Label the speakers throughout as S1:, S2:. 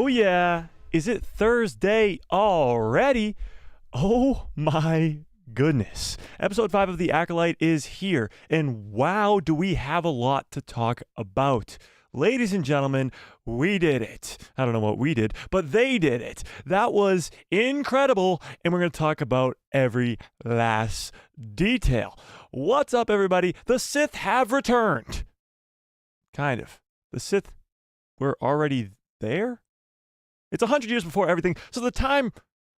S1: Oh yeah, is it Thursday already? Oh my goodness. Episode 5 of The Acolyte is here, and wow, do we have a lot to talk about. Ladies and gentlemen, we did it. I don't know what we did, but they did it. That was incredible, and we're going to talk about every last detail. What's up, everybody? The Sith have returned. Kind of. The Sith were already there? It's 100 years before everything, so the time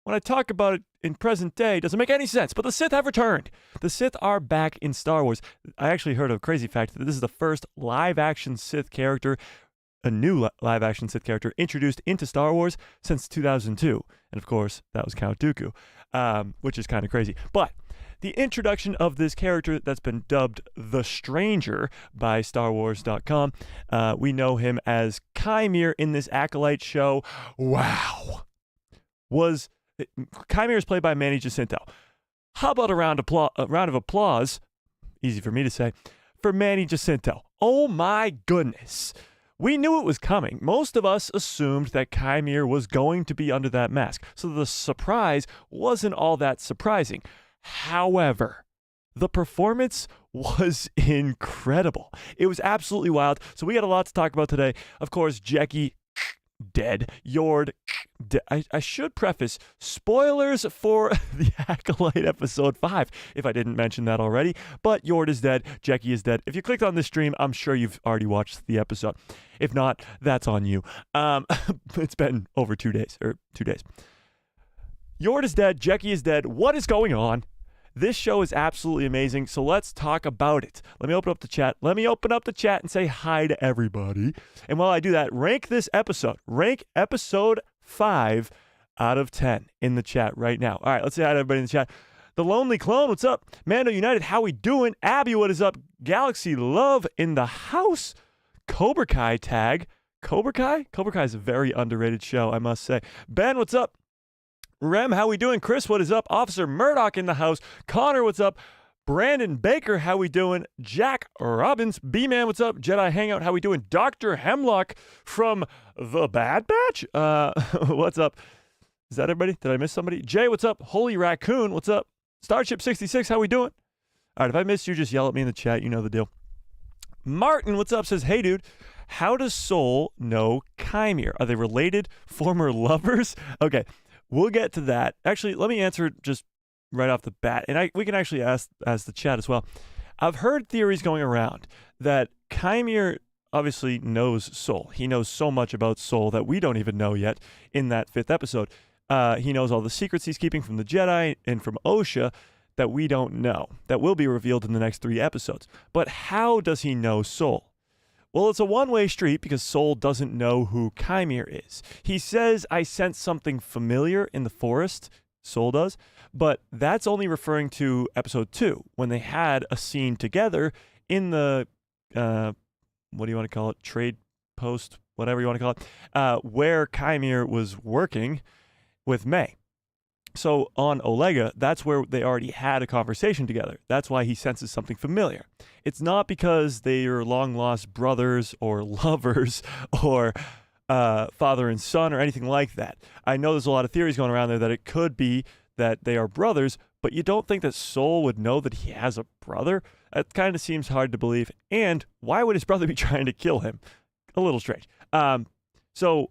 S1: when I talk about it in present day doesn't make any sense, but the Sith have returned. The Sith are back in Star Wars. I actually heard a crazy fact that this is the first live-action Sith character, a new live-action Sith character introduced into Star Wars since 2002. And of course, that was Count Dooku, which is kind of crazy. But the introduction of this character that's been dubbed The Stranger by StarWars.com, we know him as Kimere in this Acolyte show. Wow. Kimere is played by Manny Jacinto. How about a round of applause, easy for me to say, for Manny Jacinto. Oh my goodness. We knew it was coming. Most of us assumed that Kimere was going to be under that mask, so the surprise wasn't all that surprising. However, the performance was incredible. It was absolutely wild. So we got a lot to talk about today. Of course, Jecki, dead. Yord, dead. I should preface, spoilers for the Acolyte episode 5, if I didn't mention that already. But Yord is dead. Jecki is dead. If you clicked on this stream, I'm sure you've already watched the episode. If not, that's on you. It's been over 2 days, or 2 days. Yord is dead. Jecki is dead. What is going on? This show is absolutely amazing, so let's talk about it. Let me open up the chat. And say hi to everybody. And while I do that, rank this episode. Rank episode 5 out of 10 in the chat right now. All right, let's say hi to everybody in the chat. The Lonely Clone, what's up? Mando United, how we doing? Abby, what is up? Galaxy Love in the house. Cobra Kai tag. Cobra Kai? Cobra Kai is a very underrated show, I must say. Ben, what's up? Rem, how we doing? Chris, what is up? Officer Murdoch in the house. Connor, what's up? Brandon Baker, how we doing? Jack Robbins, B-Man, what's up? Jedi Hangout, how we doing? Dr. Hemlock from The Bad Batch, what's up? Is that everybody? Did I miss somebody? Jay, what's up? Holy Raccoon, what's up? Starship 66, how we doing? All right, if I missed you, just yell at me in the chat. You know the deal. Martin, what's up? Says, hey, dude. How does Soul know Kimere? Are they related? Former lovers? Okay. We'll get to that. Actually, let me answer just right off the bat, and we can actually ask the chat as well. I've heard theories going around that Kimere obviously knows Soul. He knows so much about Soul that we don't even know yet in that 5th episode. He knows all the secrets he's keeping from the Jedi and from Osha that we don't know, that will be revealed in the next 3 episodes. But how does he know Soul? Well, it's a one-way street because Soul doesn't know who Kimere is. He says, I sense something familiar in the forest, Soul does, but that's only referring to episode 2, when they had a scene together in the, what do you want to call it, trade post, whatever you want to call it, where Kimere was working with May. So on Olega, that's where they already had a conversation together. That's why he senses something familiar. It's not because they are long-lost brothers or lovers or father and son or anything like that. I know there's a lot of theories going around there that it could be that they are brothers, but you don't think that Soul would know that he has a brother? That kind of seems hard to believe. And why would his brother be trying to kill him? A little strange. So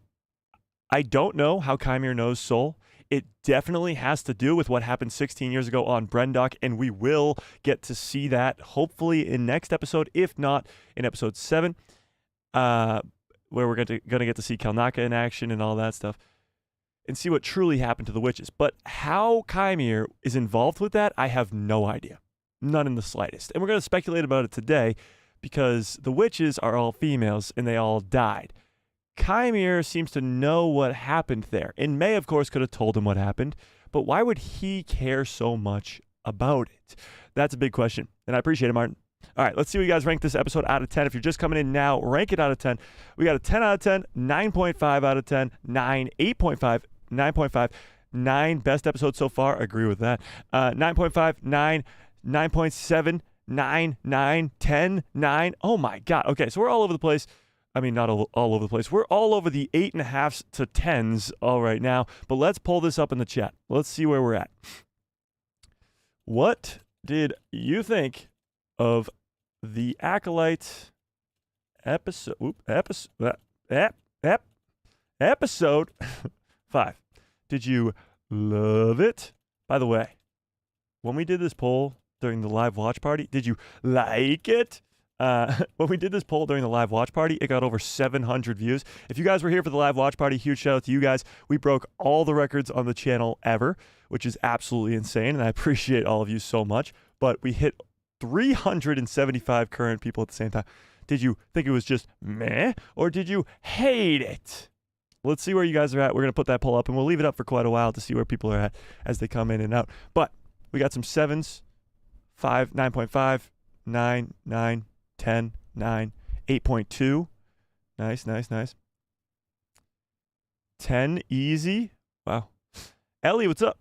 S1: I don't know how Kimere knows Soul. It definitely has to do with what happened 16 years ago on Brendok, and we will get to see that hopefully in next episode, if not in episode 7, where we're going to get to see Kelnaka in action and all that stuff, and see what truly happened to the witches. But how Kimere is involved with that, I have no idea. None in the slightest. And we're going to speculate about it today because the witches are all females and they all died. Kimere seems to know what happened there. And May, of course, could have told him what happened, but why would he care so much about it? That's a big question, and I appreciate it, Martin. All right, let's see what you guys rank this episode out of 10. If you're just coming in now, rank it out of 10. We got a 10 out of 10, 9.5 out of 10, 9, 8.5, 9.5, 9 best episode so far. Agree with that. 9.5, 9, 9.7, 9, 9, 10, 9. Oh, my God. Okay, so we're all over the place. I mean, not all over the place. We're all over the 8.5s to 10s all right now. But let's pull this up in the chat. Let's see where we're at. What did you think of the Acolyte episode? Episode 5. Did you love it? By the way, when we did this poll during the live watch party, did you like it? When we did this poll during the live watch party, it got over 700 views. If you guys were here for the live watch party, huge shout out to you guys. We broke all the records on the channel ever, which is absolutely insane, and I appreciate all of you so much. But we hit 375 current people at the same time. Did you think it was just meh, or did you hate it? Let's see where you guys are at. We're going to put that poll up, and we'll leave it up for quite a while to see where people are at as they come in and out. But we got some 7s, 5, 9.5, 9, 9, 10, 9, 8.2. Nice. 10, easy. Wow. Ellie, what's up?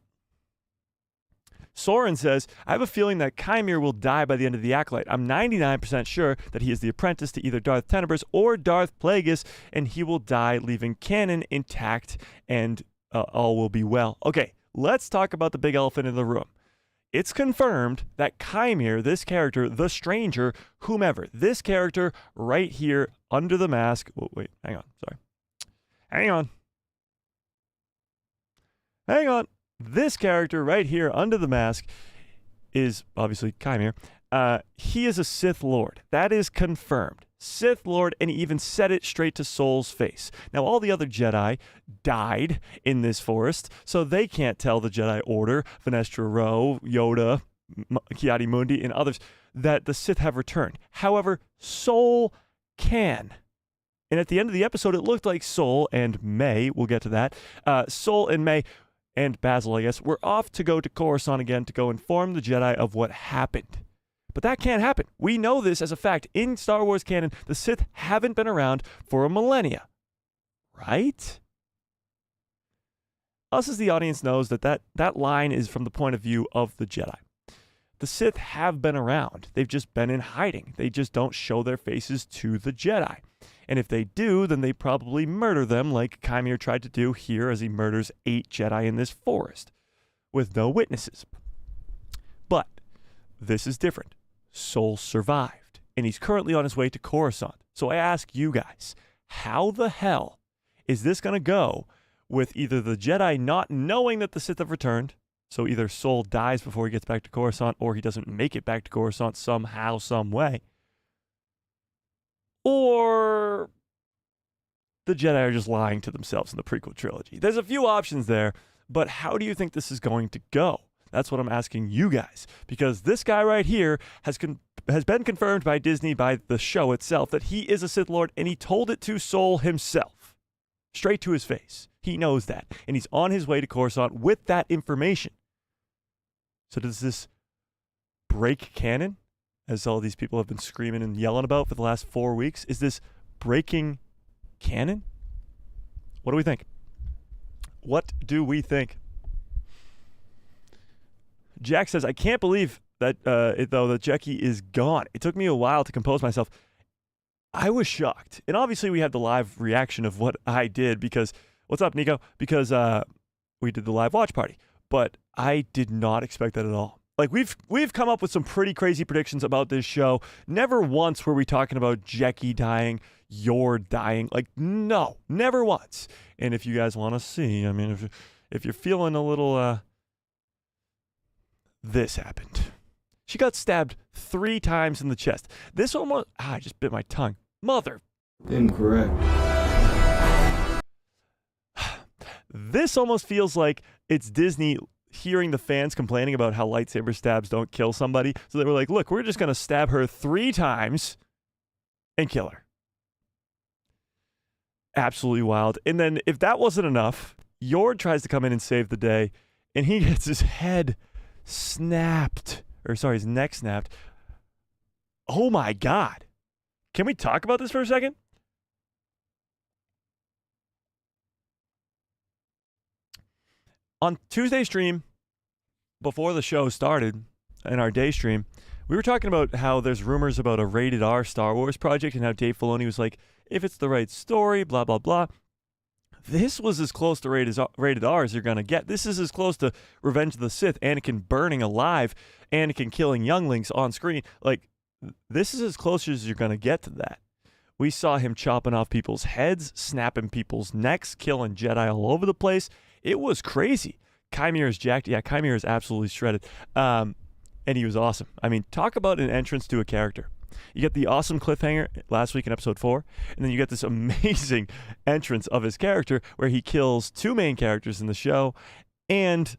S1: Soren says, I have a feeling that Kimere will die by the end of the Acolyte. I'm 99% sure that he is the apprentice to either Darth Tenebrous or Darth Plaegus, and he will die, leaving canon intact, and all will be well. Okay, let's talk about the big elephant in the room. It's confirmed that Kimere, this character, the stranger, whomever, this character right here under the mask. Oh, wait, hang on. Sorry. Hang on. This character right here under the mask is obviously Kimere. He is a Sith Lord. That is confirmed. Sith Lord, and he even said it straight to Soul's face. Now, all the other Jedi died in this forest, so they can't tell the Jedi Order, Venestra Rowe, Yoda, Ki-Adi-Mundi, and others that the Sith have returned. However, Soul can. And at the end of the episode, it looked like Soul and May, we'll get to that, Soul and May and Basil, I guess, we're off to go to Coruscant again to go inform the Jedi of what happened. But that can't happen. We know this as a fact. In Star Wars canon, the Sith haven't been around for a millennia. Right? Us as the audience knows that line is from the point of view of the Jedi. The Sith have been around. They've just been in hiding. They just don't show their faces to the Jedi. And if they do, then they probably murder them like Kimere tried to do here as he murders 8 Jedi in this forest with no witnesses. But this is different. Soul survived, and he's currently on his way to Coruscant. So I ask you guys, how the hell is this going to go with either the Jedi not knowing that the Sith have returned, so either Soul dies before he gets back to Coruscant, or he doesn't make it back to Coruscant somehow, some way, or the Jedi are just lying to themselves in the prequel trilogy. There's a few options there, but how do you think this is going to go? That's what I'm asking you guys, because this guy right here has been confirmed by Disney, by the show itself, that he is a Sith Lord, and he told it to Soul himself, straight to his face. He knows that, and he's on his way to Coruscant with that information. So does this break canon, as all these people have been screaming and yelling about for the last 4 weeks? Is this breaking canon? What do we think? What do we think? Jack says, I can't believe that that Jecki is gone. It took me a while to compose myself. I was shocked. And obviously we had the live reaction of what I did because, what's up, Nico? Because we did the live watch party. But I did not expect that at all. Like, we've come up with some pretty crazy predictions about this show. Never once were we talking about Jecki dying, Yord dying. Like, no, never once. And if you guys want to see, I mean, if you're feeling a little, this happened. She got stabbed 3 times in the chest. This almost, I just bit my tongue. Mother.
S2: Incorrect.
S1: This almost feels like it's Disney hearing the fans complaining about how lightsaber stabs don't kill somebody. So they were like, look, we're just going to stab her 3 times and kill her. Absolutely wild. And then if that wasn't enough, Yord tries to come in and save the day, and he gets his head snapped. Or sorry, his neck snapped. Oh my God. Can we talk about this for a second? On Tuesday stream, before the show started, in our day stream, We were talking about how there's rumors about a rated R Star Wars project and how Dave Filoni was like, if it's the right story, blah, blah, blah. This was as close to rated R as you're going to get. This is as close to Revenge of the Sith, Anakin burning alive, Anakin killing younglings on screen. Like, this is as close as you're going to get to that. We saw him chopping off people's heads, snapping people's necks, killing Jedi all over the place. It was crazy. Kimere is jacked. Yeah, Kimere is absolutely shredded. And he was awesome. I mean, talk about an entrance to a character. You get the awesome cliffhanger last week in episode 4, and then you get this amazing entrance of his character where he kills 2 main characters in the show and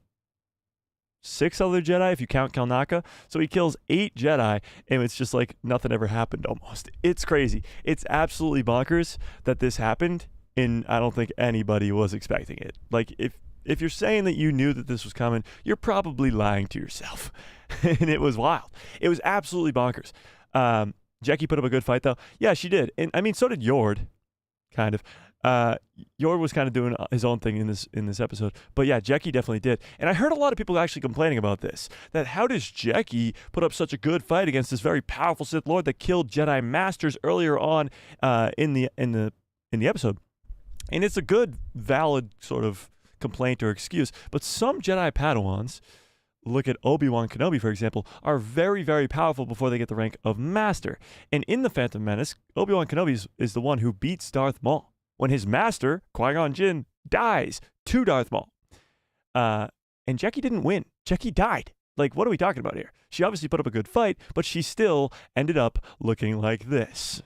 S1: 6 other Jedi if you count Kalnaka. So he kills 8 Jedi, and it's just like nothing ever happened almost. It's crazy. It's absolutely bonkers that this happened, and I don't think anybody was expecting it. Like, if you're saying that you knew that this was coming, you're probably lying to yourself. And it was wild. It was absolutely bonkers. Jecki put up a good fight, though. Yeah, she did. And I mean, so did Yord, kind of. Yord was kind of doing his own thing in this episode. But yeah, Jecki definitely did. And I heard a lot of people actually complaining about this. That how does Jecki put up such a good fight against this very powerful Sith Lord that killed Jedi Masters earlier on in the episode? And it's a good, valid sort of complaint or excuse. But some Jedi Padawans, look at Obi-Wan Kenobi, for example, are very, very powerful before they get the rank of Master. And in The Phantom Menace, Obi-Wan Kenobi is the one who beats Darth Maul when his master, Qui-Gon Jinn, dies to Darth Maul. And Jecki didn't win. Jecki died. Like, what are we talking about here? She obviously put up a good fight, but she still ended up looking like this,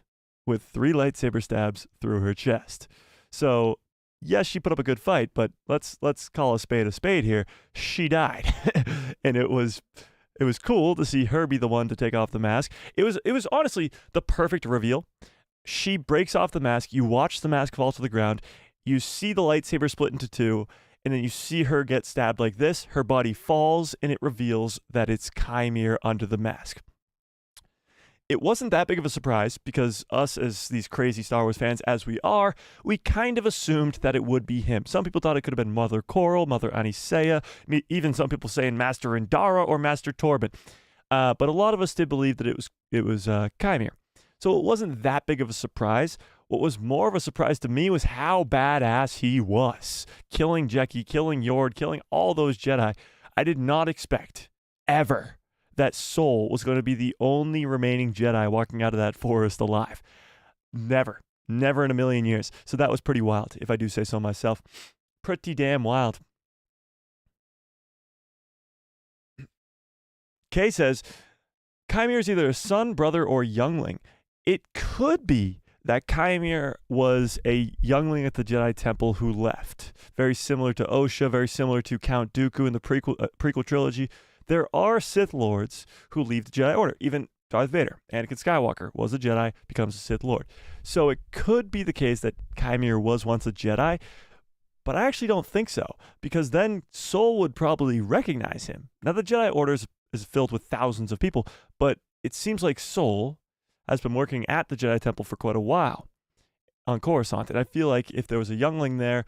S1: with 3 lightsaber stabs through her chest. So, yes, she put up a good fight, but let's call a spade here. She died. And it was cool to see her be the one to take off the mask. It was honestly the perfect reveal. She breaks off the mask, you watch the mask fall to the ground, you see the lightsaber split into 2, and then you see her get stabbed like this, her body falls, and it reveals that it's Kimere under the mask. It wasn't that big of a surprise because us, as these crazy Star Wars fans as we are, we kind of assumed that it would be him. Some people thought it could have been Mother Coral, Mother Anisea, even some people saying Master Indara or Master Torben. But a lot of us did believe that it was Kimere. So it wasn't that big of a surprise. What was more of a surprise to me was how badass he was. Killing Jecki, killing Yord, killing all those Jedi. I did not expect, ever, that Soul was going to be the only remaining Jedi walking out of that forest alive. Never. Never in a million years. So that was pretty wild, if I do say so myself. Pretty damn wild. Kay says, Kimere is either a son, brother, or youngling. It could be that Kimere was a youngling at the Jedi Temple who left. Very similar to Osha, very similar to Count Dooku in the prequel trilogy. There are Sith Lords who leave the Jedi Order. Even Darth Vader, Anakin Skywalker, was a Jedi, becomes a Sith Lord. So it could be the case that Kimere was once a Jedi, but I actually don't think so, because then Soul would probably recognize him. Now, the Jedi Order is filled with thousands of people, but it seems like Soul has been working at the Jedi Temple for quite a while on Coruscant, and I feel like if there was a youngling there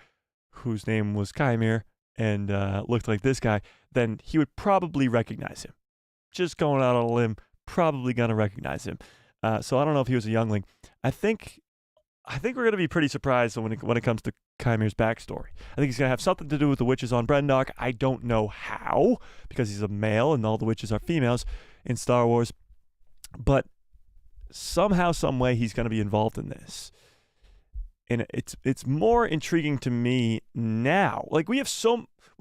S1: whose name was Kimere and looked like this guy, then he would probably recognize him. Just going out on a limb, probably going to recognize him. So I don't know if he was a youngling. I think we're going to be pretty surprised when it comes to Chimere's backstory. I think he's going to have something to do with the witches on Brendok. I don't know how, because he's a male and all the witches are females in Star Wars. But somehow, some way, he's going to be involved in this. And it's more intriguing to me now. Like, we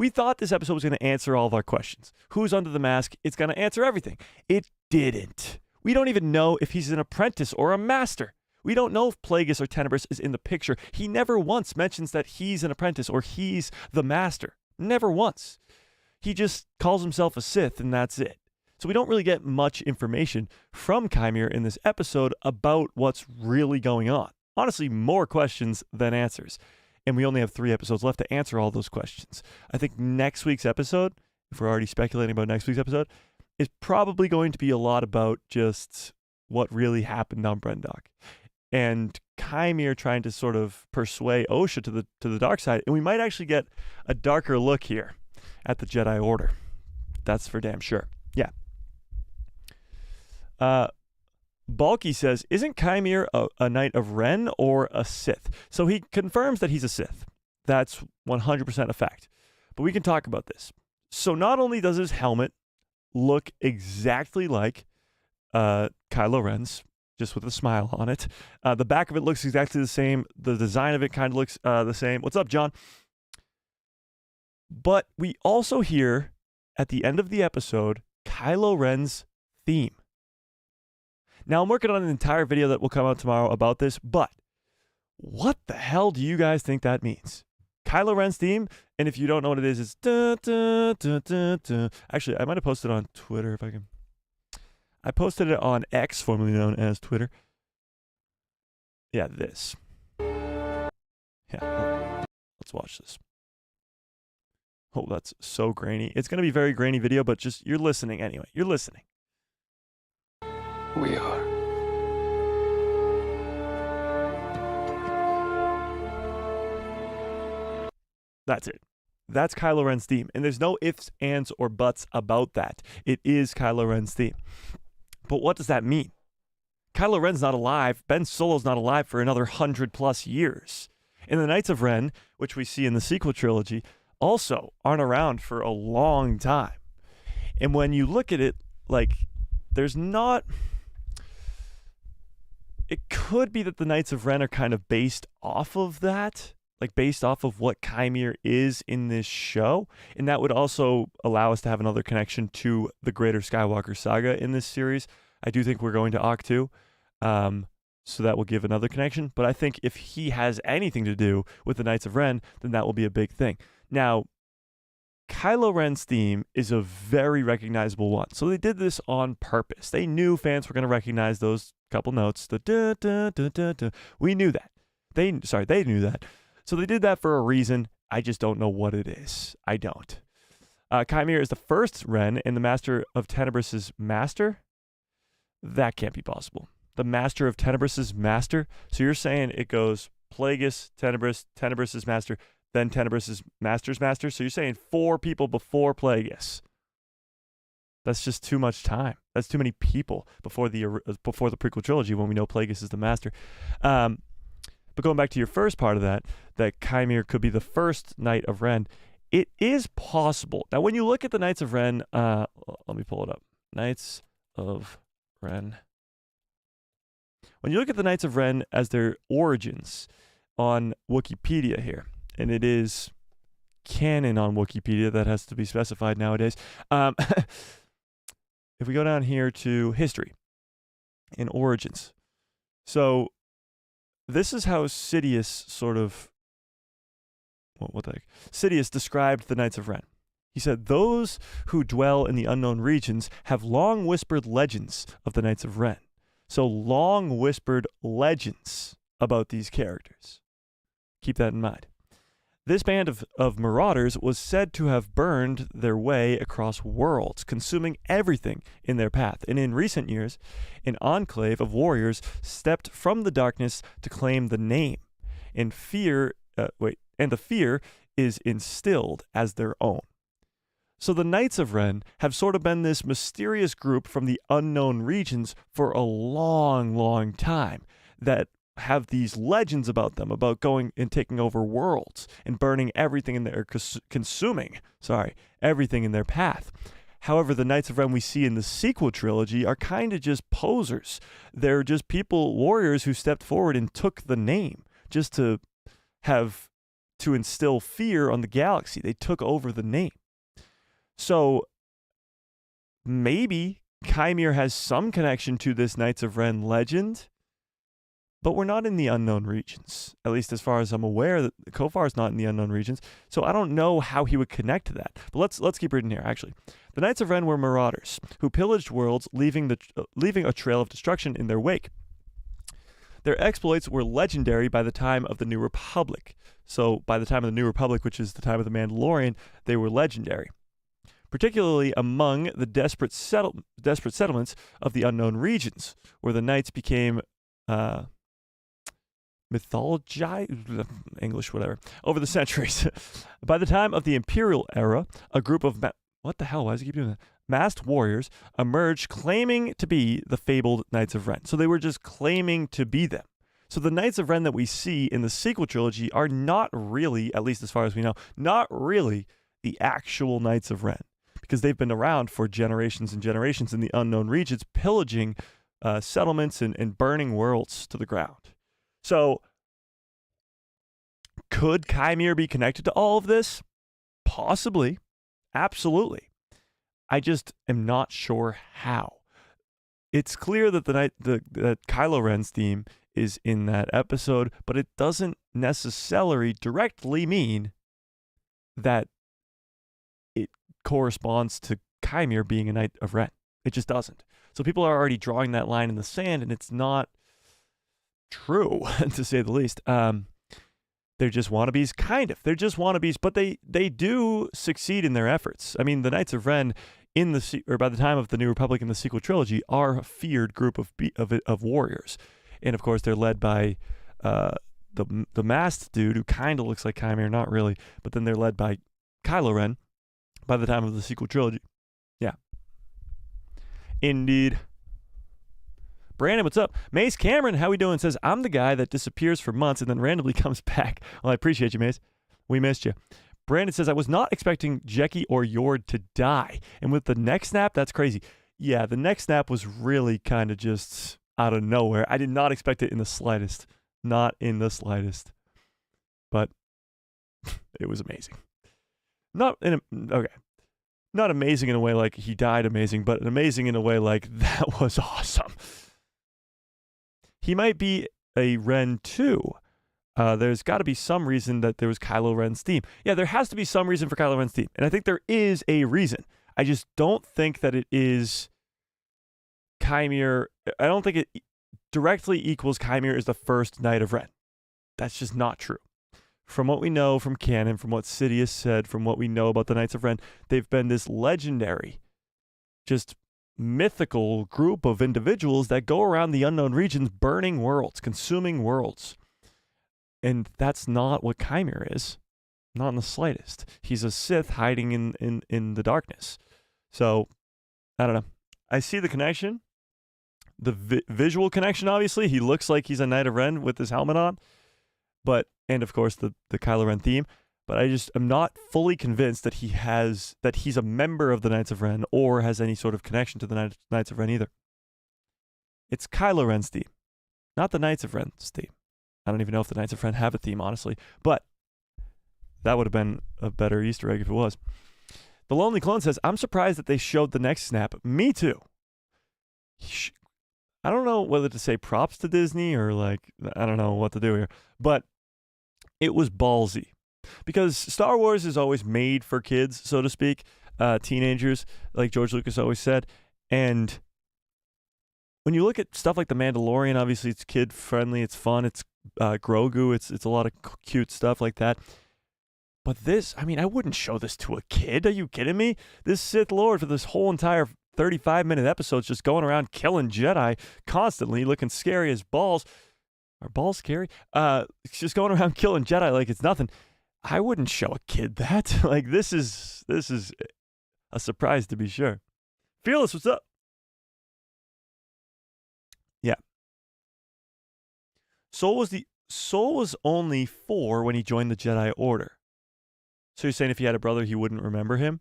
S1: thought this episode was going to answer all of our questions. Who's under the mask? It's going to answer everything. It didn't. We don't even know if he's an apprentice or a master. We don't know if Plaegus or Tenebris is in the picture. He never once mentions that he's an apprentice or he's the master. Never once. He just calls himself a Sith, and that's it. So we don't really get much information from Kimere in this episode about what's really going on. Honestly, more questions than answers. And we only have 3 episodes left to answer all those questions. I think next week's episode, if we're already speculating about next week's episode, is probably going to be a lot about just what really happened on Brendok. And Kimere trying to sort of persuade Osha to the dark side. And we might actually get a darker look here at the Jedi Order. That's for damn sure. Yeah. Bulky says, isn't Kimere a Knight of Ren or a Sith? So he confirms that he's a Sith. That's 100% a fact. But we can talk about this. So not only does his helmet look exactly like Kylo Ren's, just with a smile on it, the back of it looks exactly the same. The design of it kind of looks the same. What's up, John? But we also hear, at the end of the episode, Kylo Ren's theme. Now, I'm working on an entire video that will come out tomorrow about this, but what the hell do you guys think that means? Kylo Ren's theme, and if you don't know what it is, it's dun, dun, dun, dun, dun. Actually, I might have posted it on Twitter if I can. I posted it on X, formerly known as Twitter. Yeah, this. Yeah, let's watch this. Oh, that's so grainy. It's going to be a very grainy video, but just, you're listening anyway. You're listening.
S2: We are.
S1: That's it. That's Kylo Ren's theme. And there's no ifs, ands, or buts about that. It is Kylo Ren's theme. But what does that mean? Kylo Ren's not alive. Ben Solo's not alive for another 100+ years. And the Knights of Ren, which we see in the sequel trilogy, also aren't around for a long time. And when you look at it, like, there's not... It could be that the Knights of Ren are kind of based off of that, like based off of what Kimere is in this show. And that would also allow us to have another connection to the greater Skywalker saga in this series. I do think we're going to Ahch-To, so that will give another connection. But I think if he has anything to do with the Knights of Ren, then that will be a big thing. Now, Kylo Ren's theme is a very recognizable one. So they did this on purpose. They knew fans were going to recognize those couple notes. The da, da, da, da, da. We knew that. They knew that. So they did that for a reason. I just don't know what it is. I don't. Kimere is the first Ren and the Master of Tenebrous' master. That can't be possible. The Master of Tenebrous' master. So you're saying it goes Plaegus, Tenebrous' master, then Tenebrous' master's master. So you're saying 4 people before Plaegus. That's just too much time. That's too many people before the prequel trilogy when we know Plaegus is the master. But going back to your first part of that Kimere could be the first Knight of Ren, it is possible. Now, when you look at the Knights of Ren, let me pull it up. Knights of Ren. When you look at the Knights of Ren as their origins on Wikipedia here, and it is canon on Wikipedia, that has to be specified nowadays. If we go down here to history and origins. So this is how Sidious sort of, what the heck? Sidious described the Knights of Ren. He said, those who dwell in the unknown regions have long whispered legends of the Knights of Ren. So long whispered legends about these characters. Keep that in mind. This band of marauders was said to have burned their way across worlds, consuming everything in their path. And in recent years, an enclave of warriors stepped from the darkness to claim the name. And the fear is instilled as their own. So the Knights of Ren have sort of been this mysterious group from the unknown regions for a long, long time that have these legends about them, about going and taking over worlds and burning everything in their, everything in their path. However, the Knights of Ren we see in the sequel trilogy are kind of just posers. They're just warriors who stepped forward and took the name just to instill fear on the galaxy. They took over the name. So maybe Kimere has some connection to this Knights of Ren legend, but we're not in the unknown regions. At least as far as I'm aware, that Kofar's not in the unknown regions. So I don't know how he would connect to that. But let's keep reading here, actually. The Knights of Ren were marauders who pillaged worlds, leaving a trail of destruction in their wake. Their exploits were legendary by the time of the New Republic. So by the time of the New Republic, which is the time of the Mandalorian, they were legendary. Particularly among the desperate settlements of the unknown regions, where the knights became mythologized, English, whatever, over the centuries. By the time of the Imperial era, a group of, what the hell, why does he keep doing that? masked warriors emerged claiming to be the fabled Knights of Ren. So they were just claiming to be them. So the Knights of Ren that we see in the sequel trilogy are not really, at least as far as we know, not really the actual Knights of Ren, because they've been around for generations and generations in the unknown regions, pillaging settlements and burning worlds to the ground. So could Kimere be connected to all of this? Possibly. Absolutely. I just am not sure how. It's clear that that Kylo Ren's theme is in that episode, but it doesn't necessarily directly mean that it corresponds to Kimere being a Knight of Ren. It just doesn't. So people are already drawing that line in the sand, and it's not true, to say the least. They're just wannabes, kind of. They're just wannabes, but they do succeed in their efforts. I mean, the Knights of Ren by the time of the New Republic and the sequel trilogy are a feared group of warriors, and of course they're led by the masked dude who kind of looks like Kimere, not really, but then they're led by Kylo Ren by the time of the sequel trilogy. Yeah, indeed. Brandon, what's up? Mace Cameron, how we doing? Says, I'm the guy that disappears for months and then randomly comes back. Well, I appreciate you, Mace. We missed you. Brandon says, I was not expecting Jecki or Yord to die. And with the neck snap, that's crazy. Yeah, the neck snap was really kind of just out of nowhere. I did not expect it in the slightest. Not in the slightest. But it was amazing. Not amazing in a way like he died amazing, but amazing in a way like that was awesome. He might be a Ren too. There's got to be some reason that there was Kylo Ren's theme. Yeah, there has to be some reason for Kylo Ren's theme. And I think there is a reason. I just don't think that it is Kimere. I don't think it directly equals Kimere as the first Knight of Ren. That's just not true. From what we know from canon, from what Sidious said, from what we know about the Knights of Ren, they've been this legendary, just mythical group of individuals that go around the unknown regions burning worlds, consuming worlds. And that's not what Kimere is. Not in the slightest. He's a Sith hiding in the darkness. So, I don't know. I see the connection. The visual connection, obviously. He looks like he's a Knight of Ren with his helmet on. And of course, the Kylo Ren theme. But I just am not fully convinced that he's a member of the Knights of Ren or has any sort of connection to the Knights of Ren either. It's Kylo Ren's theme, not the Knights of Ren's theme. I don't even know if the Knights of Ren have a theme, honestly, but that would have been a better Easter egg if it was. The Lonely Clone says, I'm surprised that they showed the next snap. Me too. I don't know whether to say props to Disney or I don't know what to do here, but it was ballsy. Because Star Wars is always made for kids, so to speak, teenagers, like George Lucas always said. And when you look at stuff like The Mandalorian, obviously it's kid-friendly, it's fun, it's Grogu, it's a lot of cute stuff like that. But this, I mean, I wouldn't show this to a kid. Are you kidding me? This Sith Lord for this whole entire 35-minute episode is just going around killing Jedi constantly, looking scary as balls. Are balls scary? Just going around killing Jedi like it's nothing. I wouldn't show a kid that. This is a surprise to be sure. Fearless, what's up? Yeah. Soul was only 4 when he joined the Jedi Order. So you're saying if he had a brother, he wouldn't remember him?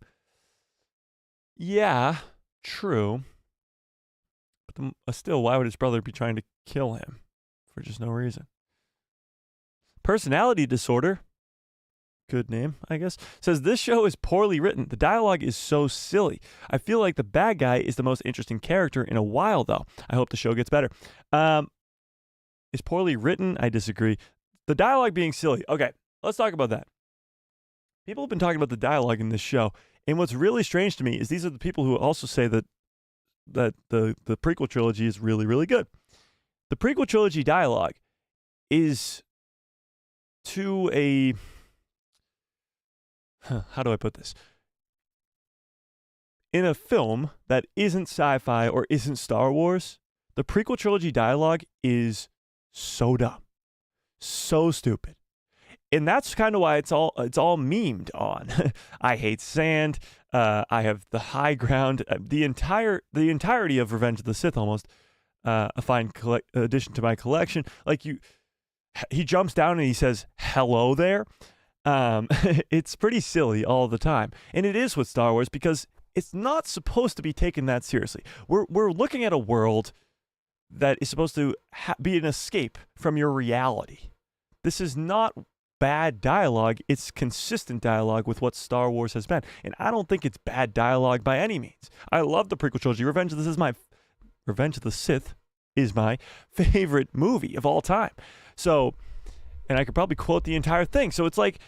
S1: Yeah, true. But still, why would his brother be trying to kill him for just no reason? Personality disorder. Good name, I guess, says this show is poorly written. The dialogue is so silly. I feel like the bad guy is the most interesting character in a while, though. I hope the show gets better. Is poorly written? I disagree. The dialogue being silly. Okay, let's talk about that. People have been talking about the dialogue in this show, and what's really strange to me is these are the people who also say that the prequel trilogy is really, really good. The prequel trilogy dialogue is to a... How do I put this? In a film that isn't sci-fi or isn't Star Wars, the prequel trilogy dialogue is so dumb, so stupid, and that's kind of why it's all memed on. I hate sand. I have the high ground, the entirety of Revenge of the Sith almost, a fine addition to my collection. Like he jumps down and he says, "Hello there." It's pretty silly all the time, and it is with Star Wars because it's not supposed to be taken that seriously. We're looking at a world that is supposed to be an escape from your reality. This is not bad dialogue. It's consistent dialogue with what Star Wars has been, and I don't think it's bad dialogue by any means. I love the prequel trilogy. Revenge of the Sith is my favorite movie of all time. So, and I could probably quote the entire thing. So it's like,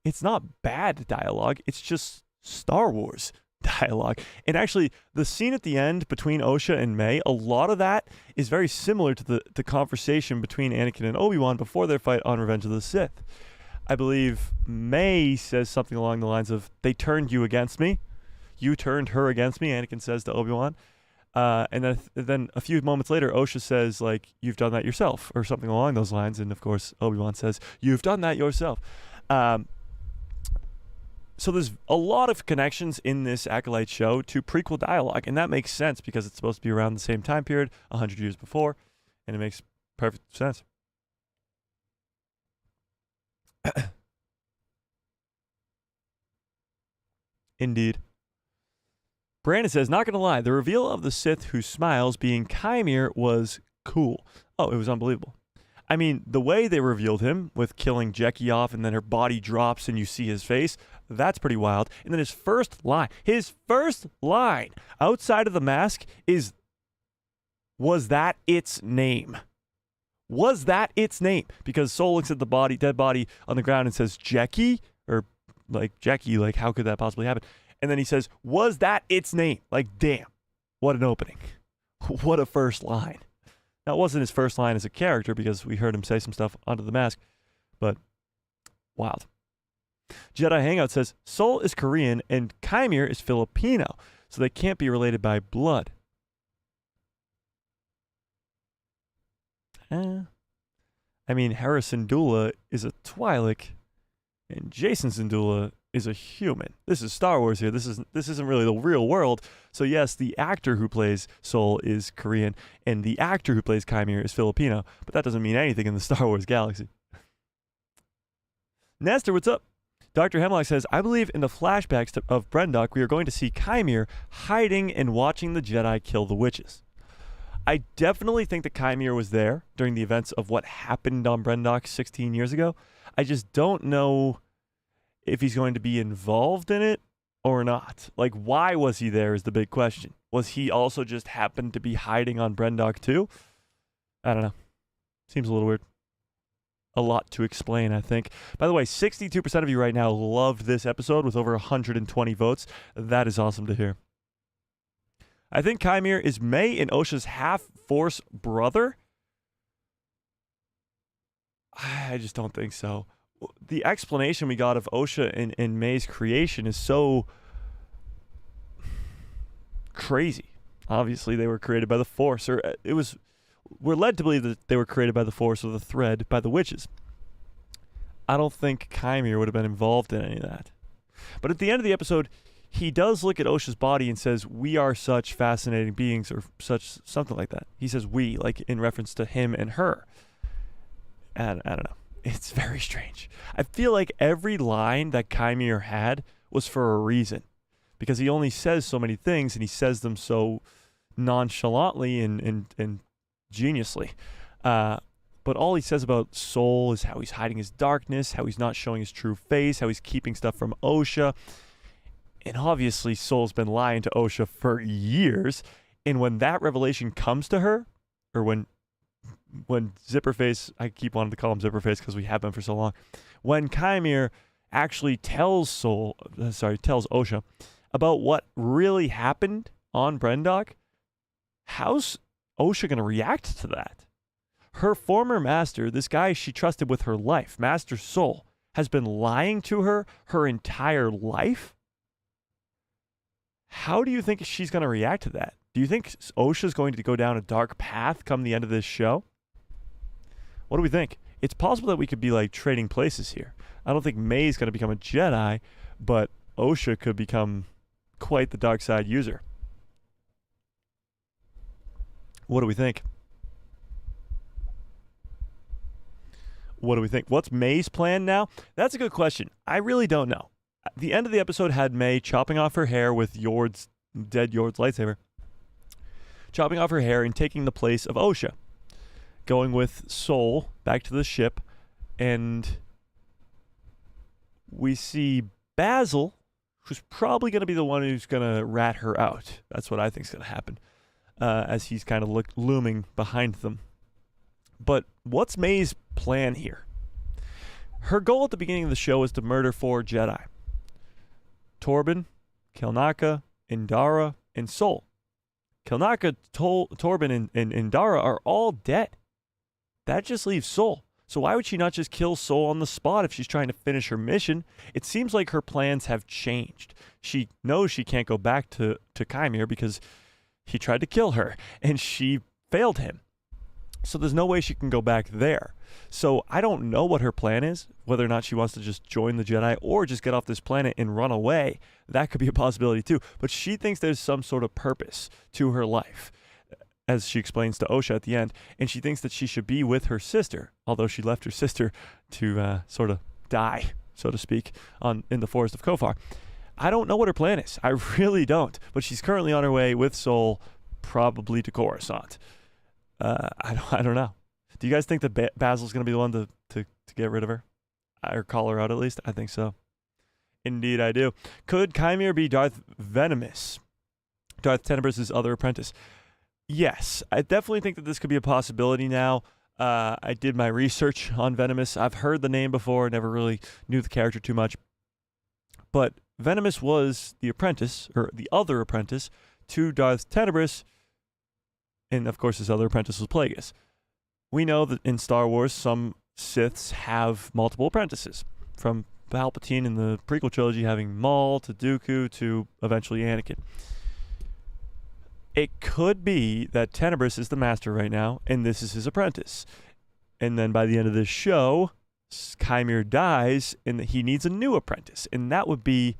S1: it's not bad dialogue. It's just Star Wars dialogue. And actually, the scene at the end between Osha and May, a lot of that is very similar to the conversation between Anakin and Obi-Wan before their fight on Revenge of the Sith. I believe May says something along the lines of, "They turned you against me. You turned her against me," Anakin says to Obi-Wan. And then a few moments later, Osha says, like, "You've done that yourself," or something along those lines. And of course, Obi-Wan says, "You've done that yourself." So there's a lot of connections in this Acolyte show to prequel dialogue, and that makes sense because it's supposed to be around the same time period, 100 years before, and it makes perfect sense. Indeed. Brandon says, "Not going to lie, the reveal of the Sith who smiles being Kimere was cool." Oh, it was unbelievable. I mean, the way they revealed him with killing Jecki off and then her body drops and you see his face, that's pretty wild. And then his first line outside of the mask is, "Was that its name?" Was that its name? Because Soul looks at the dead body on the ground and says, "Jecki?" Or like, "Jecki, like, how could that possibly happen?" And then he says, "Was that its name?" Like, damn, what an opening. What a first line. Now, it wasn't his first line as a character because we heard him say some stuff under the mask, but wild. Jedi Hangout says, "Soul is Korean and Kimere is Filipino, so they can't be related by blood." I mean, Hera Syndulla is a Twi'lek, and Jason Syndulla is a human. This is Star Wars here. This isn't really the real world. So yes, the actor who plays Soul is Korean, and the actor who plays Kimere is Filipino, but that doesn't mean anything in the Star Wars galaxy. Nestor, what's up? Dr. Hemlock says, "I believe in the flashbacks of Brendock, we are going to see Kimere hiding and watching the Jedi kill the witches." I definitely think that Kimere was there during the events of what happened on Brendock 16 years ago. I just don't know if he's going to be involved in it or not. Like, why was he there is the big question. Was he also just happened to be hiding on Brendock too? I don't know. Seems a little weird. A lot to explain, I think. By the way, 62% of you right now loved this episode with over 120 votes. That is awesome to hear. I think Kimere is May and Osha's half-Force brother. I just don't think so. The explanation we got of Osha and May's creation is so crazy. Obviously, they were created by the Force, or we're led to believe that they were created by the Force or the thread by the witches. I don't think Kimere would have been involved in any of that. But at the end of the episode, he does look at Osha's body and says, "We are such fascinating beings," or something like that. He says "we," like in reference to him and her. And I don't know. It's very strange. I feel like every line that Kimere had was for a reason, because he only says so many things and he says them so nonchalantly and geniusly. But all he says about Soul is how he's hiding his darkness, how he's not showing his true face, how he's keeping stuff from Osha. And obviously Soul's been lying to Osha for years. And when that revelation comes to her, or when Zipperface, I keep wanting to call him Zipperface because we have been for so long, when Kimere actually tells Osha about what really happened on Brendock, how's Osha going to react to that? Her former master, this guy she trusted with her life, Master Soul, has been lying to her entire life? How do you think she's going to react to that? Do you think Osha's going to go down a dark path come the end of this show? What do we think? it's possible that we could be like trading places here. I don't think May's going to become a Jedi, but Osha could become quite the dark side user. What do we think? What do we think? What's May's plan now? That's a good question. I really don't know. The end of the episode had May chopping off her hair with dead Yord's lightsaber. Chopping off her hair and taking the place of Osha. Going with Sol back to the ship. And we see Basil, who's probably going to be the one who's going to rat her out. That's what I think is going to happen. As he's kind of looming behind them. But what's May's plan here? Her goal at the beginning of the show is to murder 4 Jedi. Torben, Kelnaka, Indara, and Sol. Kelnaka, Torben, and Indara are all dead. That just leaves Sol. So why would she not just kill Sol on the spot if she's trying to finish her mission? It seems like her plans have changed. She knows she can't go back to Kimere because he tried to kill her, and she failed him. So there's no way she can go back there. So I don't know what her plan is, whether or not she wants to just join the Jedi or just get off this planet and run away. That could be a possibility too. But she thinks there's some sort of purpose to her life, as she explains to Osha at the end. And she thinks that she should be with her sister, although she left her sister to sort of die, so to speak, in the forest of Kofar. I don't know what her plan is. I really don't. But she's currently on her way with Sol, probably to Coruscant. I don't know. Do you guys think that Basil's going to be the one to get rid of her? Or call her out at least? I think so. Indeed, I do. Could Kimere be Darth Venomous? Darth Tenebrous' other apprentice? Yes. I definitely think that this could be a possibility now. I did my research on Venomous. I've heard the name before, never really knew the character too much. But Venomous was the apprentice, or the other apprentice, to Darth Tenebrous. And, of course, his other apprentice was Plaegus. We know that in Star Wars, some Siths have multiple apprentices. From Palpatine in the prequel trilogy having Maul to Dooku to eventually Anakin. It could be that Tenebrous is the master right now, and this is his apprentice. And then by the end of this show, Kimere dies, and he needs a new apprentice. And that would be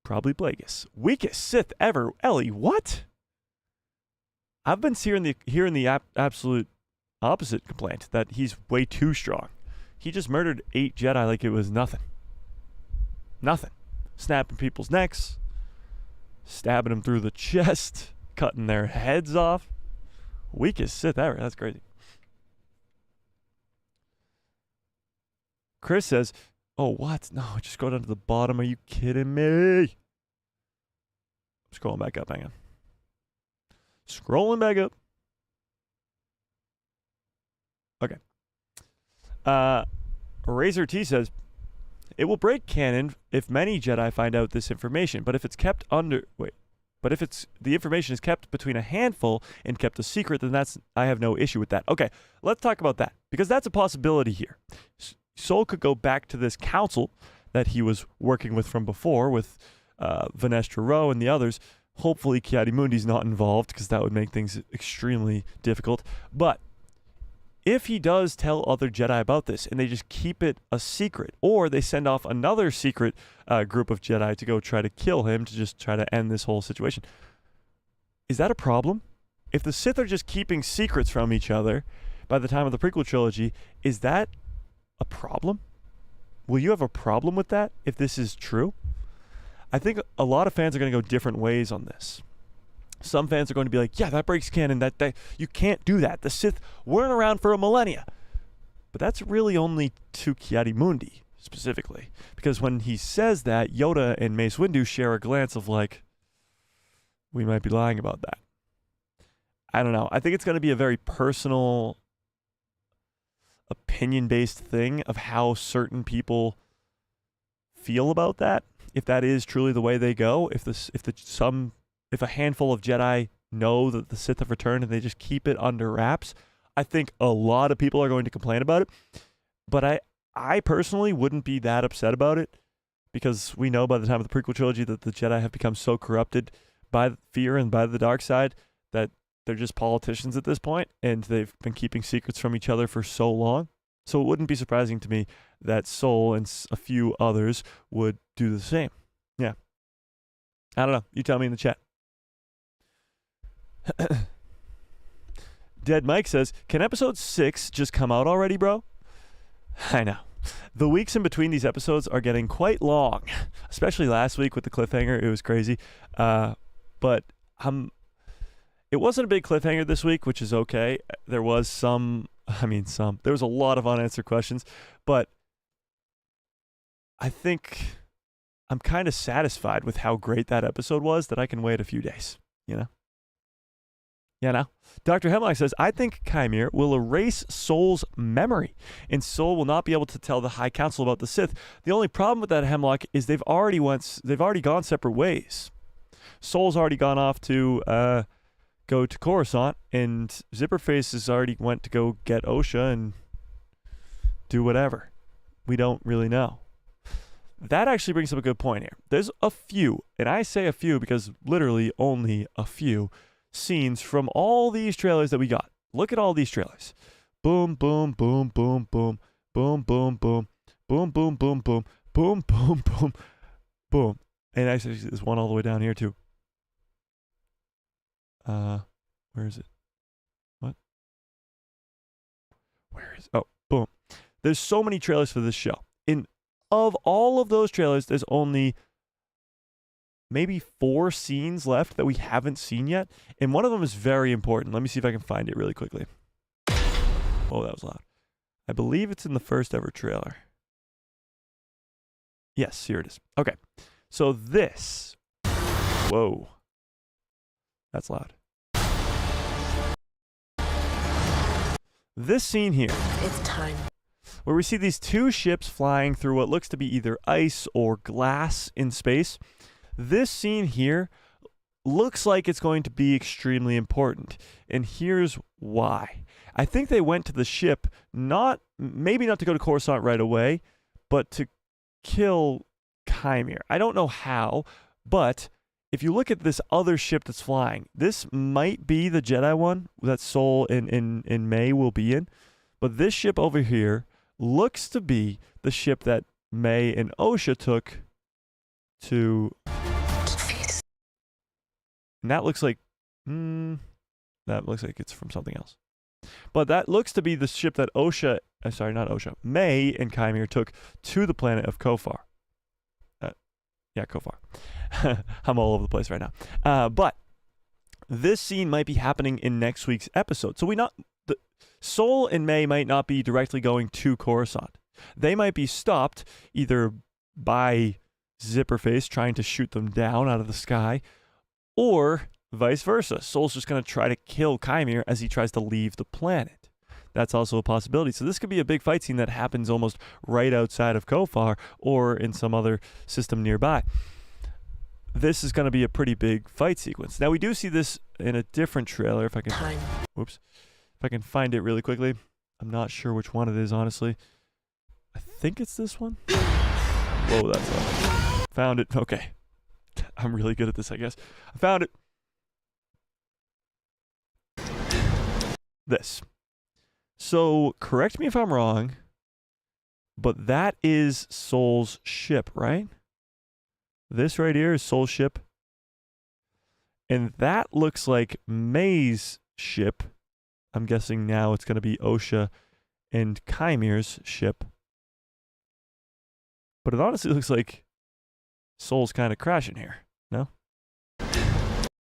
S1: probably Plaegus. Weakest Sith ever. Ellie, what? I've been hearing the absolute opposite complaint, that he's way too strong. He just murdered 8 Jedi like it was nothing. Nothing. Snapping people's necks, stabbing them through the chest, cutting their heads off. Weakest Sith ever. That's crazy. Chris says, oh, what? No, just go down to the bottom. Are you kidding me? Scrolling back up. Hang on. Scrolling back up. Okay. Razor T says, it will break canon if many Jedi find out this information, but if it's kept the information is kept between a handful and kept a secret, then I have no issue with that. Okay, let's talk about that, because that's a possibility here. Sol could go back to this council that he was working with from before, with Vanestra Rowe and the others. Hopefully Ki-Adi-Mundi's not involved, because that would make things extremely difficult. But if he does tell other Jedi about this and they just keep it a secret, or they send off another secret group of Jedi to go try to kill him, to just try to end this whole situation, is that a problem? If the Sith are just keeping secrets from each other by the time of the prequel trilogy, is that a problem? Will you have a problem with that if this is true? I think a lot of fans are going to go different ways on this. Some fans are going to be like, yeah, that breaks canon. That you can't do that. The Sith weren't around for a millennia. But that's really only to Ki-Adi-Mundi, specifically. Because when he says that, Yoda and Mace Windu share a glance of like, we might be lying about that. I don't know. I think it's going to be a very personal, opinion-based thing of how certain people feel about that. If that is truly the way they go, if a handful of Jedi know that the Sith have returned and they just keep it under wraps, I think a lot of people are going to complain about it. But I personally wouldn't be that upset about it, because we know by the time of the prequel trilogy that the Jedi have become so corrupted by fear and by the dark side that they're just politicians at this point, and they've been keeping secrets from each other for so long. So it wouldn't be surprising to me that Sol and a few others would do the same. Yeah. I don't know. You tell me in the chat. Dead Mike says, can episode 6 just come out already, bro? I know. The weeks in between these episodes are getting quite long, especially last week with the cliffhanger. It was crazy. But it wasn't a big cliffhanger this week, which is okay. There was there was a lot of unanswered questions, but I think I'm kind of satisfied with how great that episode was that I can wait a few days, you know? Yeah, no. Dr. Hemlock says, I think Kimere will erase Sol's memory, and Sol will not be able to tell the High Council about the Sith. The only problem with that, Hemlock, is they've already gone separate ways. Sol's already gone off to go to Coruscant, and Zipperface has already went to go get Osha and do whatever. We don't really know. That actually brings up a good point here. There's a few, and I say a few because literally only a few scenes from all these trailers that we got. Look at all these trailers. Boom, boom, boom, boom, boom, boom, boom, boom, boom, boom, boom, boom, boom, boom, boom, boom. And actually, there's one all the way down here too. Where is it? What? Where is it? Oh, boom. There's so many trailers for this show. Of all of those trailers, there's only maybe 4 scenes left that we haven't seen yet. And one of them is very important. Let me see if I can find it really quickly. Oh, that was loud. I believe it's in the first ever trailer. Yes, here it is. Okay. So this. Whoa. That's loud. This scene here.
S2: It's time.
S1: Where we see these 2 ships flying through what looks to be either ice or glass in space. This scene here looks like it's going to be extremely important. And here's why. I think they went to the ship, maybe not to go to Coruscant right away, but to kill Kimere. I don't know how, but if you look at this other ship that's flying, this might be the Jedi one that Sol and May will be in. But this ship over here looks to be the ship that May and Osha took to. And that looks like it's from something else. But that looks to be the ship that May and Kimere took to the planet of Kofar. Kofar. I'm all over the place right now. But this scene might be happening in next week's episode. So Sol and May might not be directly going to Coruscant. They might be stopped either by Zipperface trying to shoot them down out of the sky, or vice versa. Sol's just going to try to kill Kimere as he tries to leave the planet. That's also a possibility. So this could be a big fight scene that happens almost right outside of Kofar or in some other system nearby. This is going to be a pretty big fight sequence. Now we do see this in a different trailer. If I can find it really quickly. I'm not sure which one it is, honestly. I think it's this one. Whoa, that's loud. Found it. Okay. I'm really good at this, I guess. I found it. This. So, correct me if I'm wrong, but that is Sol's ship, right? This right here is Sol's ship. And that looks like May's ship. I'm guessing now it's going to be Osha and Chimere's ship. But it honestly looks like Sol's kind of crashing here, no?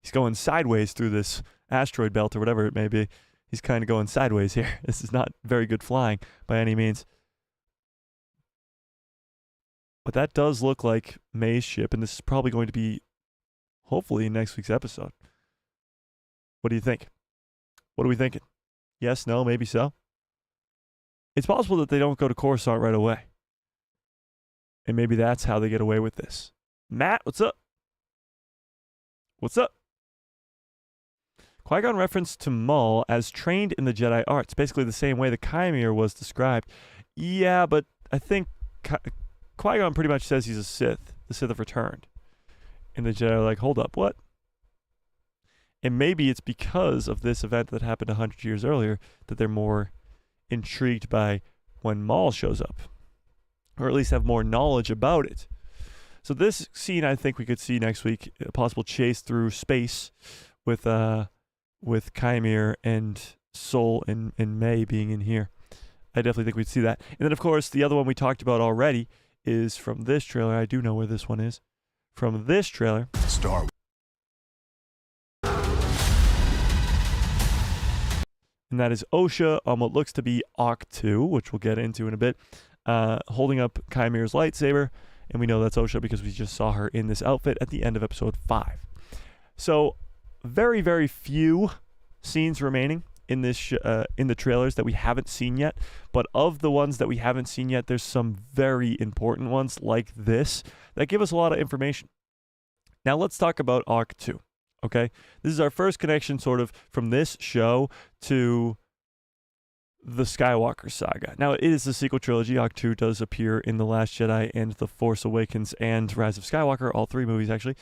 S1: He's going sideways through this asteroid belt or whatever it may be. He's kind of going sideways here. This is not very good flying by any means. But that does look like May's ship, and this is probably going to be, hopefully, in next week's episode. What do you think? What are we thinking? Yes, no, maybe so? It's possible that they don't go to Coruscant right away. And maybe that's how they get away with this. Matt, what's up? What's up? Qui-Gon referenced to Maul as trained in the Jedi arts, basically the same way the Kimere was described. Yeah, but I think Qui-Gon pretty much says he's a Sith. The Sith have returned. And the Jedi are like, hold up, what? And maybe it's because of this event that happened 100 years earlier that they're more intrigued by when Maul shows up, or at least have more knowledge about it. So this scene, I think we could see next week, a possible chase through space with Kimere and Sol and May being in here. I definitely think we'd see that. And then, of course, the other one we talked about already is from this trailer. I do know where this one is. From this trailer.
S2: Star Wars.
S1: And that is Osha on what looks to be Ahch-To, which we'll get into in a bit, holding up Chimere's lightsaber. And we know that's Osha because we just saw her in this outfit at the end of episode 5. So very, very few scenes remaining in this in the trailers that we haven't seen yet. But of the ones that we haven't seen yet, there's some very important ones like this that give us a lot of information. Now let's talk about Ahch-To. Okay, this is our first connection sort of from this show to the Skywalker saga. Now, it is a sequel trilogy. Ahch-To does appear in The Last Jedi and The Force Awakens and Rise of Skywalker, all 3 movies actually.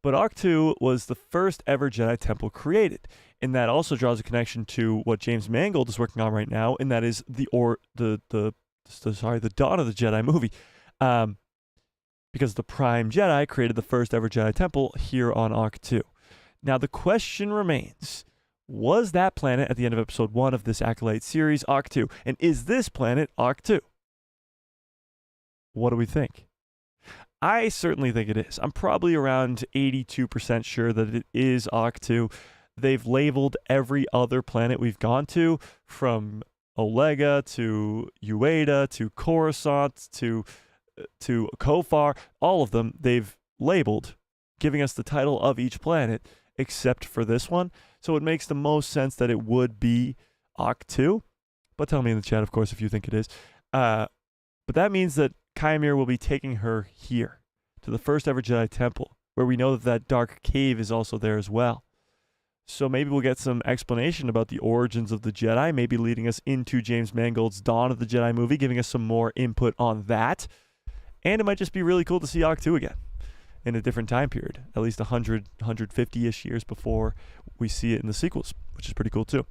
S1: But Ahch-To was the first ever Jedi temple created, and that also draws a connection to what James Mangold is working on right now, and that is the Dawn of the Jedi movie. Because the Prime Jedi created the first ever Jedi temple here on Ahch-To. Now, the question remains, was that planet at the end of episode 1 of this Acolyte series Ahch-To? And is this planet Ahch-To? What do we think? I certainly think it is. I'm probably around 82% sure that it is Ahch-To. They've labeled every other planet we've gone to, from Olega to Ueda to Coruscant to Kofar. All of them they've labeled, giving us the title of each planet, except for this one. So it makes the most sense that it would be Ahch-To. But tell me in the chat, of course, if you think it is. But that means that Kimere will be taking her here to the first ever Jedi temple, where we know that that dark cave is also there as well. So maybe we'll get some explanation about the origins of the Jedi, maybe leading us into James Mangold's Dawn of the Jedi movie, giving us some more input on that. And it might just be really cool to see Ahch-To again in a different time period, at least 100, 150-ish years before we see it in the sequels, which is pretty cool too.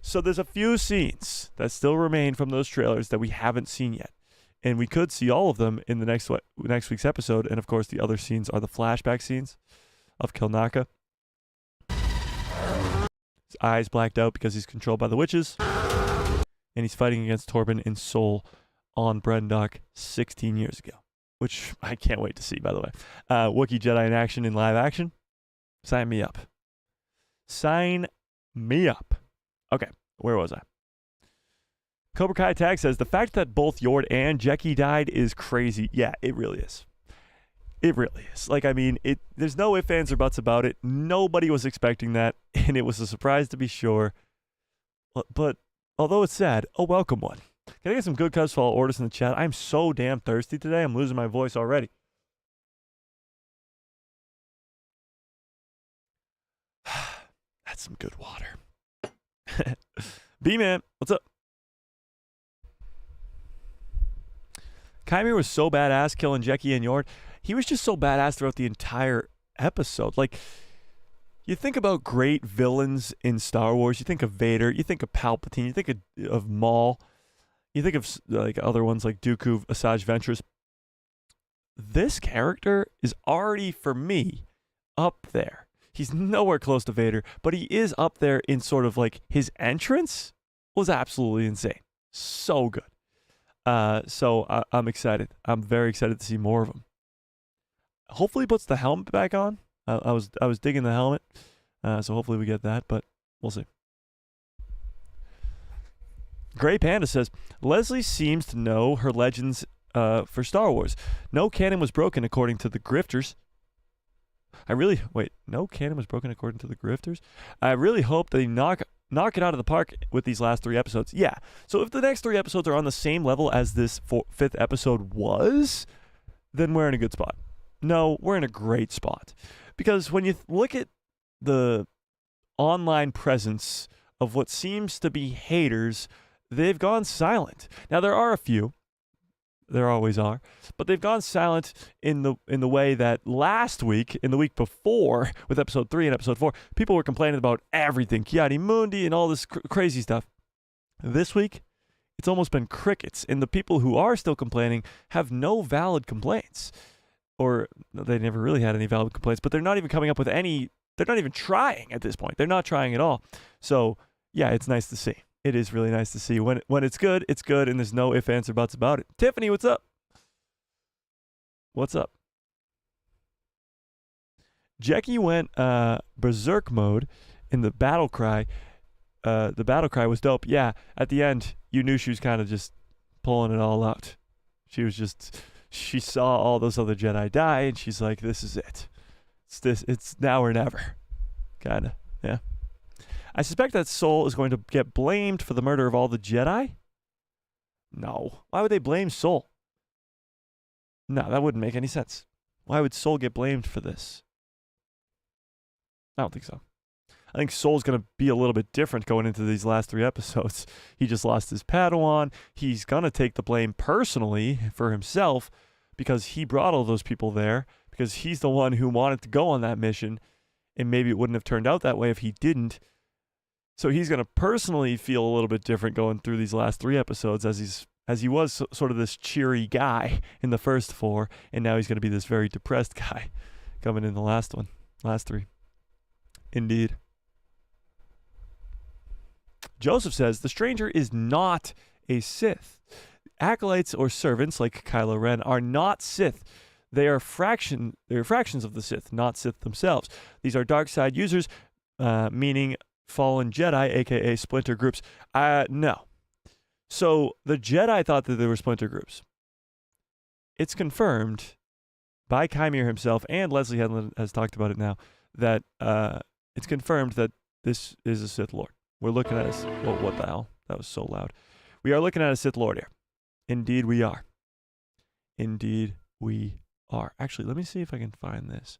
S1: So there's a few scenes that still remain from those trailers that we haven't seen yet. And we could see all of them in the next week's episode. And of course, the other scenes are the flashback scenes of Kilnaka. His eyes blacked out because he's controlled by the witches. And he's fighting against Torben and Sol on Brendok 16 years ago, which I can't wait to see, by the way. Wookiee Jedi in action in live action. Sign me up. Sign me up. Okay, where was I? Cobra Kai Tag says, the fact that both Yord and Jecki died is crazy. Yeah, it really is. It really is. Like, I mean, there's no ifs, ands, or buts about it. Nobody was expecting that, and it was a surprise to be sure. But although it's sad, a welcome one. Can I get some good cuts for all orders in the chat? I'm so damn thirsty today. I'm losing my voice already. That's some good water. B-Man, what's up? Kimere was so badass killing Jecki and Yord. He was just so badass throughout the entire episode. Like, you think about great villains in Star Wars. You think of Vader. You think of Palpatine. You think of Maul. You think of like other ones like Dooku, Asajj Ventress. This character is already, for me, up there. He's nowhere close to Vader, but he is up there in sort of like his entrance was absolutely insane. So good. So I'm excited. I'm very excited to see more of him. Hopefully he puts the helmet back on. I was digging the helmet. So hopefully we get that, but we'll see. Gray Panda says, Leslie seems to know her legends for Star Wars. No canon was broken according to the grifters. No canon was broken according to the grifters? I really hope they knock it out of the park with these last 3 episodes. Yeah. So if the next 3 episodes are on the same level as this 5th episode was, then we're in a good spot. No, we're in a great spot. Because when you look at the online presence of what seems to be haters, they've gone silent. Now, there are a few. There always are. But they've gone silent in the way that last week, in the week before, with episode 3 and episode 4, people were complaining about everything, Kiadi Mundi and all this crazy stuff. This week, it's almost been crickets, and the people who are still complaining have no valid complaints. Or they never really had any valid complaints, but they're not even coming up with any, they're not even trying at this point. They're not trying at all. So, yeah, it's nice to see. It is really nice to see. When it's good, and there's no ifs, ands, or buts about it. Tiffany, what's up? What's up? Jecki went berserk mode in the battle cry. The battle cry was dope. Yeah, at the end, you knew she was kind of just pulling it all out. She saw all those other Jedi die, and she's like, this is it. It's now or never. Kind of, yeah. I suspect that Sol is going to get blamed for the murder of all the Jedi? No. Why would they blame Sol? No, that wouldn't make any sense. Why would Sol get blamed for this? I don't think so. I think Sol's going to be a little bit different going into these last 3 episodes. He just lost his Padawan. He's going to take the blame personally for himself because he brought all those people there, because he's the one who wanted to go on that mission, and maybe it wouldn't have turned out that way if he didn't. So he's going to personally feel a little bit different going through these last 3 episodes as he was sort of this cheery guy in the first 4, and now he's going to be this very depressed guy coming in the last 3. Indeed. Joseph says, the stranger is not a Sith. Acolytes or servants like Kylo Ren are not Sith. They are fractions of the Sith, not Sith themselves. These are dark side users, meaning fallen Jedi, aka splinter groups. No. So the Jedi thought that there were splinter groups. It's confirmed by Kimere himself, and Leslie Headland has talked about it now, that it's confirmed that this is a Sith Lord. We're looking at what the hell? That was so loud. We are looking at a Sith Lord here. Indeed we are. Indeed we are. Actually, let me see if I can find this.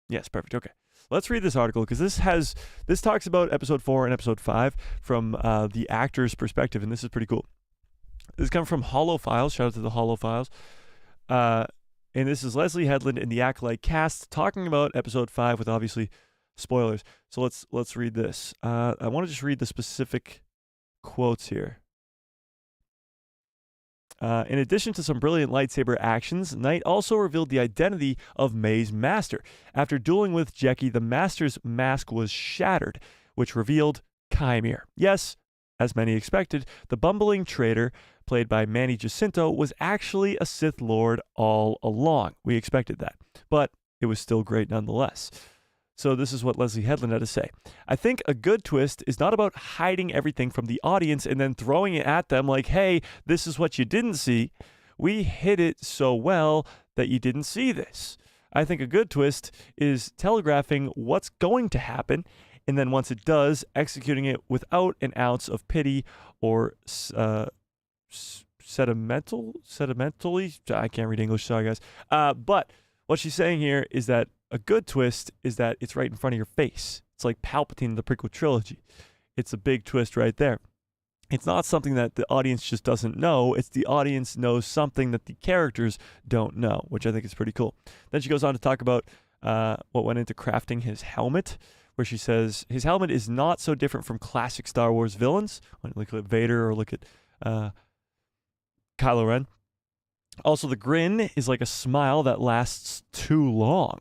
S1: Yes, perfect. Okay. Let's read this article, because this talks about episode 4 and episode 5 from the actor's perspective, and this is pretty cool. This comes from Hollow Files. Shout out to the Hollow Files. And this is Leslie Headland in the Acolyte cast talking about episode 5 with obviously spoilers. So let's read this. I want to just read the specific quotes here. In addition to some brilliant lightsaber actions, Knight also revealed the identity of May's master. After dueling with Jecki, the master's mask was shattered, which revealed Kimere. Yes, as many expected, the bumbling traitor, played by Manny Jacinto, was actually a Sith Lord all along. We expected that, but it was still great nonetheless. So this is what Leslie Headland had to say. I think a good twist is not about hiding everything from the audience and then throwing it at them like, hey, this is what you didn't see. We hid it so well that you didn't see this. I think a good twist is telegraphing what's going to happen, and then once it does, executing it without an ounce of pity or sentimentally. I can't read English, sorry guys. But what she's saying here is that a good twist is that it's right in front of your face. It's like Palpatine in the prequel trilogy. It's a big twist right there. It's not something that the audience just doesn't know. It's the audience knows something that the characters don't know, which I think is pretty cool. Then she goes on to talk about what went into crafting his helmet, where she says his helmet is not so different from classic Star Wars villains. Look at Vader or look at Kylo Ren. Also, the grin is like a smile that lasts too long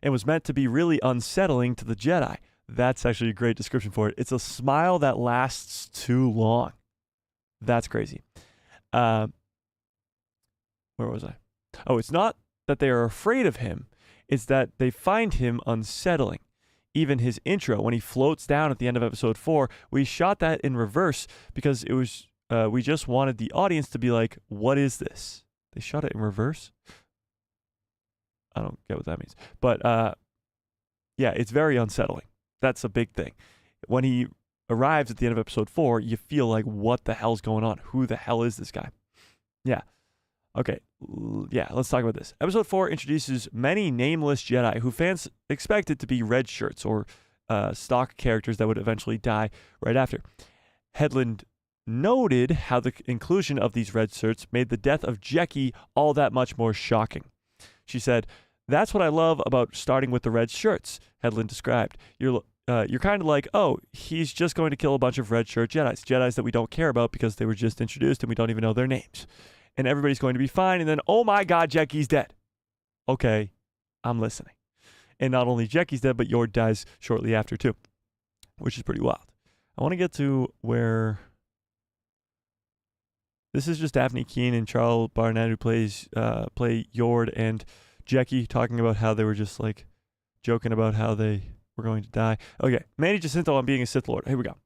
S1: and was meant to be really unsettling to the Jedi. That's actually a great description for it. It's a smile that lasts too long. That's crazy. Where was I? Oh, it's not that they are afraid of him. It's that they find him unsettling. Even his intro, when he floats down at the end of episode 4, we shot that in reverse because it was we just wanted the audience to be like, what is this? They shot it in reverse? I don't get what that means. But yeah, it's very unsettling. That's a big thing. When he arrives at the end of episode 4, you feel like, what the hell's going on? Who the hell is this guy? Yeah. Okay. Yeah, let's talk about this. Episode 4 introduces many nameless Jedi who fans expected to be red shirts or stock characters that would eventually die right after. Headland noted how the inclusion of these red shirts made the death of Jecki all that much more shocking. She said, "That's what I love about starting with the red shirts," Hedlund described. You're kind of like, oh, he's just going to kill a bunch of red shirt Jedis that we don't care about because they were just introduced and we don't even know their names. And everybody's going to be fine. And then, oh my God, Jecki's dead. Okay, I'm listening. And not only Jecki's dead, but Yord dies shortly after too, which is pretty wild. I want to get to where... This is just Daphne Keane and Charles Barnett who play Yord and Jecki, talking about how they were just like joking about how they were going to die. Okay, Manny Jacinto on being a Sith Lord. Here we go.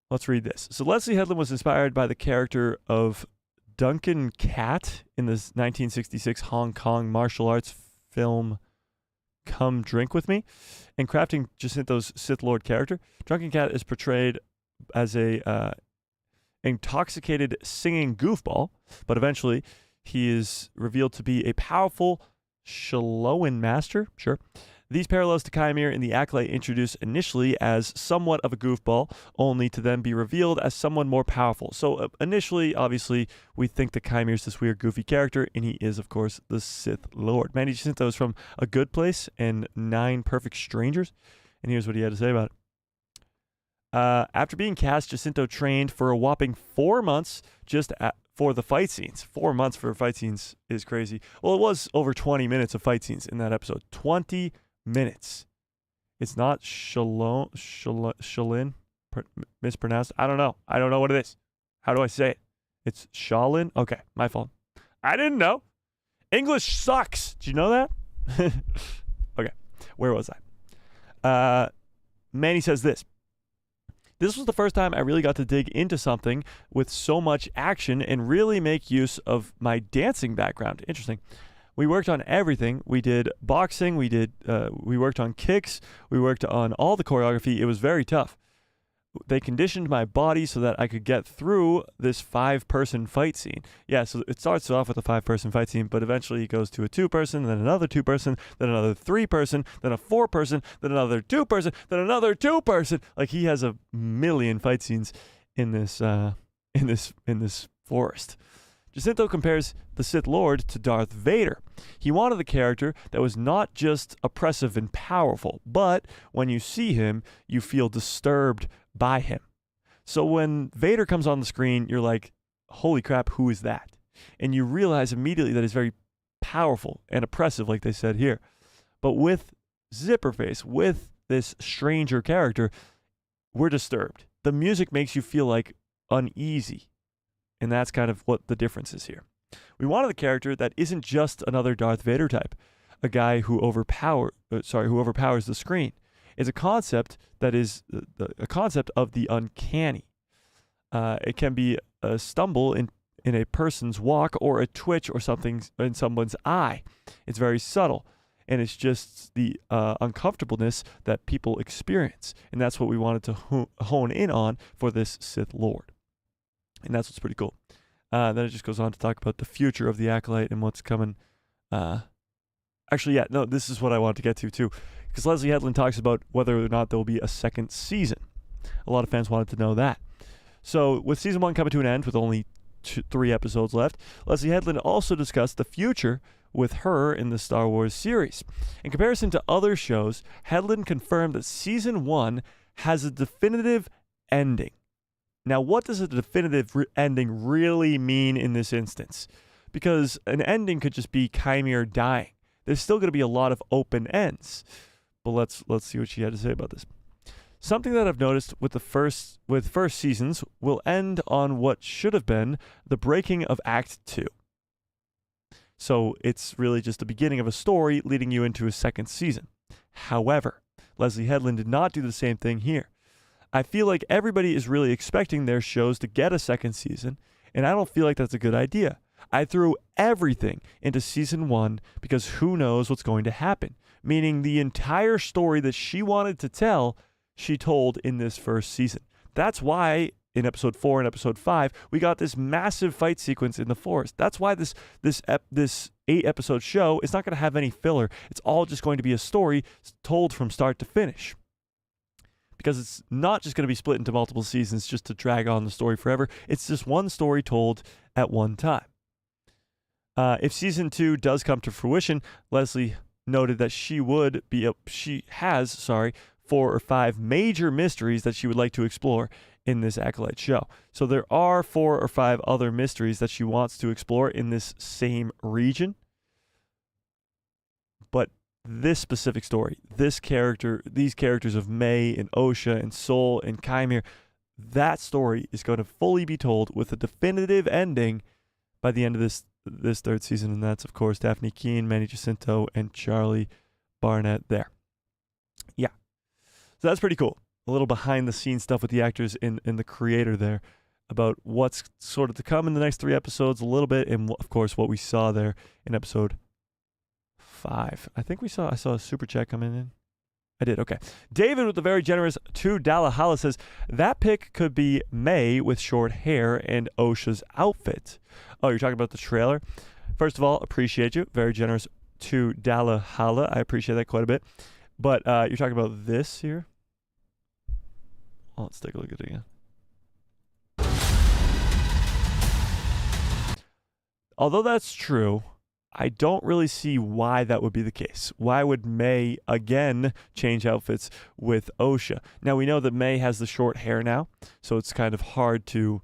S1: Let's read this. So Leslie Hedlund was inspired by the character of Duncan Cat in the 1966 Hong Kong martial arts film Come Drink With Me. In crafting Jacinto's Sith Lord character, Duncan Cat is portrayed as a intoxicated singing goofball, but eventually he is revealed to be a powerful Shaloan master. Sure. These parallels to Kimere in the Acolyte introduced initially as somewhat of a goofball, only to then be revealed as someone more powerful. So initially, obviously, we think that Kimere is this weird, goofy character, and he is, of course, the Sith Lord. Manny Jacinto is from A Good Place and 9 Perfect Strangers, and here's what he had to say about it. After being cast, Jacinto trained for a whopping 4 months for the fight scenes. 4 months for fight scenes is crazy. Well, it was over 20 minutes of fight scenes in that episode. 20 minutes. It's not Shalin, mispronounced. I don't know. I don't know what it is. How do I say it? It's Shalin? Okay, my fault. I didn't know. English sucks. Do you know that? Okay, where was I? Manny says this. This was the first time I really got to dig into something with so much action and really make use of my dancing background. Interesting. We worked on everything. We did boxing. We worked on kicks. We worked on all the choreography. It was very tough. They conditioned my body so that I could get through this 5-person fight scene. Yeah, so it starts off with a 5-person fight scene, but eventually it goes to a 2-person, then another 2-person, then another 3-person, then a 4-person, then another 2-person, then another 2-person. Like he has a million fight scenes in this forest. Jacinto compares the Sith Lord to Darth Vader. He wanted the character that was not just oppressive and powerful, but when you see him, you feel disturbed by him. So when Vader comes on the screen, you're like, holy crap, who is that? And you realize immediately that he's very powerful and oppressive, like they said here. But with Zipperface, with this stranger character, we're disturbed. The music makes you feel like uneasy. And that's kind of what the difference is here. We wanted a character that isn't just another Darth Vader type, a guy who overpowers the screen. It's a concept that is a concept of the uncanny. It can be a stumble in a person's walk or a twitch or something in someone's eye. It's very subtle, and it's just the uncomfortableness that people experience. And that's what we wanted to hone in on for this Sith Lord. And that's what's pretty cool. Then it just goes on to talk about the future of the Acolyte and what's coming. This is what I wanted to get to too. Because Leslie Hedlund talks about whether or not there will be a second season. A lot of fans wanted to know that. So with season 1 coming to an end with only 3 episodes left, Leslie Hedlund also discussed the future with her in the Star Wars series. In comparison to other shows, Hedlund confirmed that season 1 has a definitive ending. Now, what does a definitive ending really mean in this instance? Because an ending could just be Kimere dying. There's still going to be a lot of open ends. But let's see what she had to say about this. Something that I've noticed with first seasons will end on what should have been the breaking of Act 2. So it's really just the beginning of a story leading you into a second season. However, Leslie Hedlund did not do the same thing here. I feel like everybody is really expecting their shows to get a second season, and I don't feel like that's a good idea. I threw everything into season 1 because who knows what's going to happen. Meaning the entire story that she wanted to tell, she told in this first season. That's why in episode 4 and episode 5, we got this massive fight sequence in the forest. That's why this 8-episode show is not going to have any filler. It's all just going to be a story told from start to finish. because it's not just going to be split into multiple seasons just to drag on the story forever. It's just one story told at one time. If season 2 does come to fruition, Leslie noted that she has 4 or 5 major mysteries that she would like to explore in this Acolyte show. So there are 4 or 5 other mysteries that she wants to explore in this same region. But this specific story, these characters of May and Osha and Sol and Kimere, that story is going to fully be told with a definitive ending by the end of this 3rd season, and that's, of course, Daphne Keane, Manny Jacinto, and Charlie Barnett there. Yeah. So that's pretty cool. A little behind-the-scenes stuff with the actors and the creator there about what's sort of to come in the next 3 episodes a little bit, and, of course, what we saw there in episode 5. I think I saw a super chat coming in. I did, okay. David with the very generous $2 holla says, that pic could be May with short hair and Osha's outfit. Oh, you're talking about the trailer? First of all, appreciate you. Very generous $2 holla. I appreciate that quite a bit. But you're talking about this here? Oh, let's take a look at it again. Although that's true, I don't really see why that would be the case. Why would May again change outfits with Osha? Now, we know that May has the short hair now, so it's kind of hard to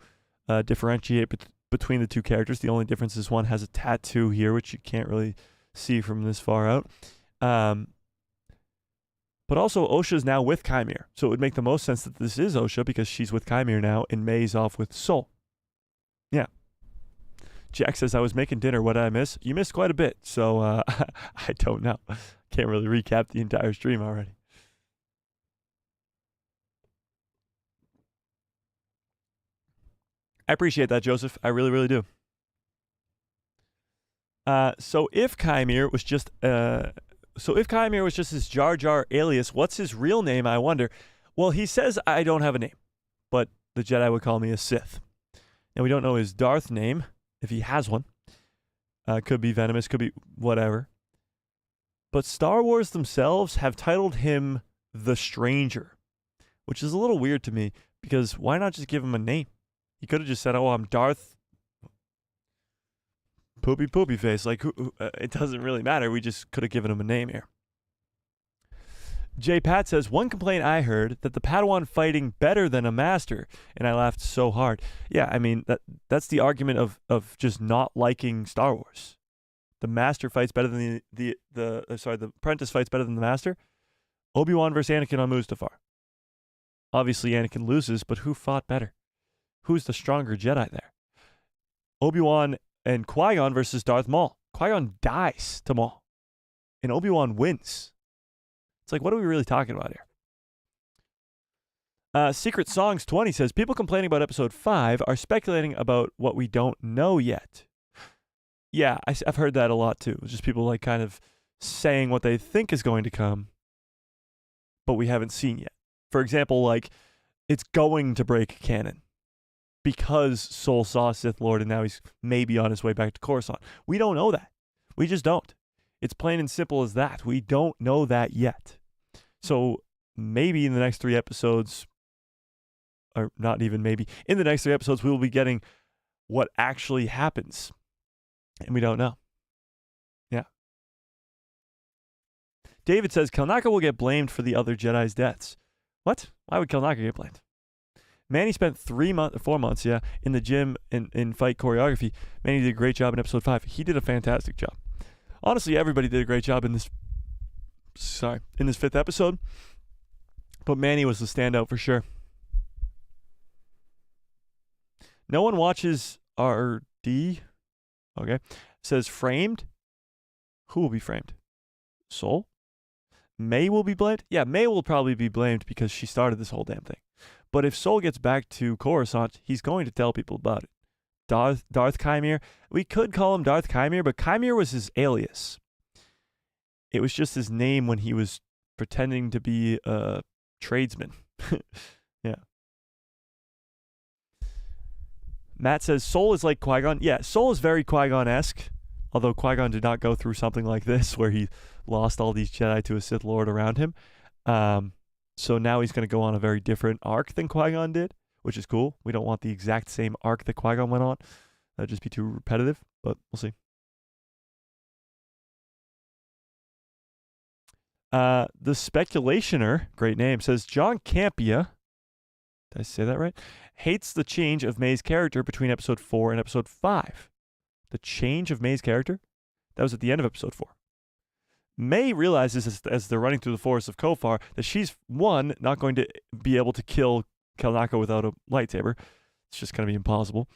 S1: differentiate between the two characters. The only difference is one has a tattoo here, which you can't really see from this far out. But also, Osha is now with Kimere, so it would make the most sense that this is Osha because she's with Kimere now, and May's off with Sol. Yeah. Jack says, I was making dinner. What did I miss? You missed quite a bit, so I don't know. Can't really recap the entire stream already. I appreciate that, Joseph. I really, really do. So if Kimere was just his Jar Jar alias, what's his real name, I wonder? Well, he says, I don't have a name, but the Jedi would call me a Sith. Now, we don't know his Darth name, if he has one. Could be venomous, could be whatever. But Star Wars themselves have titled him the Stranger, which is a little weird to me, because why not just give him a name? He could have just said, oh, I'm Darth Poopy Face. Like, it doesn't really matter. We just could have given him a name here. J. Pat says, one complaint I heard that the Padawan fighting better than a master, and I laughed so hard. Yeah, I mean, that's the argument of just not liking Star Wars. The master fights better than the apprentice fights better than the master. Obi-Wan versus Anakin on Mustafar. Obviously, Anakin loses, but who fought better? Who's the stronger Jedi there? Obi-Wan and Qui-Gon versus Darth Maul. Qui-Gon dies to Maul, and Obi-Wan wins. It's like, what are we really talking about here? Secret Songs 20 says, people complaining about episode 5 are speculating about what we don't know yet. Yeah, I've heard that a lot too. It's just people like kind of saying what they think is going to come, but we haven't seen yet. For example, like, it's going to break canon because Sol saw Sith Lord and now he's maybe on his way back to Coruscant. We don't know that. We just don't. It's plain and simple as that. We don't know that yet. So maybe in the next 3 episodes, or not even maybe, in the next 3 episodes, we will be getting what actually happens. And we don't know. Yeah. David says, Kelnaka will get blamed for the other Jedi's deaths. What? Why would Kelnaka get blamed? Manny spent 4 months, in the gym in fight choreography. Manny did a great job in episode 5. He did a fantastic job. Honestly, everybody did a great job in this 5th episode. But Manny was the standout for sure. No one watches RD. Okay. Says framed. Who will be framed? Sol? May will be blamed? Yeah, May will probably be blamed because she started this whole damn thing. But if Sol gets back to Coruscant, he's going to tell people about it. Darth Kimere. We could call him Darth Kimere, but Kimere was his alias. It was just his name when he was pretending to be a tradesman. Yeah. Matt says, Sol is like Qui-Gon. Yeah, Sol is very Qui-Gon-esque, although Qui-Gon did not go through something like this where he lost all these Jedi to a Sith Lord around him. So now he's going to go on a very different arc than Qui-Gon did, which is cool. We don't want the exact same arc that Qui-Gon went on. That'd just be too repetitive, but we'll see. The Speculationer, great name, says John Campea, did I say that right? Hates the change of May's character between episode 4 and episode 5. The change of May's character? That was at the end of episode 4. May realizes as they're running through the forest of Kofar that she's, one, not going to be able to kill Kelnako without a lightsaber. It's just going to be impossible.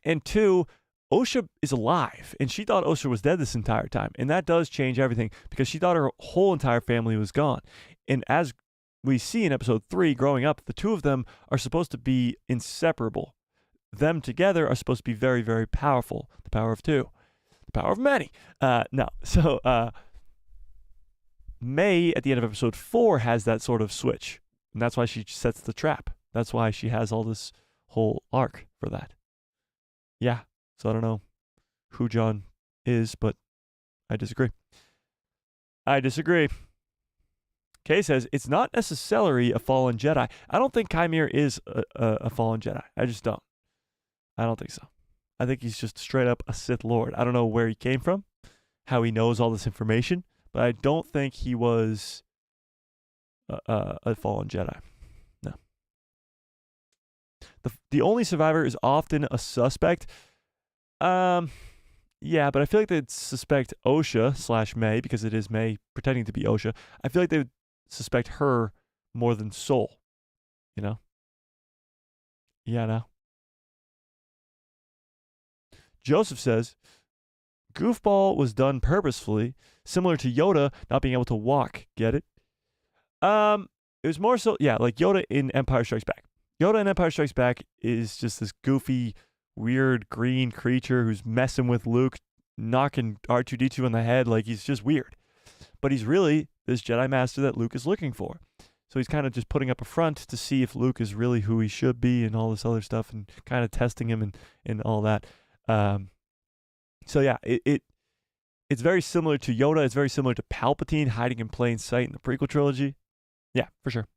S1: And two, Osha is alive, and she thought Osha was dead this entire time. And that does change everything because she thought her whole entire family was gone. And as we see in episode 3, growing up, the two of them are supposed to be inseparable. Them together are supposed to be very, very powerful. The power of two. The power of many. May, at the end of episode 4, has that sort of switch. And that's why she sets the trap. That's why she has all this whole arc for that. Yeah. So I don't know who John is, but I disagree. Kay says, it's not necessarily a fallen Jedi. I don't think Kimere is a fallen Jedi. I just don't. I don't think so. I think he's just straight up a Sith Lord. I don't know where he came from, how he knows all this information, but I don't think he was a fallen Jedi. No. The only survivor is often a suspect. Yeah, but I feel like they'd suspect Osha / May, because it is May pretending to be Osha. I feel like they would suspect her more than Sol. You know? Yeah, no. Joseph says, Goofball was done purposefully, similar to Yoda not being able to walk. Get it? It was more so, yeah, like Yoda in Empire Strikes Back. Yoda in Empire Strikes Back is just this goofy, weird green creature who's messing with Luke, knocking R2-D2 on the head. Like, he's just weird. But he's really this Jedi Master that Luke is looking for. So he's kind of just putting up a front to see if Luke is really who he should be and all this other stuff, and kind of testing him and all that. So yeah, it's very similar to Yoda. It's very similar to Palpatine hiding in plain sight in the prequel trilogy. Yeah, for sure.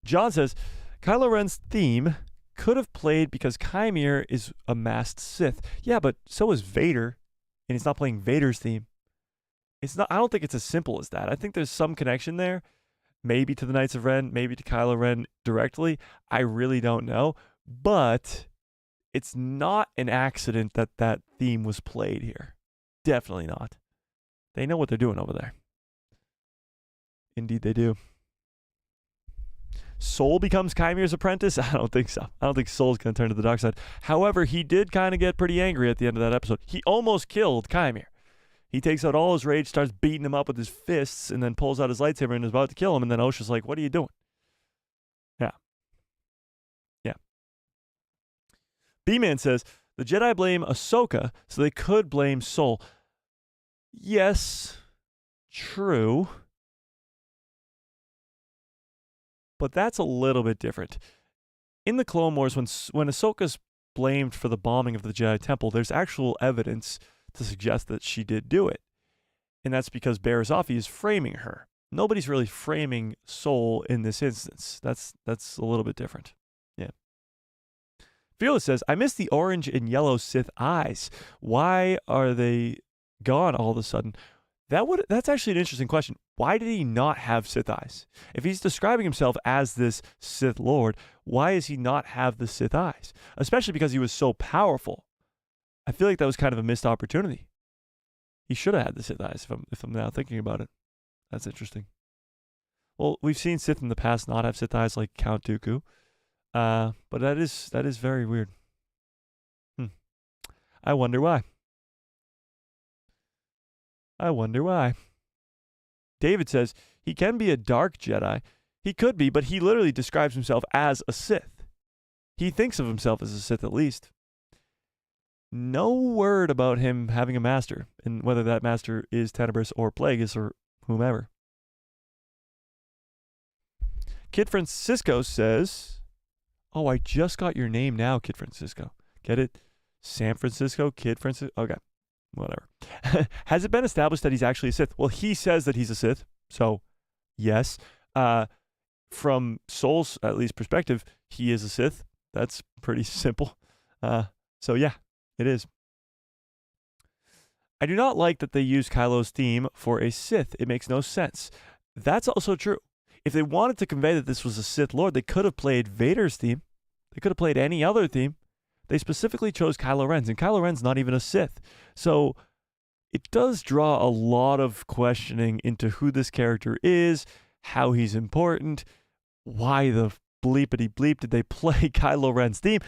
S1: John says, Kylo Ren's theme could have played because Kimere is a masked Sith. Yeah, but so is Vader, and he's not playing Vader's theme. It's not. I don't think it's as simple as that. I think there's some connection there, maybe to the Knights of Ren, maybe to Kylo Ren directly. I really don't know, but it's not an accident that that theme was played here. Definitely not. They know what they're doing over there. Indeed, they do. Sol becomes Chimere's apprentice? I don't think so. I don't think Sol's going to turn to the dark side. However, he did kind of get pretty angry at the end of that episode. He almost killed Chimere. He takes out all his rage, starts beating him up with his fists, and then pulls out his lightsaber and is about to kill him. And then Osha's like, what are you doing? Yeah. Yeah. B-Man says, the Jedi blame Ahsoka, so they could blame Sol. Yes, true. But that's a little bit different. In the Clone Wars, when Ahsoka's blamed for the bombing of the Jedi Temple, there's actual evidence to suggest that she did do it. And that's because Barazofi is framing her. Nobody's really framing Sol in this instance. That's a little bit different. Yeah. Fearless says, I miss the orange and yellow Sith eyes. Why are they gone all of a sudden? That's actually an interesting question. Why did he not have Sith eyes? If he's describing himself as this Sith Lord, why does he not have the Sith eyes? Especially because he was so powerful. I feel like that was kind of a missed opportunity. He should have had the Sith eyes if I'm now thinking about it. That's interesting. Well, we've seen Sith in the past not have Sith eyes like Count Dooku. But that is very weird. I wonder why. David says, he can be a dark Jedi. He could be, but he literally describes himself as a Sith. He thinks of himself as a Sith at least. No word about him having a master, and whether that master is Tenebris or Plaegus or whomever. Kid Francisco says, oh, I just got your name now, Kid Francisco. Get it? San Francisco, Kid Francisco. Okay. Whatever. Has it been established that he's actually a Sith? Well, he says that he's a Sith, so yes. From Soul's, at least, perspective, he is a Sith. That's pretty simple. So yeah, it is. I do not like that they use Kylo's theme for a Sith. It makes no sense. That's also true. If they wanted to convey that this was a Sith Lord, they could have played Vader's theme. They could have played any other theme. They specifically chose Kylo Ren's, and Kylo Ren's not even a Sith. So it does draw a lot of questioning into who this character is, how he's important, why the bleepity bleep did they play Kylo Ren's theme.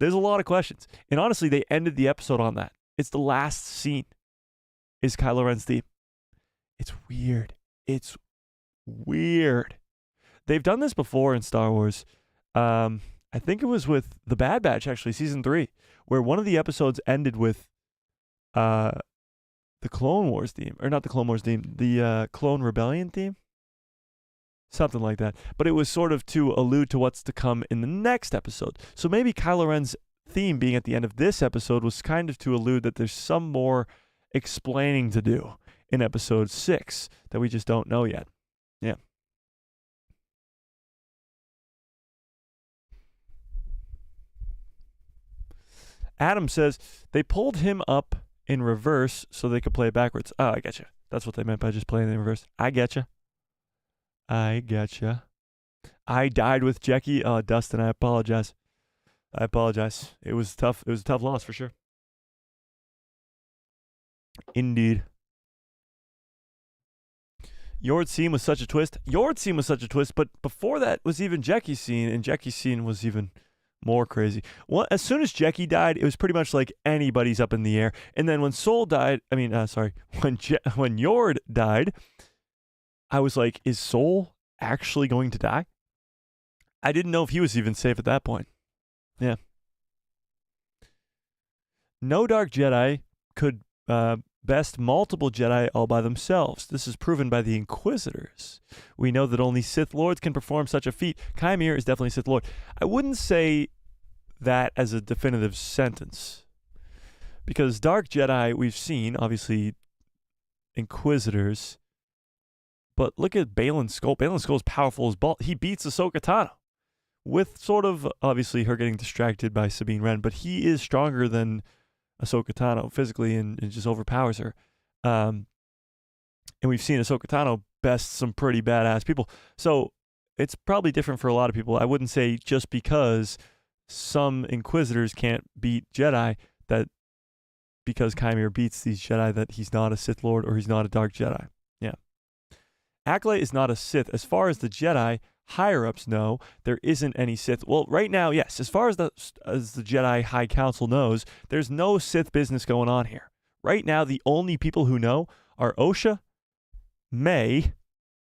S1: There's a lot of questions. And honestly, they ended the episode on that. It's the last scene is Kylo Ren's theme. It's weird. It's weird. They've done this before in Star Wars. I think it was with The Bad Batch, actually, season 3, where one of the episodes ended with the Clone Wars theme. Or not the Clone Wars theme, the Clone Rebellion theme. Something like that. But it was sort of to allude to what's to come in the next episode. So maybe Kylo Ren's theme being at the end of this episode was kind of to allude that there's some more explaining to do in episode 6 that we just don't know yet. Yeah. Adam says they pulled him up in reverse so they could play it backwards. Oh, I getcha. That's what they meant by just playing it in reverse. I getcha. I getcha. I died with Jecki. Oh, Dustin, I apologize. I apologize. It was tough. It was a tough loss for sure. Indeed. Yord's scene was such a twist. Yord's scene was such a twist, but before that was even Jecki's scene, and Jecki's scene was even more crazy. Well, as soon as Jecki died, it was pretty much like anybody's up in the air. And then when Soul died, when Yord died, I was like, is Soul actually going to die? I didn't know if he was even safe at that point. Yeah. No Dark Jedi could best multiple Jedi all by themselves. This is proven by the Inquisitors. We know that only Sith Lords can perform such a feat. Kimere is definitely Sith Lord. I wouldn't say that as a definitive sentence, because Dark Jedi we've seen, obviously Inquisitors, but look at Baylan Skoll. Baylan Skoll's powerful as ball. He beats Ahsoka Tano with sort of, obviously, her getting distracted by Sabine Wren, but he is stronger than Ahsoka Tano physically and just overpowers her. And we've seen Ahsoka Tano best some pretty badass people. So it's probably different for a lot of people. I wouldn't say just because some Inquisitors can't beat Jedi, that because Kimere beats these Jedi, that he's not a Sith Lord or he's not a Dark Jedi. Yeah. Acolyte is not a Sith. As far as the Jedi higher-ups know, there isn't any Sith. Well, right now, yes. As far as the Jedi High Council knows, there's no Sith business going on here. Right now, the only people who know are Osha, May,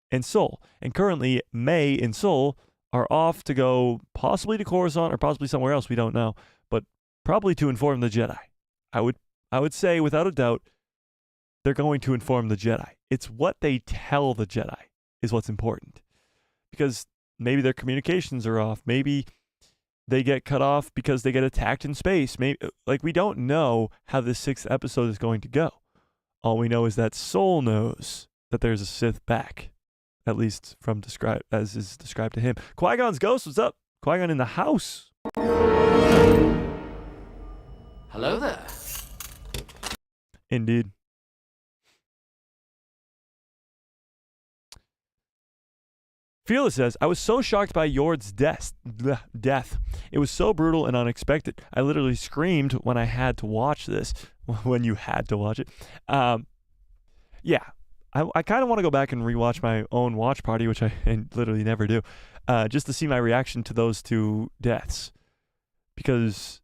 S1: and Soul. And currently, May and Soul are off to go possibly to Coruscant or possibly somewhere else, we don't know, but probably to inform the Jedi. I would say, without a doubt, they're going to inform the Jedi. It's what they tell the Jedi is what's important. Because maybe their communications are off. Maybe they get cut off because they get attacked in space. Maybe, like, we don't know how this 6th episode is going to go. All we know is that Soul knows that there's a Sith back, at least from as is described to him. Qui-Gon's ghost, what's up? Qui-Gon in the house.
S2: Hello there.
S1: Indeed. Fearless says, I was so shocked by Yord's death. It was so brutal and unexpected. I literally screamed when I had to watch this. When you had to watch it. Yeah. I kind of want to go back and rewatch my own watch party, which I literally never do, just to see my reaction to those two deaths. Because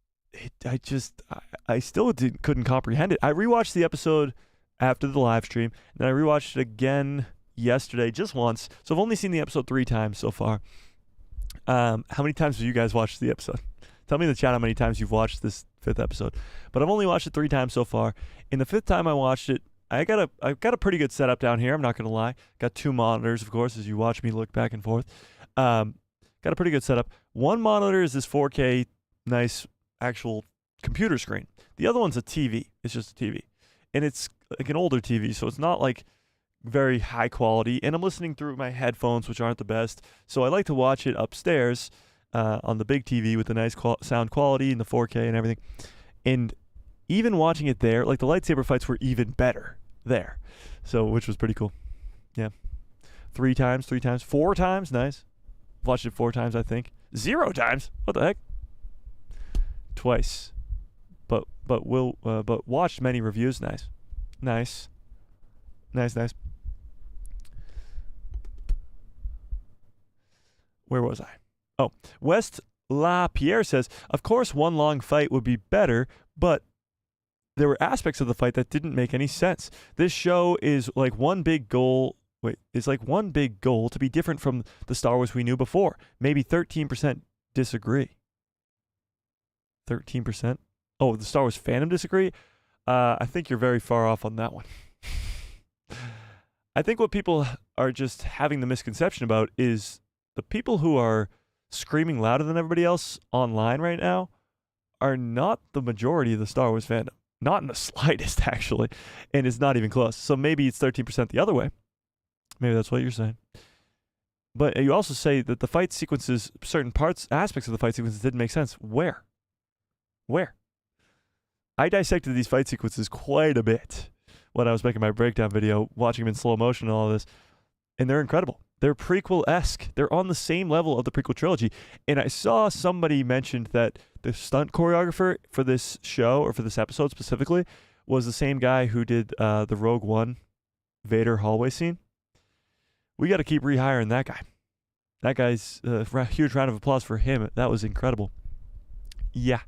S1: I still couldn't comprehend it. I rewatched the episode after the live stream, and then I rewatched it again yesterday, just once. So I've only seen the episode 3 times so far. How many times have you guys watched the episode? Tell me in the chat how many times you've watched this 5th episode. But I've only watched it 3 times so far. In the 5th time I watched it, I've got a pretty good setup down here. I'm not gonna lie. Got 2 monitors, of course, as you watch me look back and forth. Got a pretty good setup. One monitor is this 4K, nice actual computer screen. The other one's a TV. It's just a TV, and it's like an older TV, so it's not like very high quality, and I'm listening through my headphones, which aren't the best. So I like to watch it upstairs on the big TV with the nice sound quality and the 4K and everything. And even watching it there, like the lightsaber fights were even better there. So, which was pretty cool. Yeah. 3 times, 4 times, nice. Watched it 4 times, I think. 0 times? What the heck? Twice. But watched many reviews, nice. Nice. Where was I? Oh, West La Pierre says, of course one long fight would be better, but there were aspects of the fight that didn't make any sense. This show is like one big goal to be different from the Star Wars we knew before. Maybe 13% disagree. 13%? Oh, the Star Wars fandom disagree? I think you're very far off on that one. I think what people are just having the misconception about is the people who are screaming louder than everybody else online right now are not the majority of the Star Wars fandom. Not in the slightest, actually. And it's not even close. So maybe it's 13% the other way. Maybe that's what you're saying. But you also say that the fight sequences, certain aspects of the fight sequences didn't make sense. Where? I dissected these fight sequences quite a bit when I was making my breakdown video, watching them in slow motion and all this. And they're incredible. They're prequel-esque. They're on the same level of the prequel trilogy. And I saw somebody mentioned that the stunt choreographer for this show, or for this episode specifically, was the same guy who did the Rogue One Vader hallway scene. We got to keep rehiring that guy. That guy's huge round of applause for him. That was incredible. Yeah.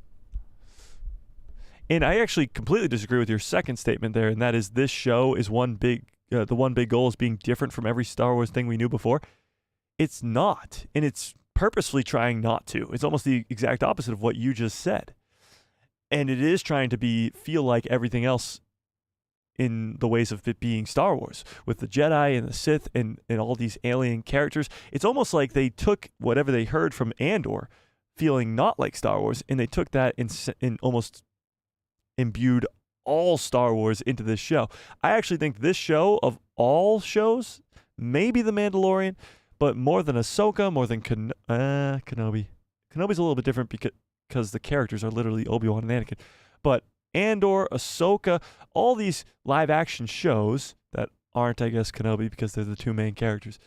S1: And I actually completely disagree with your second statement there, and that is this show is the one big goal is being different from every Star Wars thing we knew before. It's not, and it's purposefully trying not to. It's almost the exact opposite of what you just said. And it is trying to feel like everything else in the ways of it being Star Wars, with the Jedi and the Sith and all these alien characters. It's almost like they took whatever they heard from Andor, feeling not like Star Wars, and they took that and almost imbued all Star Wars into this show. I actually think this show, of all shows, maybe The Mandalorian, but more than Ahsoka, more than Kenobi. Kenobi's a little bit different because the characters are literally Obi-Wan and Anakin. But Andor, Ahsoka, all these live-action shows that aren't, I guess, Kenobi because they're the 2 main characters,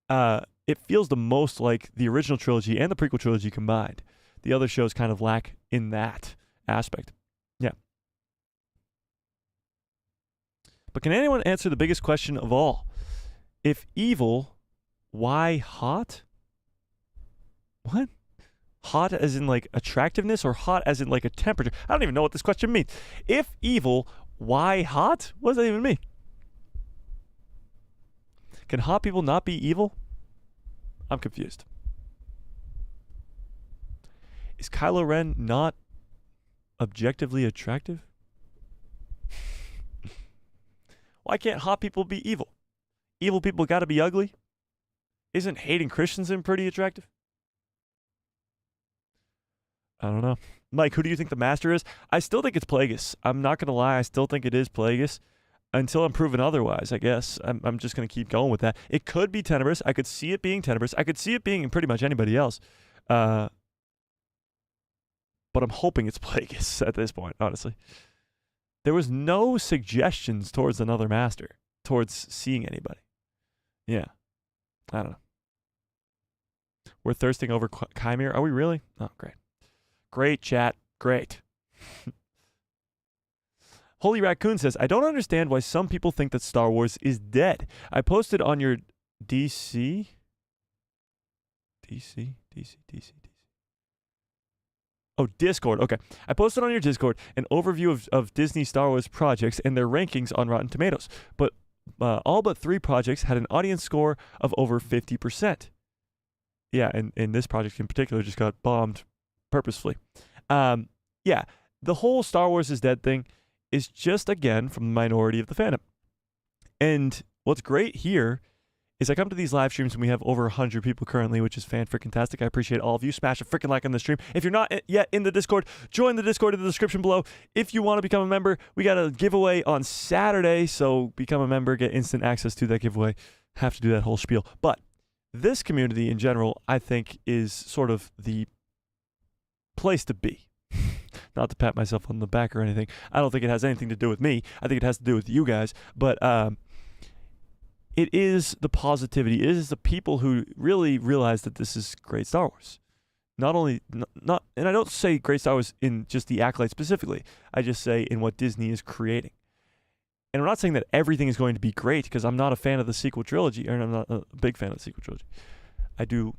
S1: it feels the most like the original trilogy and the prequel trilogy combined. The other shows kind of lack in that aspect. Yeah. But can anyone answer the biggest question of all? If evil, why hot? What? Hot as in like attractiveness, or hot as in like a temperature? I don't even know what this question means. If evil, why hot? What does that even mean? Can hot people not be evil? I'm confused. Is Kylo Ren not objectively attractive? Why can't hot people be evil? Evil people got to be ugly? Isn't hating Christensen pretty attractive? I don't know. Mike, who do you think the master is? I still think it's Plaegus. I'm not going to lie. I still think it is Plaegus until I'm proven otherwise, I guess. I'm just going to keep going with that. It could be Tenebrous. I could see it being Tenebrous. I could see it being pretty much anybody else. But I'm hoping it's Plaegus at this point, honestly. There was no suggestions towards another master, towards seeing anybody. Yeah. I don't know. We're thirsting over Kimere. Are we really? Oh, great. Great chat. Great. Holy Raccoon says, I don't understand why some people think that Star Wars is dead. I posted on your DC. Oh, Discord. Okay. I posted on your Discord an overview of Disney Star Wars projects and their rankings on Rotten Tomatoes. But all but 3 projects had an audience score of over 50%. Yeah, and this project in particular just got bombed purposefully. Yeah, the whole Star Wars is dead thing is just, again, from the minority of the fandom. And what's great here is I come to these live streams and we have over 100 people currently, which is fan-freaking-tastic. I appreciate all of you. Smash a freaking like on the stream. If you're not yet in the Discord, join the Discord in the description below. If you want to become a member, we got a giveaway on Saturday, so become a member, get instant access to that giveaway. Have to do that whole spiel. But this community in general, I think, is sort of the place to be. Not to pat myself on the back or anything. I don't think it has anything to do with me. I think it has to do with you guys. But it is the positivity. It is the people who really realize that this is great Star Wars. Not only, and I don't say great Star Wars in just the Acolyte specifically. I just say in what Disney is creating. And I'm not saying that everything is going to be great, because I'm not a fan of the sequel trilogy, or I'm not a big fan of the sequel trilogy. I do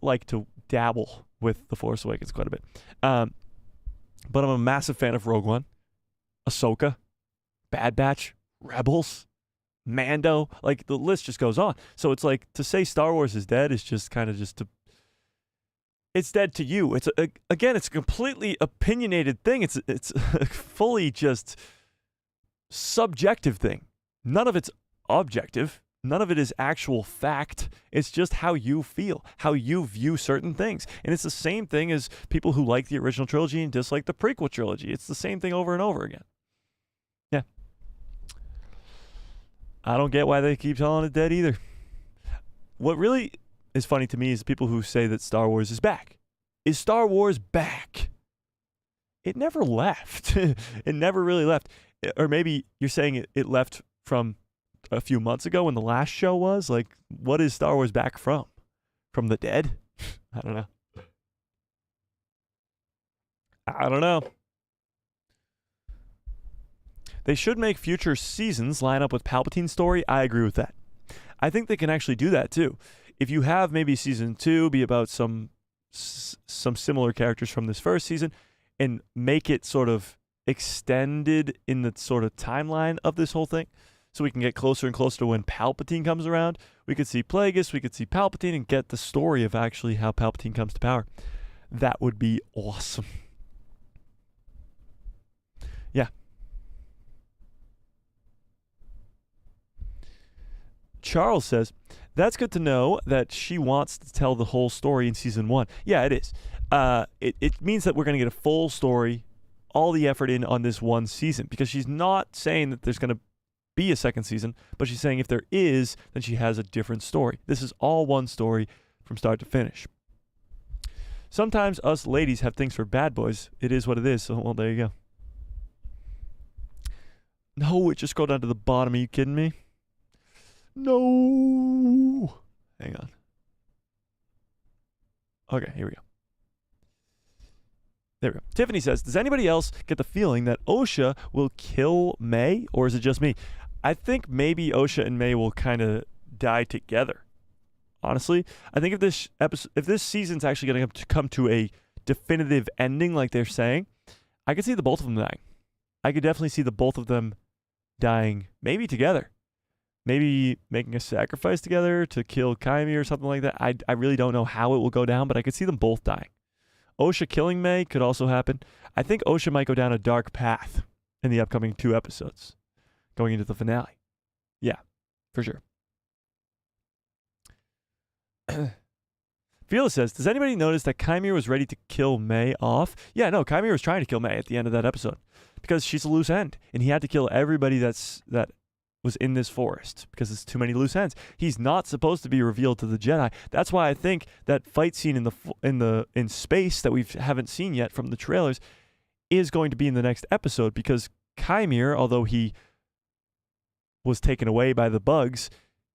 S1: like to dabble with The Force Awakens quite a bit. But I'm a massive fan of Rogue One, Ahsoka, Bad Batch, Rebels, Mando, like the list just goes on. So it's like, to say Star Wars is dead is just kind of just to, it's dead to you. It's again, it's a completely opinionated thing. It's a fully just subjective thing. None of it's objective. None of it is actual fact. It's just how you feel, how you view certain things. And it's the same thing as people who like the original trilogy and dislike the prequel trilogy. It's the same thing over and over again. Yeah. I don't get why they keep calling it dead either. What really is funny to me is people who say that Star Wars is back. Is Star Wars back? It never left. It never really left. Or maybe you're saying it left from a few months ago when the last show was. Like, what is Star Wars back from? From the dead? I don't know. I don't know. They should make future seasons line up with Palpatine's story. I agree with that. I think they can actually do that too. If you have maybe season 2 be about some similar characters from this first season, and make it sort of extended in the sort of timeline of this whole thing, so we can get closer and closer to when Palpatine comes around. We could see Plaegus, we could see Palpatine, and get the story of actually how Palpatine comes to power. That would be awesome. Yeah. Charles says, that's good to know that she wants to tell the whole story in season 1. Yeah, it is. It means that we're going to get a full story, all the effort in on this one season, because she's not saying that there's going to be a second season, but she's saying if there is, then she has a different story. This is all one story from start to finish. Sometimes us ladies have things for bad boys. It is what it is, so well, there you go. No, it just go down to the bottom. Are you kidding me? No. Hang on. Okay, here we go. There we go. Tiffany says, does anybody else get the feeling that Osha will kill May, or is it just me? I think maybe Osha and May will kind of die together. Honestly, I think if this season's actually going to come to a definitive ending, like they're saying, I could see the both of them dying. I could definitely see the both of them dying, maybe together. Maybe making a sacrifice together to kill Kimere or something like that. I really don't know how it will go down, but I could see them both dying. Osha killing May could also happen. I think Osha might go down a dark path in the upcoming 2 episodes, going into the finale. Yeah, for sure. Fearless says, does anybody notice that Kimere was ready to kill May off? Yeah, no, Kimere was trying to kill May at the end of that episode because she's a loose end, and he had to kill everybody that was in this forest because there's too many loose ends. He's not supposed to be revealed to the Jedi. That's why I think that fight scene in space that we haven't seen yet from the trailers is going to be in the next episode, because Kimere, although he was taken away by the bugs,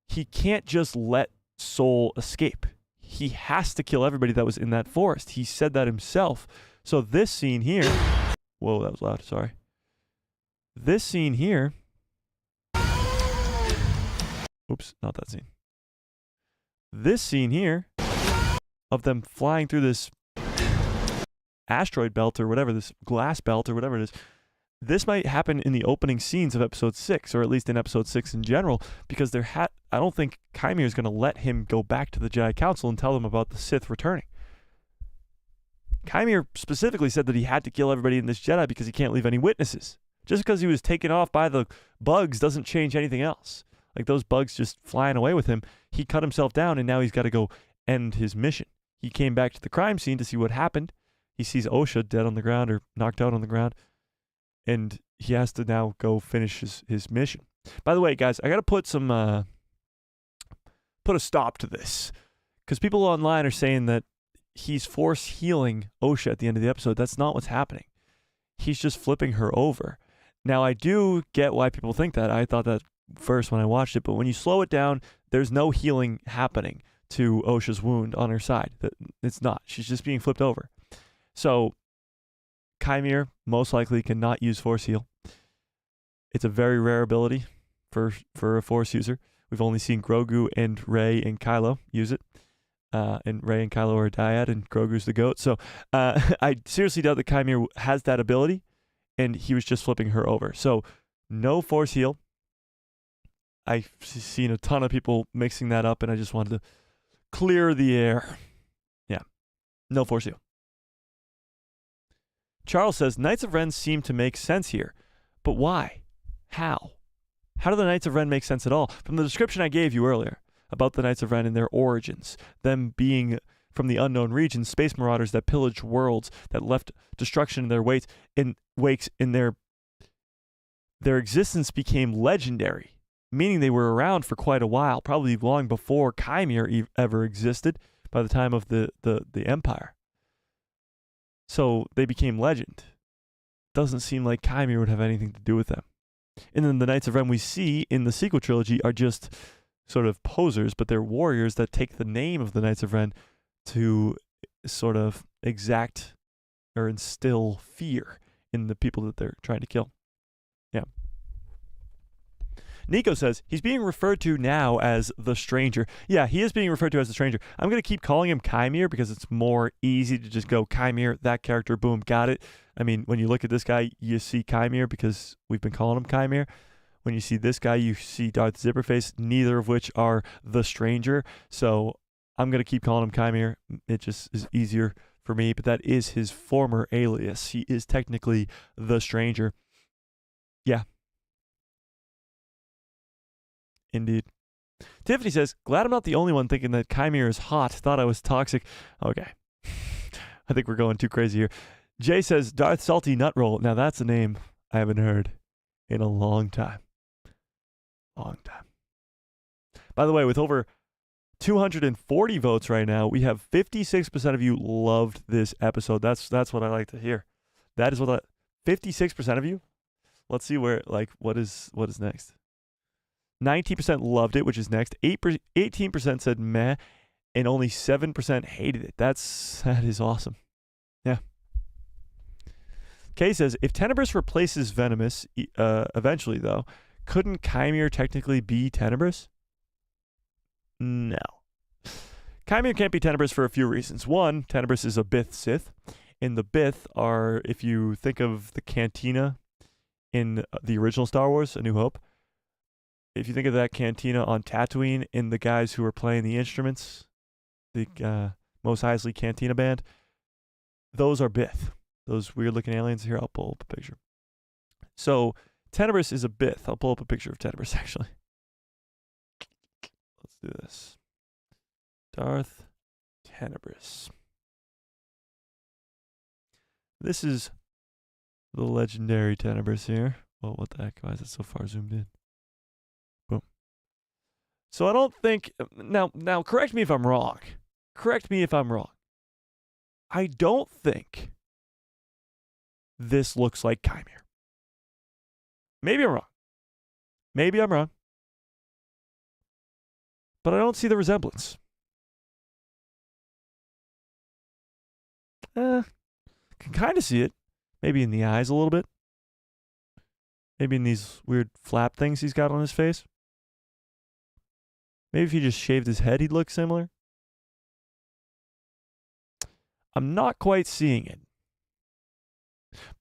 S1: he can't just let Soul escape. He has to kill everybody that was in that forest. He said that himself. So this scene here, whoa, that was loud, sorry. This scene here, oops, not that scene. This scene here of them flying through this asteroid belt or whatever, this glass belt or whatever it is, this might happen in the opening scenes of episode 6, or at least in episode 6 in general, because I don't think Kimere is going to let him go back to the Jedi Council and tell them about the Sith returning. Kimere specifically said that he had to kill everybody in this Jedi because he can't leave any witnesses. Just because he was taken off by the bugs doesn't change anything else. Like those bugs just flying away with him, he cut himself down, and now he's got to go end his mission. He came back to the crime scene to see what happened. He sees Osha dead on the ground or knocked out on the ground, and he has to now go finish his mission. By the way, guys, I got to put a stop to this, because people online are saying that he's force healing Osha at the end of the episode. That's not what's happening. He's just flipping her over. Now, I do get why people think that. I thought that first when I watched it, but when you slow it down, there's no healing happening to Osha's wound on her side. It's not. She's just being flipped over. So, Kimere most likely cannot use Force Heal. It's a very rare ability for a Force user. We've only seen Grogu and Rey and Kylo use it. And Rey and Kylo are a dyad, and Grogu's the goat. So, I seriously doubt that Kimere has that ability, and he was just flipping her over. So, no Force Heal. I've seen a ton of people mixing that up, and I just wanted to clear the air. Yeah, no Force Heal. Charles says, Knights of Ren seem to make sense here. But why? How? How do the Knights of Ren make sense at all? From the description I gave you earlier about the Knights of Ren and their origins, them being from the unknown regions, space marauders that pillaged worlds, that left destruction in their wakes, in their existence became legendary, meaning they were around for quite a while, probably long before Kimere ever existed by the time of the Empire. So they became legend. Doesn't seem like Kimere would have anything to do with them. And then the Knights of Ren we see in the sequel trilogy are just sort of posers, but they're warriors that take the name of the Knights of Ren to sort of exact or instill fear in the people that they're trying to kill. Yeah. Nico says, he's being referred to now as the Stranger. Yeah, he is being referred to as the Stranger. I'm going to keep calling him Kimere because it's more easy to just go Kimere, that character, boom, got it. I mean, when you look at this guy, you see Kimere because we've been calling him Kimere. When you see this guy, you see Darth Zipperface, neither of which are the Stranger. So I'm going to keep calling him Kimere. It just is easier for me, but that is his former alias. He is technically the Stranger. Yeah. Indeed. Tiffany says, glad I'm not the only one thinking that Kimere is hot. Thought I was toxic. Okay. I think we're going too crazy here. Jay says, Darth Salty Nut Roll. Now that's a name I haven't heard in a long time. Long time. By the way, with over 240 votes right now, we have 56% of you loved this episode. That's what I like to hear. That is what 56% of you? Let's see where, what is next. 19% loved it, which is next. 18% said meh, and only 7% hated it. That is awesome. Yeah. Kay says, if Tenebrous replaces Venomous eventually, though, couldn't Kimere technically be Tenebrous? No. Kimere can't be Tenebrous for a few reasons. One, Tenebrous is a Bith Sith, and the Bith are, if you think of the Cantina in the original Star Wars, A New Hope, if you think of that cantina on Tatooine and the guys who are playing the instruments, the Mos Eisley Cantina Band, those are Bith. Those weird-looking aliens. Here, I'll pull up a picture. So, Tenebrous is a Bith. I'll pull up a picture of Tenebrous, actually. Let's do this. Darth Tenebrous. This is the legendary Tenebrous here. Well, what the heck? Why is it so far zoomed in? Boom. So I don't think... Now, correct me if I'm wrong. Correct me if I'm wrong. I don't think this looks like Kimere. Maybe I'm wrong. Maybe I'm wrong. But I don't see the resemblance. Can kind of see it. Maybe in the eyes a little bit. Maybe in these weird flap things he's got on his face. Maybe if he just shaved his head, he'd look similar. I'm not quite seeing it.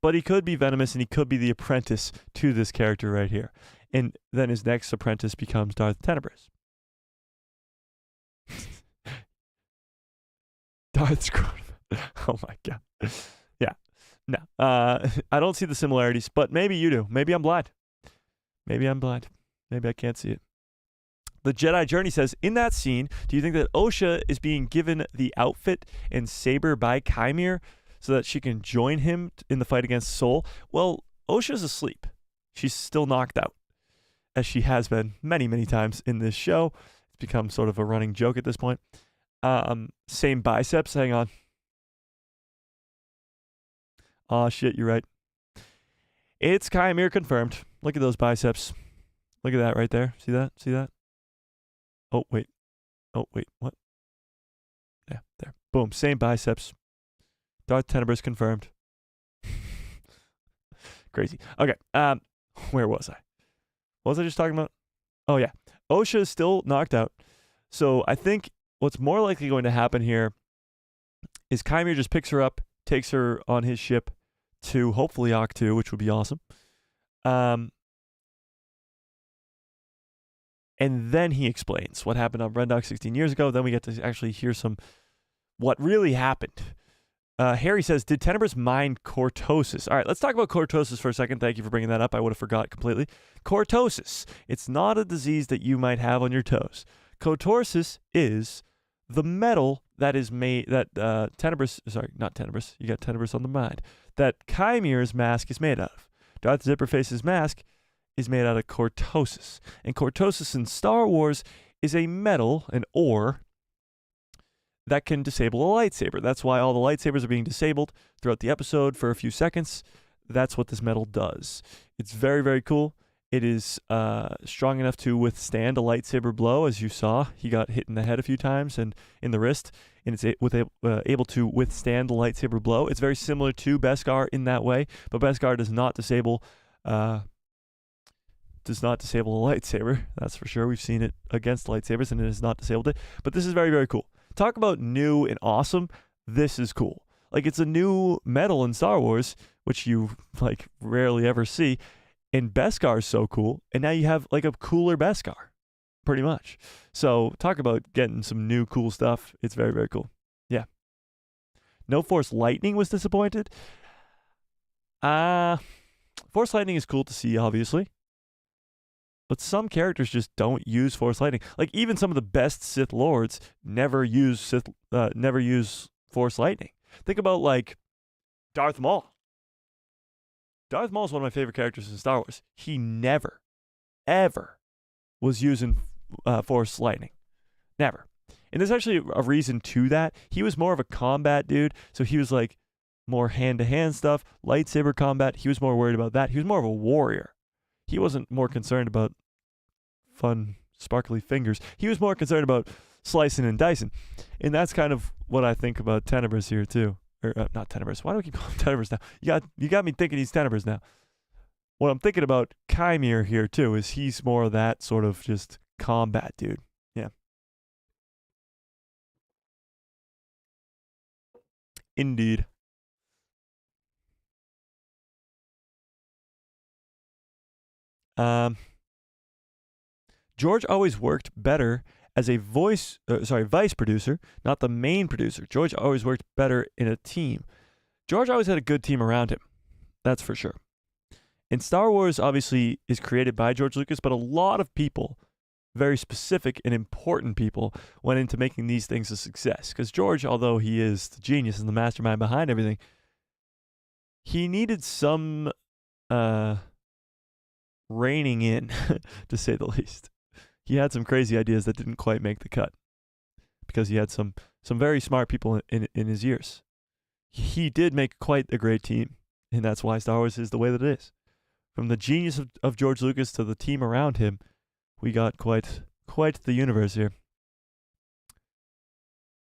S1: But he could be Venomous, and he could be the apprentice to this character right here. And then his next apprentice becomes Darth Tenebrous. Darth Scrotum. Oh my god. Yeah. No. I don't see the similarities, but maybe you do. Maybe I'm blind. Maybe I'm blind. Maybe I can't see it. The Jedi Journey says, in that scene, do you think that Osha is being given the outfit and saber by Kimere so that she can join him in the fight against Sol? Well, Osha's asleep. She's still knocked out, as she has been many, many times in this show. It's become sort of a running joke at this point. Same biceps. Hang on. Oh, shit, you're right. It's Kimere confirmed. Look at those biceps. Look at that right there. See that? See that? Oh, wait. What? Yeah, there. Boom. Same biceps. Darth Tenebrous confirmed. Crazy. Okay. Where was I? What was I just talking about? Oh, yeah. Osha is still knocked out. So I think what's more likely going to happen here is Kimere just picks her up, takes her on his ship to hopefully Ahch-To, which would be awesome. And then he explains what happened on Rendok 16 years ago. Then we get to actually hear what really happened. Harry says, did Tenebrous mind cortosis? All right, let's talk about cortosis for a second. Thank you for bringing that up. I would have forgot completely. Cortosis. It's not a disease that you might have on your toes. Cortosis is the metal that is made, that Tenebrous, sorry, not Tenebrous, you got Tenebrous on the mind, that Chimere's mask is made out of. Darth Zipperface's mask is made out of cortosis. And cortosis in Star Wars is a metal, an ore, that can disable a lightsaber. That's why all the lightsabers are being disabled throughout the episode for a few seconds. That's what this metal does. It's very, very cool. It is strong enough to withstand a lightsaber blow, as you saw. He got hit in the head a few times and in the wrist, and it's able to withstand the lightsaber blow. It's very similar to Beskar in that way, but Beskar does not disable a lightsaber. That's for sure. We've seen it against lightsabers, and it has not disabled it. But this is very, very cool. Talk about new and awesome. This is cool. Like, it's a new metal in Star Wars, which you like rarely ever see. And Beskar is so cool. And now you have like a cooler Beskar, pretty much. So talk about getting some new cool stuff. It's very, very cool. Yeah. No Force Lightning was disappointed. Force Lightning is cool to see, obviously. But some characters just don't use Force Lightning. Like, even some of the best Sith Lords never use Force Lightning. Think about, like, Darth Maul. Darth Maul is one of my favorite characters in Star Wars. He never, ever was using Force Lightning. Never. And there's actually a reason to that. He was more of a combat dude, so he was, like, more hand-to-hand stuff, lightsaber combat. He was more worried about that. He was more of a warrior. He wasn't more concerned about fun, sparkly fingers. He was more concerned about slicing and dicing. And that's kind of what I think about Tenebrous here, too. Or, not Tenebrous. Why do I keep calling him Tenebrous now? You got me thinking he's Tenebrous now. What I'm thinking about Kimere here, too, is he's more of that sort of just combat dude. Yeah. Indeed. George always worked better as a vice producer, not the main producer. George always worked better in a team. George always had a good team around him. That's for sure. And Star Wars obviously is created by George Lucas, but a lot of people, very specific and important people, went into making these things a success. Because George, although he is the genius and the mastermind behind everything, he needed some reining in, to say the least. He had some crazy ideas that didn't quite make the cut because he had some very smart people in his ears. He did make quite a great team, and that's why Star Wars is the way that it is. From the genius of George Lucas to the team around him, we got quite the universe here.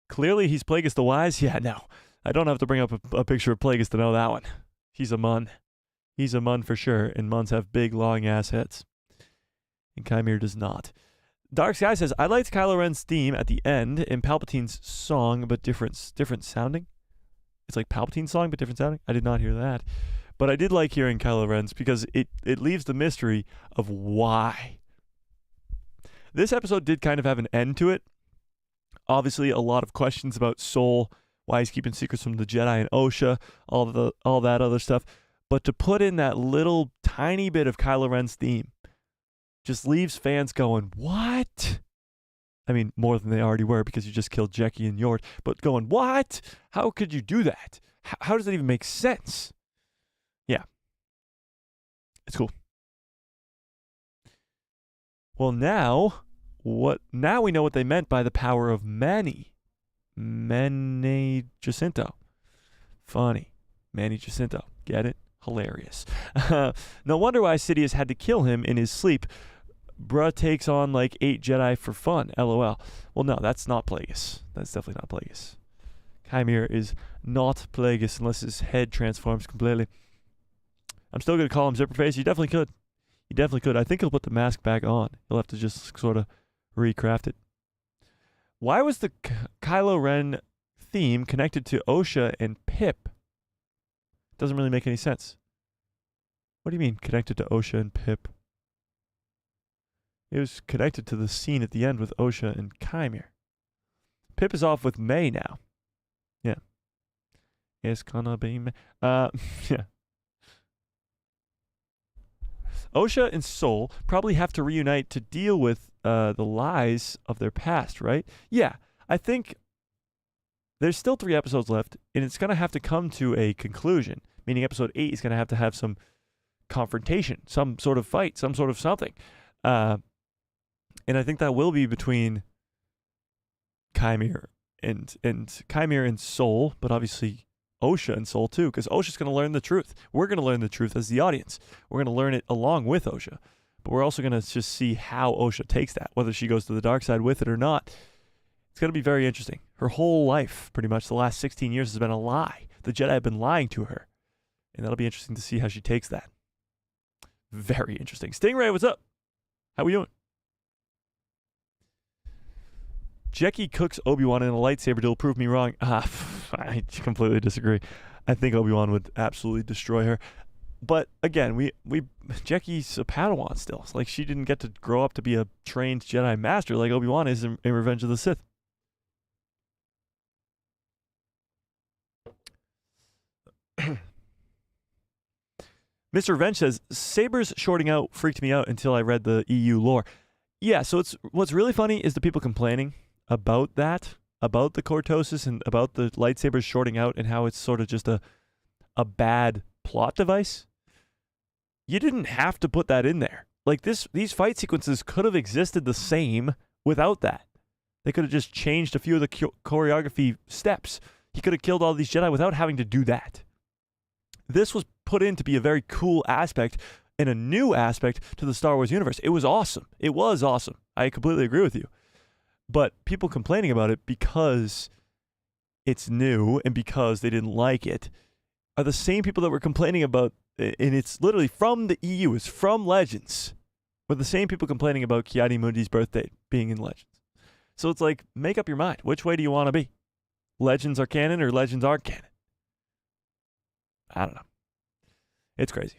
S1: Clearly, he's Plaegus the Wise. Yeah, no. I don't have to bring up a picture of Plaegus to know that one. He's a Mun. He's a Mun for sure, and Muns have big, long-ass heads. And Kimere does not. Dark Sky says, I liked Kylo Ren's theme at the end in Palpatine's song, but different sounding. It's like Palpatine's song, but different sounding. I did not hear that. But I did like hearing Kylo Ren's because it leaves the mystery of why. This episode did kind of have an end to it. Obviously, a lot of questions about Sol, why he's keeping secrets from the Jedi and Osha, all that other stuff. But to put in that little tiny bit of Kylo Ren's theme just leaves fans going, what? what? I mean, more than they already were because you just killed Jecki and Yord. But going, what? How could you do that? How does that even make sense? Yeah. It's cool. Well, now we know what they meant by the power of many. Mene Jacinto. Funny. Manny Jacinto. Get it? Hilarious. No wonder why Sidious had to kill him in his sleep. Bruh takes on like 8 Jedi for fun. LOL. Well, no, that's not Plaegus. That's definitely not Plaegus. Kimere is not Plaegus unless his head transforms completely. I'm still going to call him Zipperface. You definitely could. You definitely could. I think he'll put the mask back on. He'll have to just sort of recraft it. Why was the Kylo Ren theme connected to Osha and Pip? Doesn't really make any sense. What do you mean connected to Osha and Pip? It was connected to the scene at the end with Osha and Kimere. Pip is off with May now. Yeah. It's gonna be May. Yeah. Osha and Soul probably have to reunite to deal with the lies of their past, right? Yeah. I think there's still 3 episodes left, and it's going to have to come to a conclusion, meaning episode 8 is going to have some confrontation, some sort of fight, some sort of something. And I think that will be between Kimere and Soul, but obviously Osha and Soul too, because Osha's going to learn the truth. We're going to learn the truth as the audience. We're going to learn it along with Osha, but we're also going to just see how Osha takes that, whether she goes to the dark side with it or not. It's going to be very interesting. Her whole life, pretty much the last 16 years, has been a lie. The Jedi have been lying to her, and that'll be interesting to see how she takes that. Very interesting. Stingray, what's up? How we doing? Jecki cooks Obi-Wan in a lightsaber duel. Prove me wrong. I completely disagree. I think Obi-Wan would absolutely destroy her. But again, Jecki's a Padawan still. It's like she didn't get to grow up to be a trained Jedi master like Obi-Wan is in Revenge of the Sith. Mr. Revenge says, Saber's shorting out freaked me out until I read the EU lore. Yeah, so what's really funny is the people complaining about that, about the Cortosis and about the lightsabers shorting out and how it's sort of just a bad plot device. You didn't have to put that in there. Like these fight sequences could have existed the same without that. They could have just changed a few of the choreography steps. He could have killed all these Jedi without having to do that. This was put in to be a very cool aspect and a new aspect to the Star Wars universe. It was awesome. It was awesome. I completely agree with you. But people complaining about it because it's new and because they didn't like it are the same people that were complaining about, and it's literally from the EU, it's from Legends, were the same people complaining about Ki-Adi-Mundi's birthday being in Legends. So it's like, make up your mind. Which way do you want to be? Legends are canon or Legends aren't canon? I don't know. It's crazy.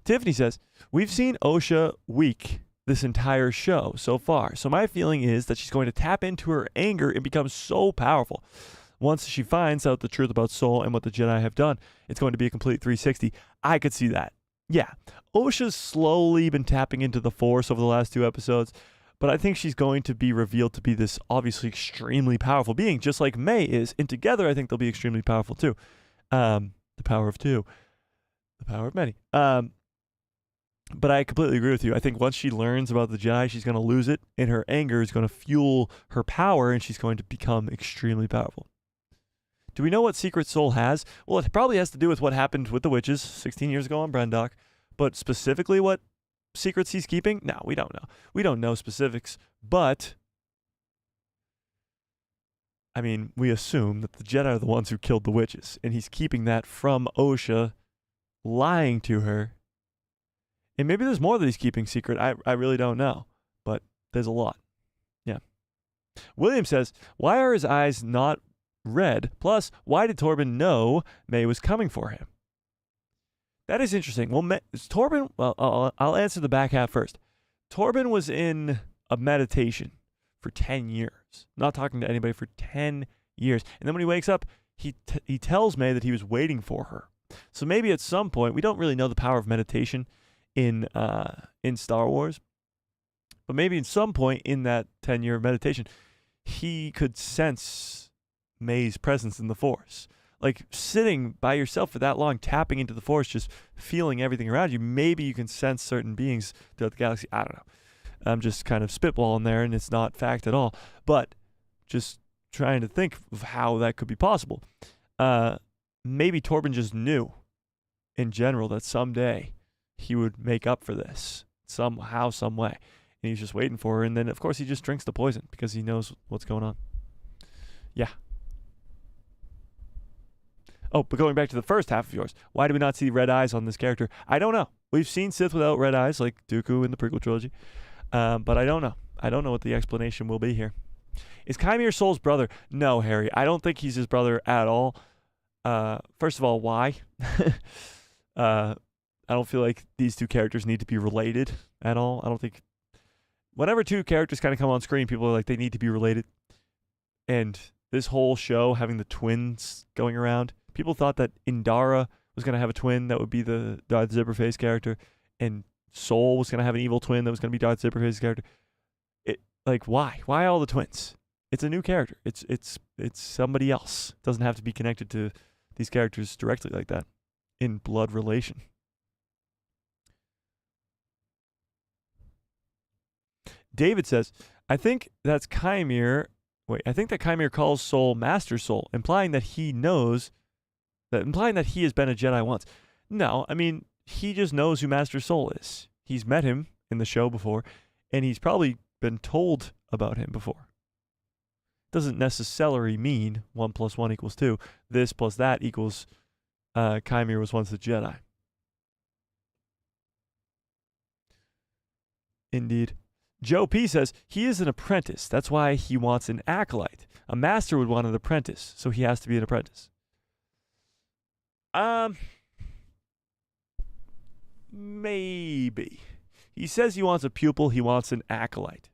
S1: Tiffany says, we've seen Osha weak this entire show so far. So my feeling is that she's going to tap into her anger and become so powerful. Once she finds out the truth about Soul and what the Jedi have done, it's going to be a complete 360. I could see that. Yeah. Osha's slowly been tapping into the Force over the last 2 episodes, but I think she's going to be revealed to be this obviously extremely powerful being, just like May is. And together, I think they'll be extremely powerful too. The power of 2. The power of many. But I completely agree with you. I think once she learns about the Jedi, she's going to lose it, and her anger is going to fuel her power, and she's going to become extremely powerful. Do we know what secret Soul has? Well, it probably has to do with what happened with the witches 16 years ago on Brendok, but specifically what secrets he's keeping? No, we don't know. We don't know specifics, but I mean, we assume that the Jedi are the ones who killed the witches, and he's keeping that from Osha, lying to her. And maybe there's more that he's keeping secret. I really don't know, but there's a lot. Yeah. William says, why are his eyes not red? Plus, why did Torben know May was coming for him? That is interesting. Well, Torben, well, I'll answer the back half first. Torben was in a meditation for 10 years, not talking to anybody for 10 years. And then when he wakes up, he tells May that he was waiting for her. So maybe at some point, we don't really know the power of meditation in Star Wars, But maybe at some point in that 10-year meditation, he could sense May's presence in the Force. Like sitting by yourself for that long, tapping into the Force, just feeling everything around you, maybe you can sense certain beings throughout the galaxy. I don't know. I'm just kind of spitballing there, and it's not fact at all. But just trying to think of how that could be possible. Maybe Torben just knew in general that someday he would make up for this somehow, some way. And he's just waiting for her. And then, of course, he just drinks the poison because he knows what's going on. Yeah. Oh, but going back to the first half of yours, why do we not see red eyes on this character? I don't know. We've seen Sith without red eyes, like Dooku in the prequel trilogy. But I don't know. I don't know what the explanation will be here. Is Kimere Soul's brother? No, Harry. I don't think he's his brother at all. First of all, why? I don't feel like these two characters need to be related at all. I don't think... Whenever two characters kind of come on screen, people are like, they need to be related. And this whole show, having the twins going around, people thought that Indara was going to have a twin that would be the Darth Zipperface character, and Soul was going to have an evil twin that was going to be Darth Zipperface's character. Like, why? Why all the twins? It's a new character. It's somebody else. It doesn't have to be connected to these characters directly like that in blood relation. David says, I think that Kimere calls Soul Master Soul, implying that he has been a Jedi once. No, I mean, he just knows who Master Soul is. He's met him in the show before, and he's probably been told about him before. Doesn't necessarily mean 1 + 1 = 2. This plus that equals Kimere was once a Jedi. Indeed. Joe P says, he is an apprentice. That's why he wants an acolyte. A master would want an apprentice, so he has to be an apprentice. Maybe. He says he wants a pupil, he wants an acolyte.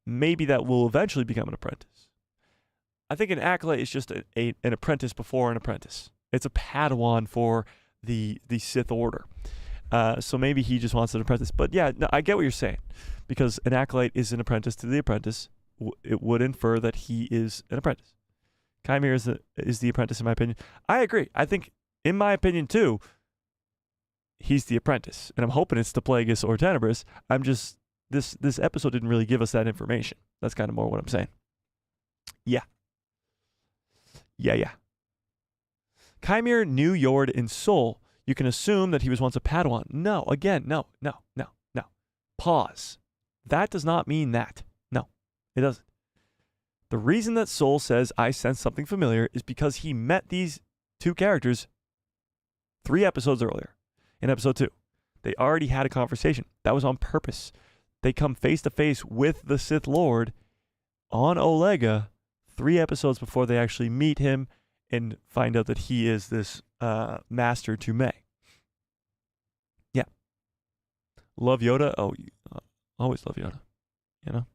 S1: Maybe that will eventually become an apprentice. I think an acolyte is just an apprentice before an apprentice. It's a Padawan for the Sith Order. So maybe he just wants an apprentice. But yeah, no, I get what you're saying. Because an acolyte is an apprentice to the apprentice. It would infer that he is an apprentice. Kimere is the apprentice, in my opinion. I agree. I think, in my opinion, too, he's the apprentice. And I'm hoping it's the Plaegus or Tenebris. I'm just... This episode didn't really give us that information. That's kind of more what I'm saying. Yeah. Kimere knew Yord in Soul. You can assume that he was once a Padawan. No. Pause. That does not mean that. No, it doesn't. The reason that Soul says, I sense something familiar, is because he met these two characters 3 episodes earlier, in episode 2. They already had a conversation. That was on purpose. They come face to face with the Sith Lord on Olega 3 episodes before they actually meet him and find out that he is this master to May. Yeah. Love Yoda? Oh, always love Yoda. You know?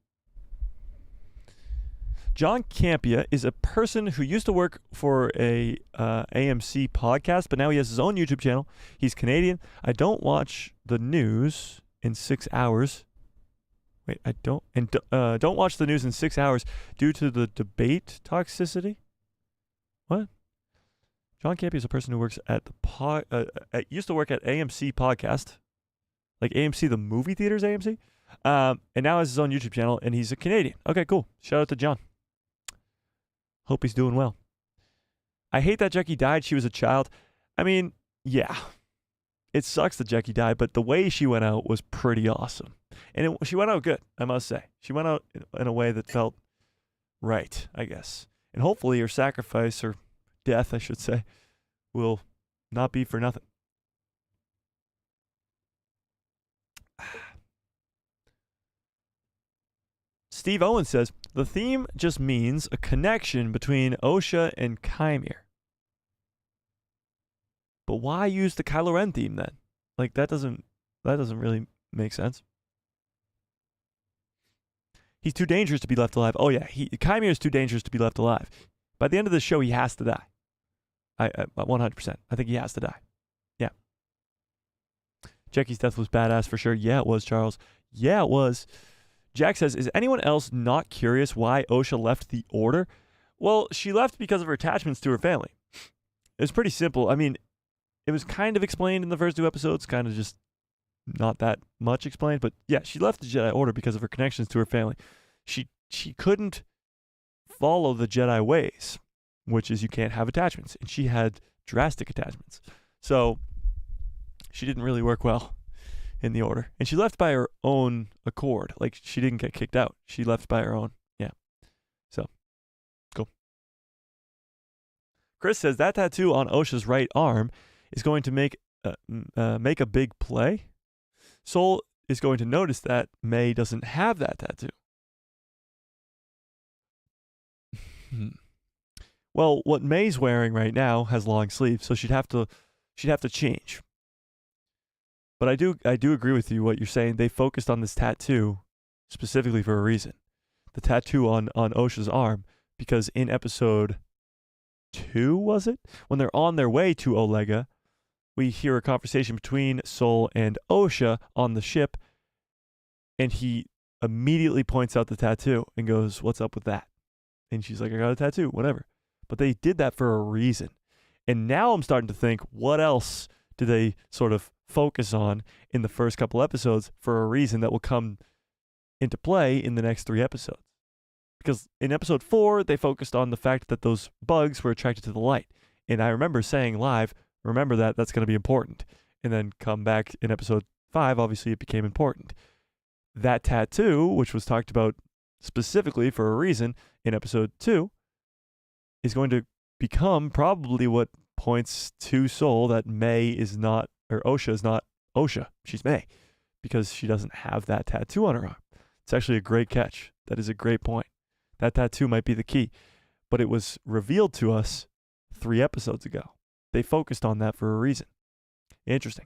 S1: John Campia is a person who used to work for a AMC podcast, but now he has his own YouTube channel. He's Canadian. I don't watch the news in 6 hours. Wait, I don't. And don't watch the news in 6 hours due to the debate toxicity. What? John Campia is a person who works at the used to work at AMC podcast, like AMC, the movie theaters AMC, and now has his own YouTube channel, and he's a Canadian. Okay, cool. Shout out to John. Hope he's doing well. I hate that Jecki died. She was a child. I mean, yeah, it sucks that Jecki died, but the way she went out was pretty awesome. And she went out good, I must say. She went out in a way that felt right, I guess. And hopefully her sacrifice, or death, I should say, will not be for nothing. Steve Owen says, the theme just means a connection between Osha and Kimere. But why use the Kylo Ren theme then? Like, that doesn't really make sense. He's too dangerous to be left alive. Oh yeah, Kimere is too dangerous to be left alive. By the end of the show, he has to die. I 100%. I think he has to die. Yeah. Jecki's death was badass for sure. Yeah, it was, Charles. Yeah, it was. Jack says, is anyone else not curious why Osha left the Order? Well, she left because of her attachments to her family. It's pretty simple. I mean, it was kind of explained in the first 2 episodes, kind of just not that much explained. But yeah, she left the Jedi Order because of her connections to her family. She couldn't follow the Jedi ways, which is you can't have attachments. And she had drastic attachments. So she didn't really work well in the Order. And she left by her own accord. Like, she didn't get kicked out. She left by her own. Yeah. So, cool. Chris says that tattoo on Osha's right arm is going to make a big play. Sol is going to notice that May doesn't have that tattoo. Well, what May's wearing right now has long sleeves, so she'd have to change. But I do agree with you what you're saying. They focused on this tattoo specifically for a reason. The tattoo on Osha's arm, because in episode 2, was it? When they're on their way to Olega, we hear a conversation between Sol and Osha on the ship, and he immediately points out the tattoo and goes, "What's up with that?" And she's like, "I got a tattoo, whatever." But they did that for a reason. And now I'm starting to think, what else do they sort of focus on in the first couple episodes for a reason that will come into play in the next 3 episodes? Because in episode 4, they focused on the fact that those bugs were attracted to the light. And I remember saying live, remember that's going to be important. And then come back in episode 5, obviously it became important. That tattoo, which was talked about specifically for a reason in episode 2, is going to become probably what points to Sol that May is not, or Osha is not Osha. She's May, because she doesn't have that tattoo on her arm. It's actually a great catch. That is a great point. That tattoo might be the key, but it was revealed to us 3 episodes ago. They focused on that for a reason. Interesting.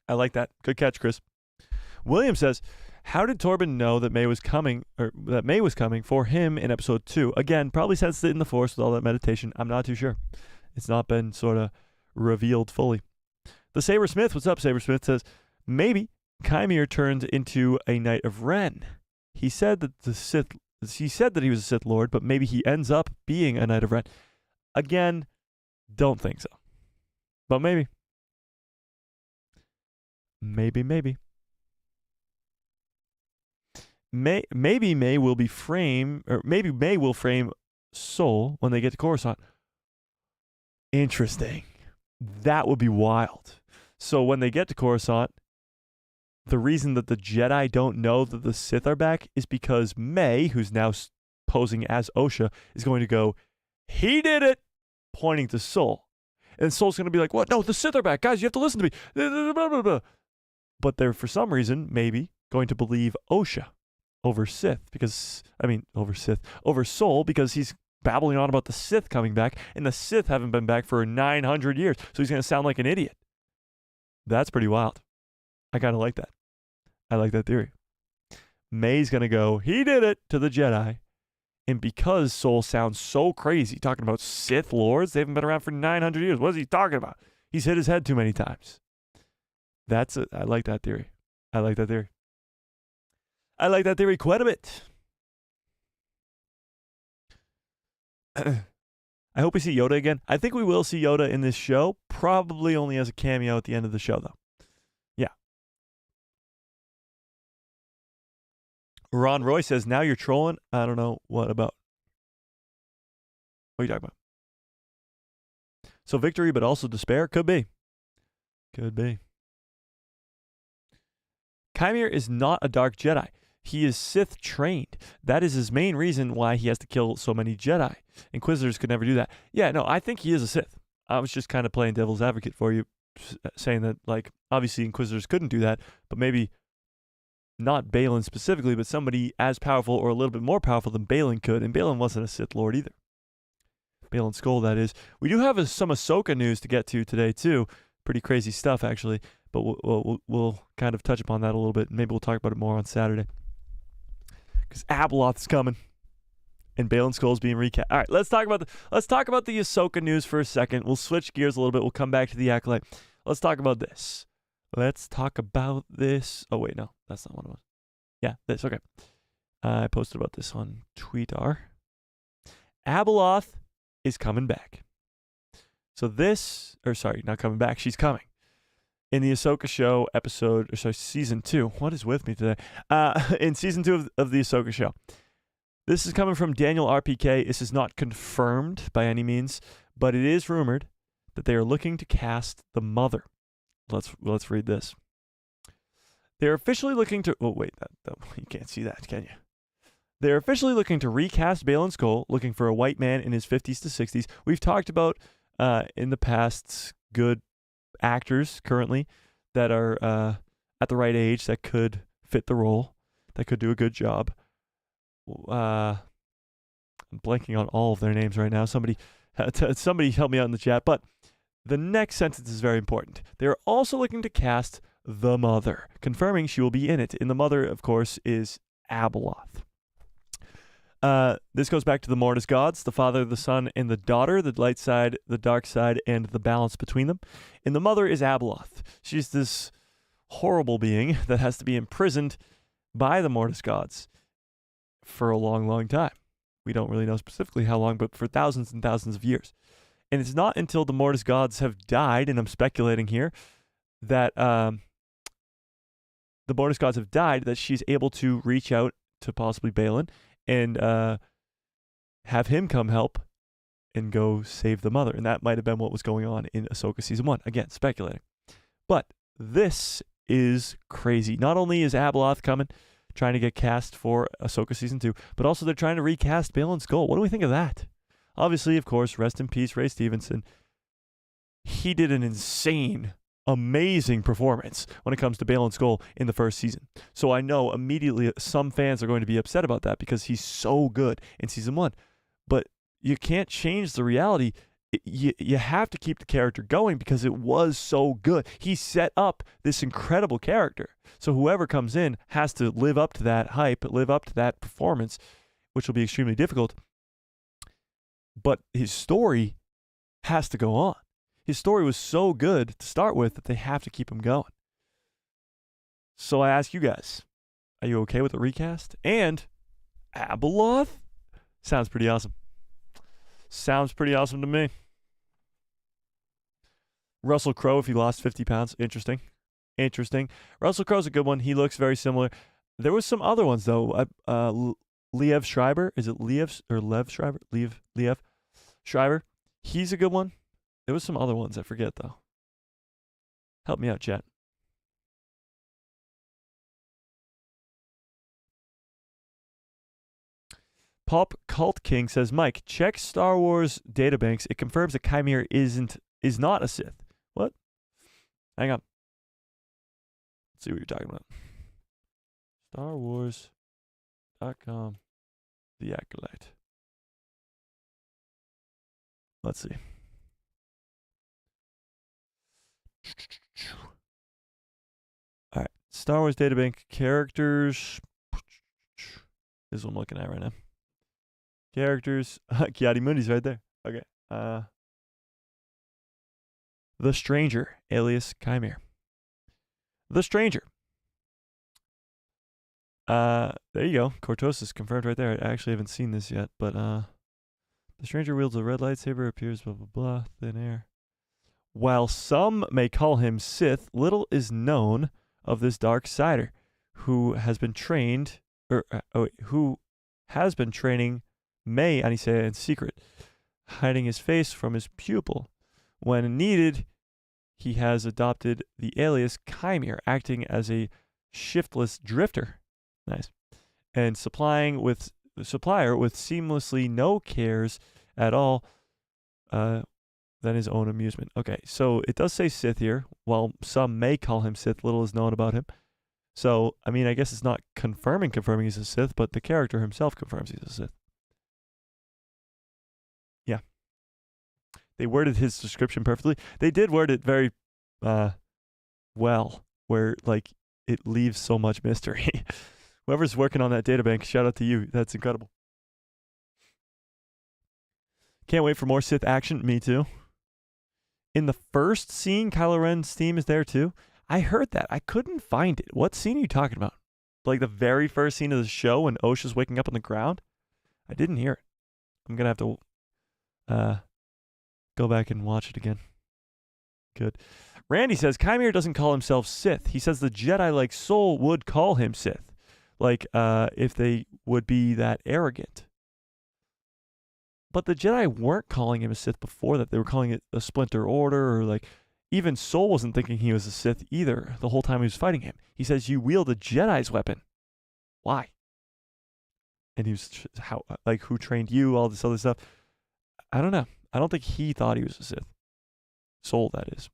S1: I like that. Good catch, Chris. William says, how did Torben know that May was coming, or that May was coming for him in episode 2? Again, probably sensed it in the Force with all that meditation. I'm not too sure. It's not been sort of revealed fully. The Sabersmith, what's up, Sabersmith, says, maybe Kimere turned into a Knight of Ren. He said that he was a Sith Lord, but maybe he ends up being a Knight of Ren. Again, don't think so. But maybe. Maybe. Maybe May will maybe May will frame Sol when they get to Coruscant. Interesting. That would be wild. So when they get to Coruscant, the reason that the Jedi don't know that the Sith are back is because May, who's now posing as Osha, is going to go, "He did it," pointing to Sol. And Sol's going to be like, "What? No, the Sith are back. Guys, you have to listen to me." But they're, for some reason, maybe going to believe Osha over Sol, because he's babbling on about the Sith coming back, and the Sith haven't been back for 900 years, so he's going to sound like an idiot. That's pretty wild. I kind of like that. I like that theory. May's going to go, "He did it," to the Jedi, and because Sol sounds so crazy, talking about Sith Lords, they haven't been around for 900 years. What is he talking about? He's hit his head too many times. I like that theory. I like that theory quite a bit. I hope we see Yoda again. I think we will see Yoda in this show, probably only as a cameo at the end of the show, though. Yeah. Ron Roy says, now you're trolling. I don't know what about. What are you talking about? So victory, but also despair? Could be. Kimere is not a dark Jedi. He is Sith trained. That is his main reason why he has to kill so many Jedi. Inquisitors could never do that. Yeah, no, I think he is a Sith. I was just kind of playing devil's advocate for you, saying that, like, obviously Inquisitors couldn't do that, but maybe not Balin specifically, but somebody as powerful or a little bit more powerful than Balin could. And Balin wasn't a Sith Lord either. Balin Skull, that is. We do have some Ahsoka news to get to today, too. Pretty crazy stuff, actually. But we'll kind of touch upon that a little bit. Maybe we'll talk about it more on Saturday. Because Abeloth's coming, and Balin Skull's being recapped. All right, let's talk about the Ahsoka news for a second. We'll switch gears a little bit. We'll come back to the Acolyte. Let's talk about this. Let's talk about this. Oh, wait, no. That's not what it was. Yeah, this. Okay. I posted about this on Tweetar. Abeloth is coming back. So this, or sorry, not coming back. She's coming. In the Ahsoka show season 2. What is with me today? In season 2 of the Ahsoka show. This is coming from Daniel RPK. This is not confirmed by any means, but it is rumored that they are looking to cast the mother. Let's read this. They're officially looking to... Oh, wait. You can't see that, can you? They're officially looking to recast Baylan Skoll, looking for a white man in his 50s to 60s. We've talked about, in the past, good actors currently that are at the right age that could fit the role, that could do a good job. I'm blanking on all of their names right now. Somebody help me out in the chat. But the next sentence is very important. They're also looking to cast the mother, confirming she will be in it. And the mother, of course, is Abeloth. This goes back to the Mortis gods, the father, the son, and the daughter, the light side, the dark side, and the balance between them. And the mother is Abeloth. She's this horrible being that has to be imprisoned by the Mortis gods for a long, long time. We don't really know specifically how long, but for thousands and thousands of years. And it's not until the Mortis gods have died, and I'm speculating here, that the Mortis gods have died, that she's able to reach out to possibly Baylan and have him come help and go save the mother. And that might have been what was going on in Ahsoka Season 1. Again, speculating. But this is crazy. Not only is Abeloth coming, trying to get cast for Ahsoka Season 2, but also they're trying to recast Baylan Skoll. What do we think of that? Obviously, of course, rest in peace, Ray Stevenson. He did an insane, amazing performance when it comes to Baylan Skoll in the first season. So I know immediately some fans are going to be upset about that because he's so good in Season 1. But you can't change the reality. You have to keep the character going because it was so good. He set up this incredible character. So whoever comes in has to live up to that hype, live up to that performance, which will be extremely difficult. But his story has to go on. His story was so good to start with that they have to keep him going. So I ask you guys, are you okay with the recast? And Abeloth? Sounds pretty awesome. Sounds pretty awesome to me. Russell Crowe, if he lost 50 pounds. Interesting. Russell Crowe's a good one. He looks very similar. There was some other ones, though. Liev Schreiber. Is it Liev or Lev Schreiber? Liev Schreiber. He's a good one. There was some other ones. I forget, though. Help me out, chat. Pop Cult King says, Mike, check Star Wars databanks. It confirms that Kimere is not a Sith. What? Hang on. Let's see what you're talking about. StarWars.com. The Acolyte. Let's see. All right. Star Wars Databank characters. This is what I'm looking at right now. Characters. Kiadi Mundi's right there. Okay. The Stranger, alias Kimere. The Stranger. There you go. Cortosis confirmed right there. I actually haven't seen this yet, but the Stranger wields a red lightsaber, appears blah blah blah, thin air. While some may call him Sith, little is known of this dark sider, who has been training May Anisea in secret, hiding his face from his pupil. When needed, he has adopted the alias Kimere, acting as a shiftless drifter. Nice. And supplier with seamlessly no cares at all than his own amusement. Okay, so it does say Sith here. While some may call him Sith, little is known about him. So, I mean, I guess it's not confirming he's a Sith, but the character himself confirms he's a Sith. Yeah. They worded his description perfectly. They did word it very well, where, like, it leaves so much mystery. Whoever's working on that databank, shout out to you. That's incredible. Can't wait for more Sith action. Me too. In the first scene, Kylo Ren's theme is there too. I heard that. I couldn't find it. What scene are you talking about? Like the very first scene of the show when Osha's waking up on the ground? I didn't hear it. I'm going to have to go back and watch it again. Good. Randy says, Kimere doesn't call himself Sith. He says the Jedi like soul would call him Sith. Like, if they would be that arrogant. But the Jedi weren't calling him a Sith before that. They were calling it a splinter order, or like, even Soul wasn't thinking he was a Sith either the whole time he was fighting him. He says, you wield a Jedi's weapon. Why? And he was, who trained you, all this other stuff. I don't know. I don't think he thought he was a Sith. Soul, that is.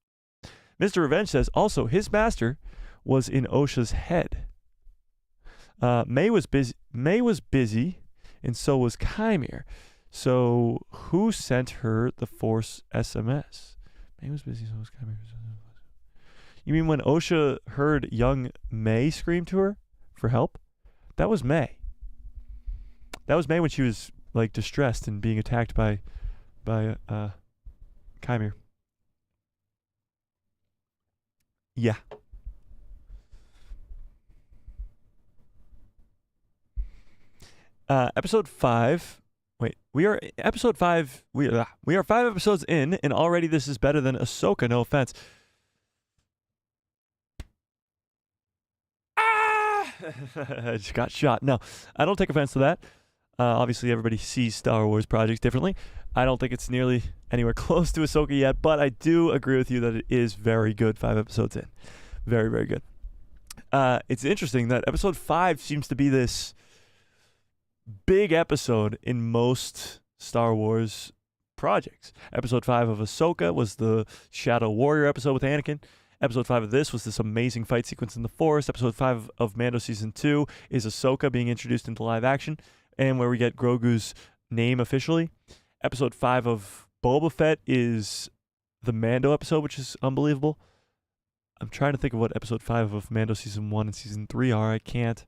S1: Mr. Revenge says, also, his master was in Osha's head. May was busy, and so was Kimere. So who sent her the Force SMS? May was busy, so was Kimere. You mean when Osha heard young May scream to her for help? That was May. That was May when she was like distressed and being attacked by Kimere. Yeah. Episode 5. Wait, we are episode 5. We are 5 episodes in, and already this is better than Ahsoka. No offense. I just got shot. No, I don't take offense to that. Obviously, everybody sees Star Wars projects differently. I don't think it's nearly anywhere close to Ahsoka yet, but I do agree with you that it is very good 5 episodes in. Very, very good. It's interesting that episode 5 seems to be this big episode in most Star Wars projects. Episode 5 of Ahsoka was the Shadow Warrior episode with Anakin. Episode 5 of this was this amazing fight sequence in the Forest. Episode 5 of Mando Season 2 is Ahsoka being introduced into live action, and where we get Grogu's name officially. Episode 5 of Boba Fett is the Mando episode, which is unbelievable. I'm trying to think of what episode 5 of Mando Season 1 and Season 3 are. I can't.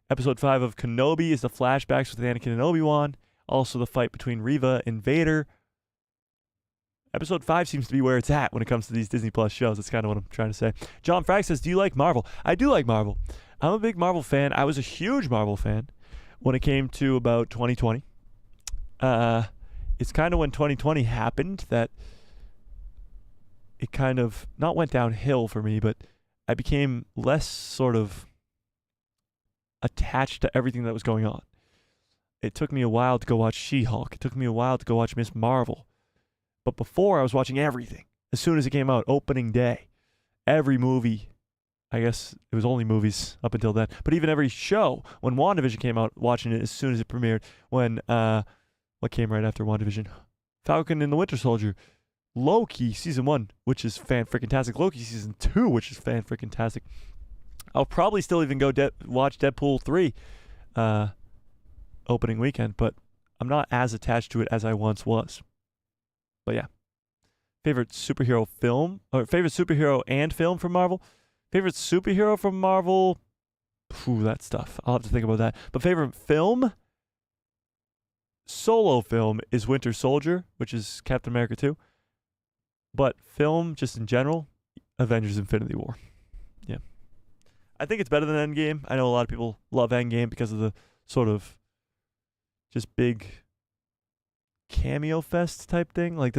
S1: Episode 5 of Kenobi is the flashbacks with Anakin and Obi-Wan. Also the fight between Reva and Vader. Episode 5 seems to be where it's at when it comes to these Disney Plus shows. That's kind of what I'm trying to say. John Frag says, do you like Marvel? I do like Marvel. I'm a big Marvel fan. I was a huge Marvel fan when it came to about 2020. It's kind of when 2020 happened that it kind of not went downhill for me, but I became less sort of attached to everything that was going on. It took me a while to go watch She-Hulk. It took me a while to go watch Miss Marvel. But before, I was watching everything. As soon as it came out, opening day. Every movie. I guess it was only movies up until then. But even every show. When WandaVision came out, watching it as soon as it premiered. When, what came right after WandaVision? Falcon and the Winter Soldier. Loki Season 1, which is fan-freaking-tastic. Loki Season 2, which is fan-freaking-tastic. I'll probably still even go watch Deadpool 3 opening weekend, but I'm not as attached to it as I once was. But yeah. Favorite superhero film, or favorite superhero and film from Marvel? Favorite superhero from Marvel? That's tough. I'll have to think about that. But favorite film? Solo film is Winter Soldier, which is Captain America 2. But film, just in general, Avengers Infinity War. Yeah. I think it's better than Endgame. I know a lot of people love Endgame because of the sort of just big cameo fest type thing. Like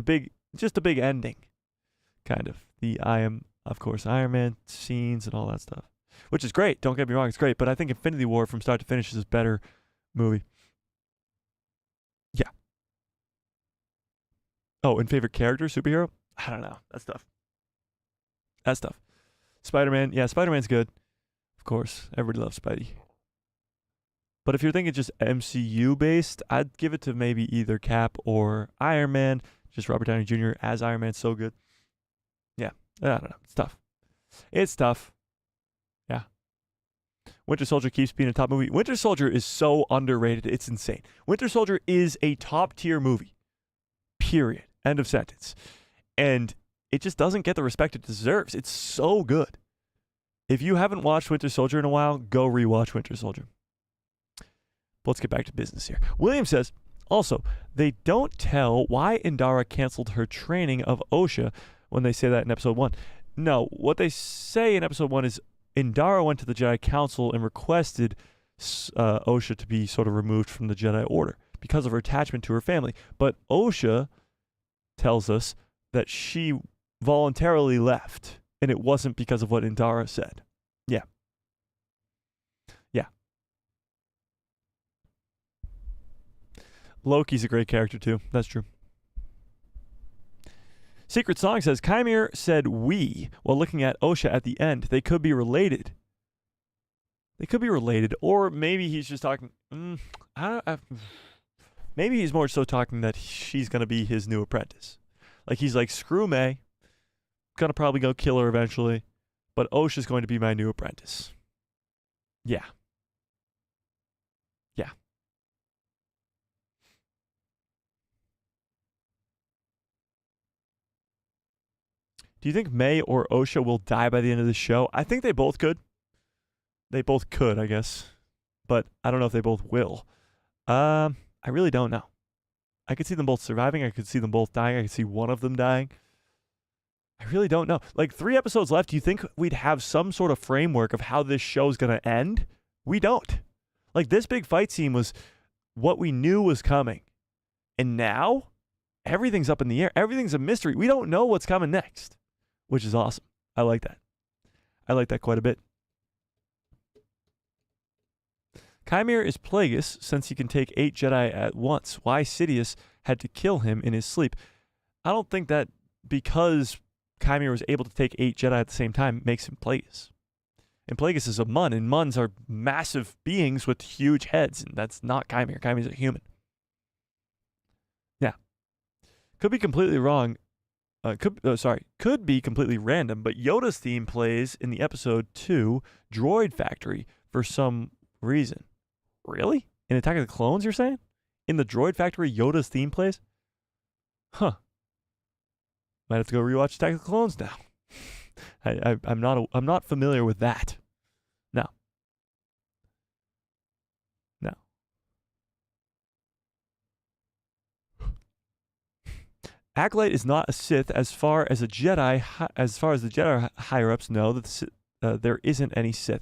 S1: just a big ending, kind of. Of course, Iron Man scenes and all that stuff. Which is great. Don't get me wrong, it's great. But I think Infinity War from start to finish is a better movie. Yeah. Oh, and favorite character, superhero? I don't know. That's tough. Spider-Man. Yeah, Spider-Man's good. Of course. Everybody loves Spidey. But if you're thinking just MCU based, I'd give it to maybe either Cap or Iron Man. Just Robert Downey Jr. as Iron Man, so good. Yeah. I don't know. It's tough. Yeah. Winter Soldier keeps being a top movie. Winter Soldier is so underrated. It's insane. Winter Soldier is a top tier movie. Period. End of sentence. And it just doesn't get the respect it deserves. It's so good. If you haven't watched Winter Soldier in a while, go rewatch Winter Soldier. But let's get back to business here. William says, also, they don't tell why Indara canceled her training of Osha when they say that in episode 1. No, what they say in episode 1 is Indara went to the Jedi Council and requested Osha to be sort of removed from the Jedi Order because of her attachment to her family. But Osha tells us that she voluntarily left, and it wasn't because of what Indara said. Yeah. Yeah. Loki's a great character, too. That's true. Secret Song says, Kimere said we while looking at Osha at the end. They could be related. They could be related. Or maybe he's just talking... maybe he's more so talking that she's going to be his new apprentice. Like, he's like, screw May. Going to probably go kill her eventually. But Osha's going to be my new apprentice. Yeah. Yeah. Do you think May or Osha will die by the end of the show? I think they both could. They both could, I guess. But I don't know if they both will. I really don't know. I could see them both surviving. I could see them both dying. I could see one of them dying. I really don't know. Like, 3 episodes left. Do you think we'd have some sort of framework of how this show's going to end? We don't. Like, this big fight scene was what we knew was coming. And now, everything's up in the air. Everything's a mystery. We don't know what's coming next, which is awesome. I like that. I like that quite a bit. Kimere is Plaegus since he can take 8 Jedi at once. Why Sidious had to kill him in his sleep. I don't think that because Kimere was able to take 8 Jedi at the same time makes him Plaegus. And Plaegus is a Mun, and Muns are massive beings with huge heads, and that's not Kimere. Kimere's a human. Yeah. Could be completely wrong. Could be completely random, but Yoda's theme plays in the episode 2 Droid Factory for some reason. Really? In Attack of the Clones, you're saying? In the Droid Factory, Yoda's theme plays? Huh. Might have to go rewatch Attack of the Clones now. I'm not familiar with that. No. No. Acolyte is not a Sith as far as the Jedi higher ups know that there isn't any Sith.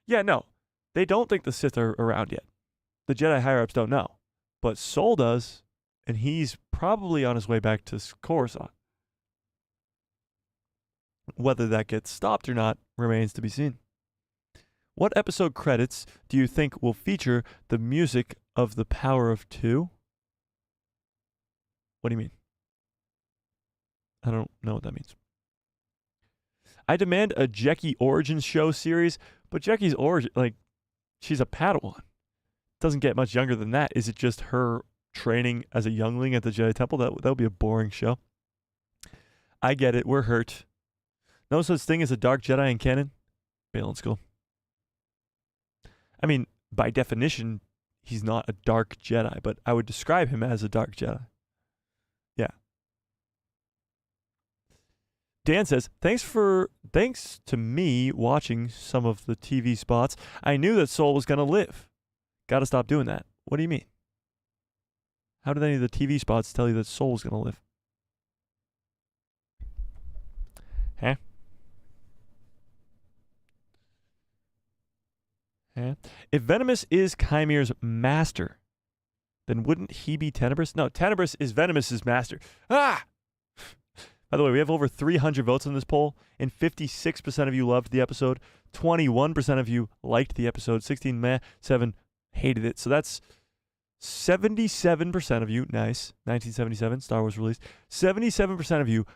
S1: Yeah, no. They don't think the Sith are around yet. The Jedi higher-ups don't know. But Sol does, and he's probably on his way back to Coruscant. Whether that gets stopped or not remains to be seen. What episode credits do you think will feature the music of The Power of Two? What do you mean? I don't know what that means. I demand a Jecki Origins show series, but Jecki's origin, like, she's a Padawan. Doesn't get much younger than that. Is it just her training as a youngling at the Jedi Temple? That would be a boring show. I get it. We're hurt. No such thing as a dark Jedi in canon. Balin School. I mean, by definition, he's not a dark Jedi, but I would describe him as a dark Jedi. Yeah. Dan says, thanks to me watching some of the TV spots, I knew that Sol was going to live. Got to stop doing that. What do you mean? How did any of the TV spots tell you that Sol was going to live? Huh? Huh? If Venomous is Chimere's master, then wouldn't he be Tenebris? No, Tenebris is Venomous's master. Ah! By the way, we have over 300 votes on this poll, and 56% of you loved the episode, 21% of you liked the episode, 7 hated it. So that's 77% of you, nice, 1977, Star Wars released, 77% of you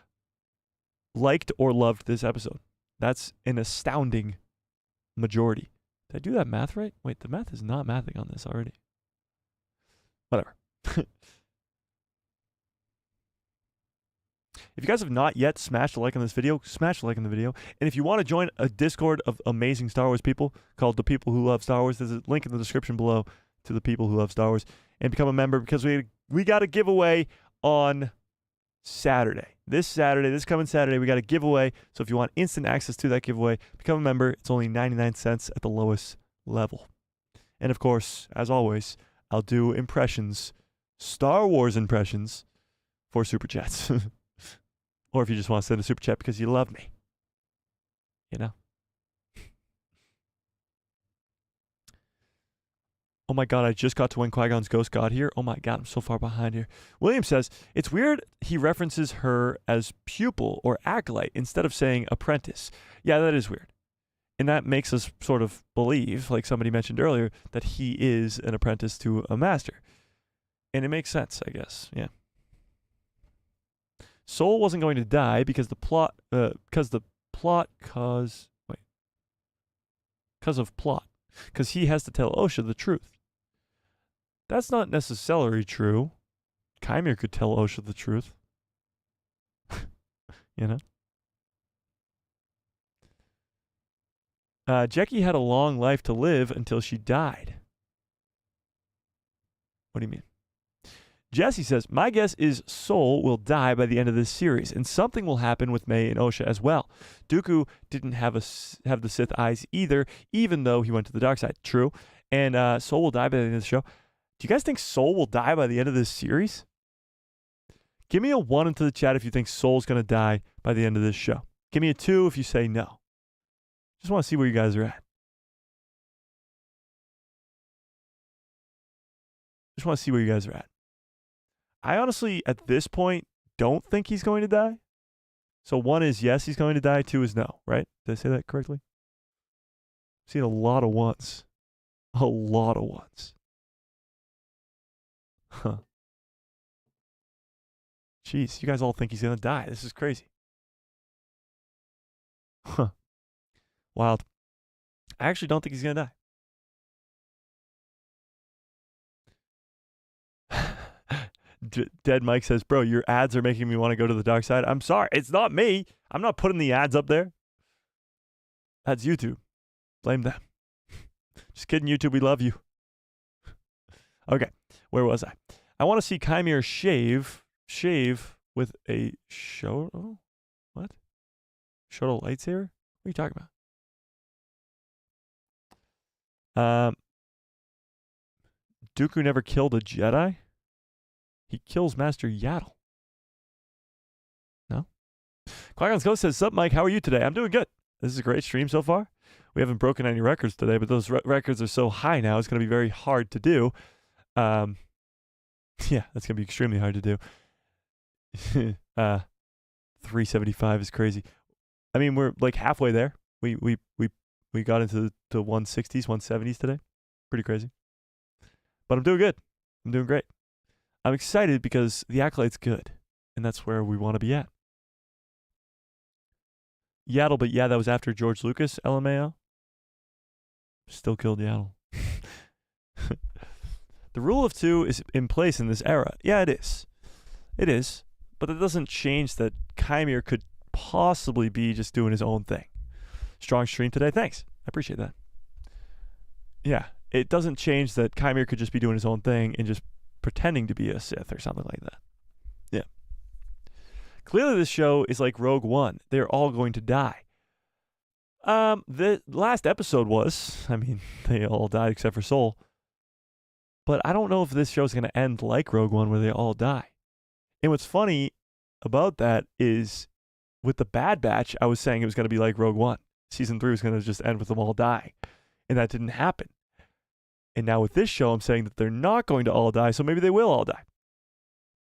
S1: liked or loved this episode. That's an astounding majority. Did I do that math right? Wait, the math is not mathing on this already. Whatever. If you guys have not yet smashed a like on this video, smash a like on the video. And if you want to join a Discord of amazing Star Wars people called The People Who Love Star Wars, there's a link in the description below to The People Who Love Star Wars. And become a member because we got a giveaway on Saturday. This coming Saturday, we got a giveaway. So if you want instant access to that giveaway, become a member. It's only 99 cents at the lowest level. And of course, as always, I'll do impressions, Star Wars impressions, for Super Chats. Or if you just want to send a Super Chat because you love me. You know? Oh my god, I just got to when Qui-Gon's ghost got here. Oh my god, I'm so far behind here. William says, it's weird he references her as pupil or acolyte instead of saying apprentice. Yeah, that is weird. And that makes us sort of believe, like somebody mentioned earlier, that he is an apprentice to a master. And it makes sense, I guess. Yeah. Soul wasn't going to die because of plot. Because he has to tell Osha the truth. That's not necessarily true. Kimere could tell Osha the truth. You know? Jecki had a long life to live until she died. What do you mean? Jesse says, my guess is Soul will die by the end of this series, and something will happen with May and Osha as well. Dooku didn't have the Sith eyes either, even though he went to the dark side. True. And Soul will die by the end of the show. Do you guys think Soul will die by the end of this series? Give me a 1 into the chat if you think Soul's going to die by the end of this show. Give me a 2 if you say no. Just want to see where you guys are at. Just want to see where you guys are at. I honestly, at this point, don't think he's going to die. So 1 is yes, he's going to die. 2 is no, right? Did I say that correctly? I've seen a lot of 1s. A lot of 1s. Huh. Jeez, you guys all think he's going to die. This is crazy. Huh. Wild. I actually don't think he's going to die. Dead Mike says, bro, your ads are making me want to go to the dark side. I'm sorry. It's not me. I'm not putting the ads up there. That's YouTube. Blame them. Just kidding, YouTube. We love you. Okay. Where was I? I want to see Kimere shave with a Shoto? What? Shoto lightsaber? What are you talking about? Dooku never killed a Jedi? He kills Master Yaddle. No? Qui-Gon's Ghost says, sup, Mike? How are you today? I'm doing good. This is a great stream so far. We haven't broken any records today, but those records are so high now, it's going to be very hard to do. Yeah, that's going to be extremely hard to do. 375 is crazy. I mean, we're like halfway there. We got into the 160s, 170s today. Pretty crazy. But I'm doing good. I'm doing great. I'm excited because the Acolyte's good, and that's where we want to be at. Yaddle, but yeah, that was after George Lucas, LMAO. Still killed Yaddle. The rule of 2 is in place in this era. Yeah, it is. It is. But it doesn't change that Kimere could possibly be just doing his own thing. Strong stream today. Thanks. I appreciate that. Yeah, it doesn't change that Kimere could just be doing his own thing and just pretending to be a Sith or something like that. Yeah. Clearly this show is like Rogue One. They're all going to die. The last episode was, I mean, they all died except for Soul. But I don't know if this show is going to end like Rogue One where they all die. And what's funny about that is with the Bad Batch, I was saying it was going to be like Rogue One. Season 3 was going to just end with them all dying. And that didn't happen. And now with this show, I'm saying that they're not going to all die, so maybe they will all die.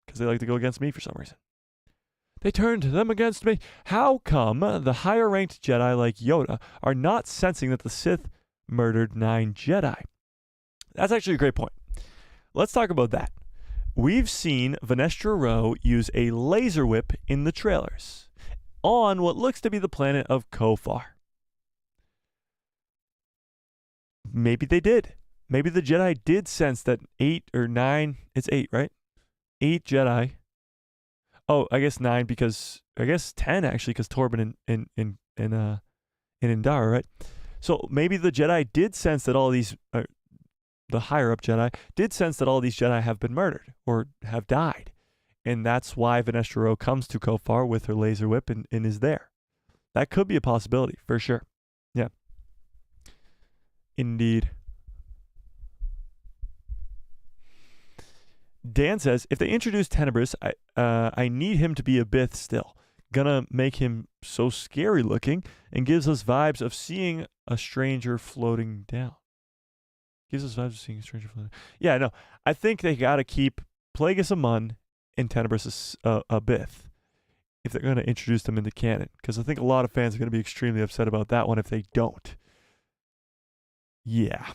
S1: Because they like to go against me for some reason. They turned them against me. How come the higher-ranked Jedi like Yoda are not sensing that the Sith murdered 9 Jedi? That's actually a great point. Let's talk about that. We've seen Vanestra Rho use a laser whip in the trailers on what looks to be the planet of Kofar. Maybe they did. Maybe the Jedi did sense that 8 or 9, it's 8, right? 8 Jedi. Oh, I guess 9 because, I guess 10 actually because Torben and Indara, right? So maybe the Jedi did sense that all these, the higher up Jedi, did sense that all these Jedi have been murdered or have died. And that's why Vanestra Rho comes to Kofar with her laser whip and is there. That could be a possibility, for sure. Yeah. Indeed. Dan says, if they introduce Tenebris, I need him to be a Bith still. gonna make him so scary looking and gives us vibes of seeing a stranger floating down. Gives us vibes of seeing a stranger floating down. Yeah, no. I think they gotta keep Plaegus Amun and Tenebris Abith if they're gonna introduce them into canon. Because I think a lot of fans are gonna be extremely upset about that one if they don't. Yeah.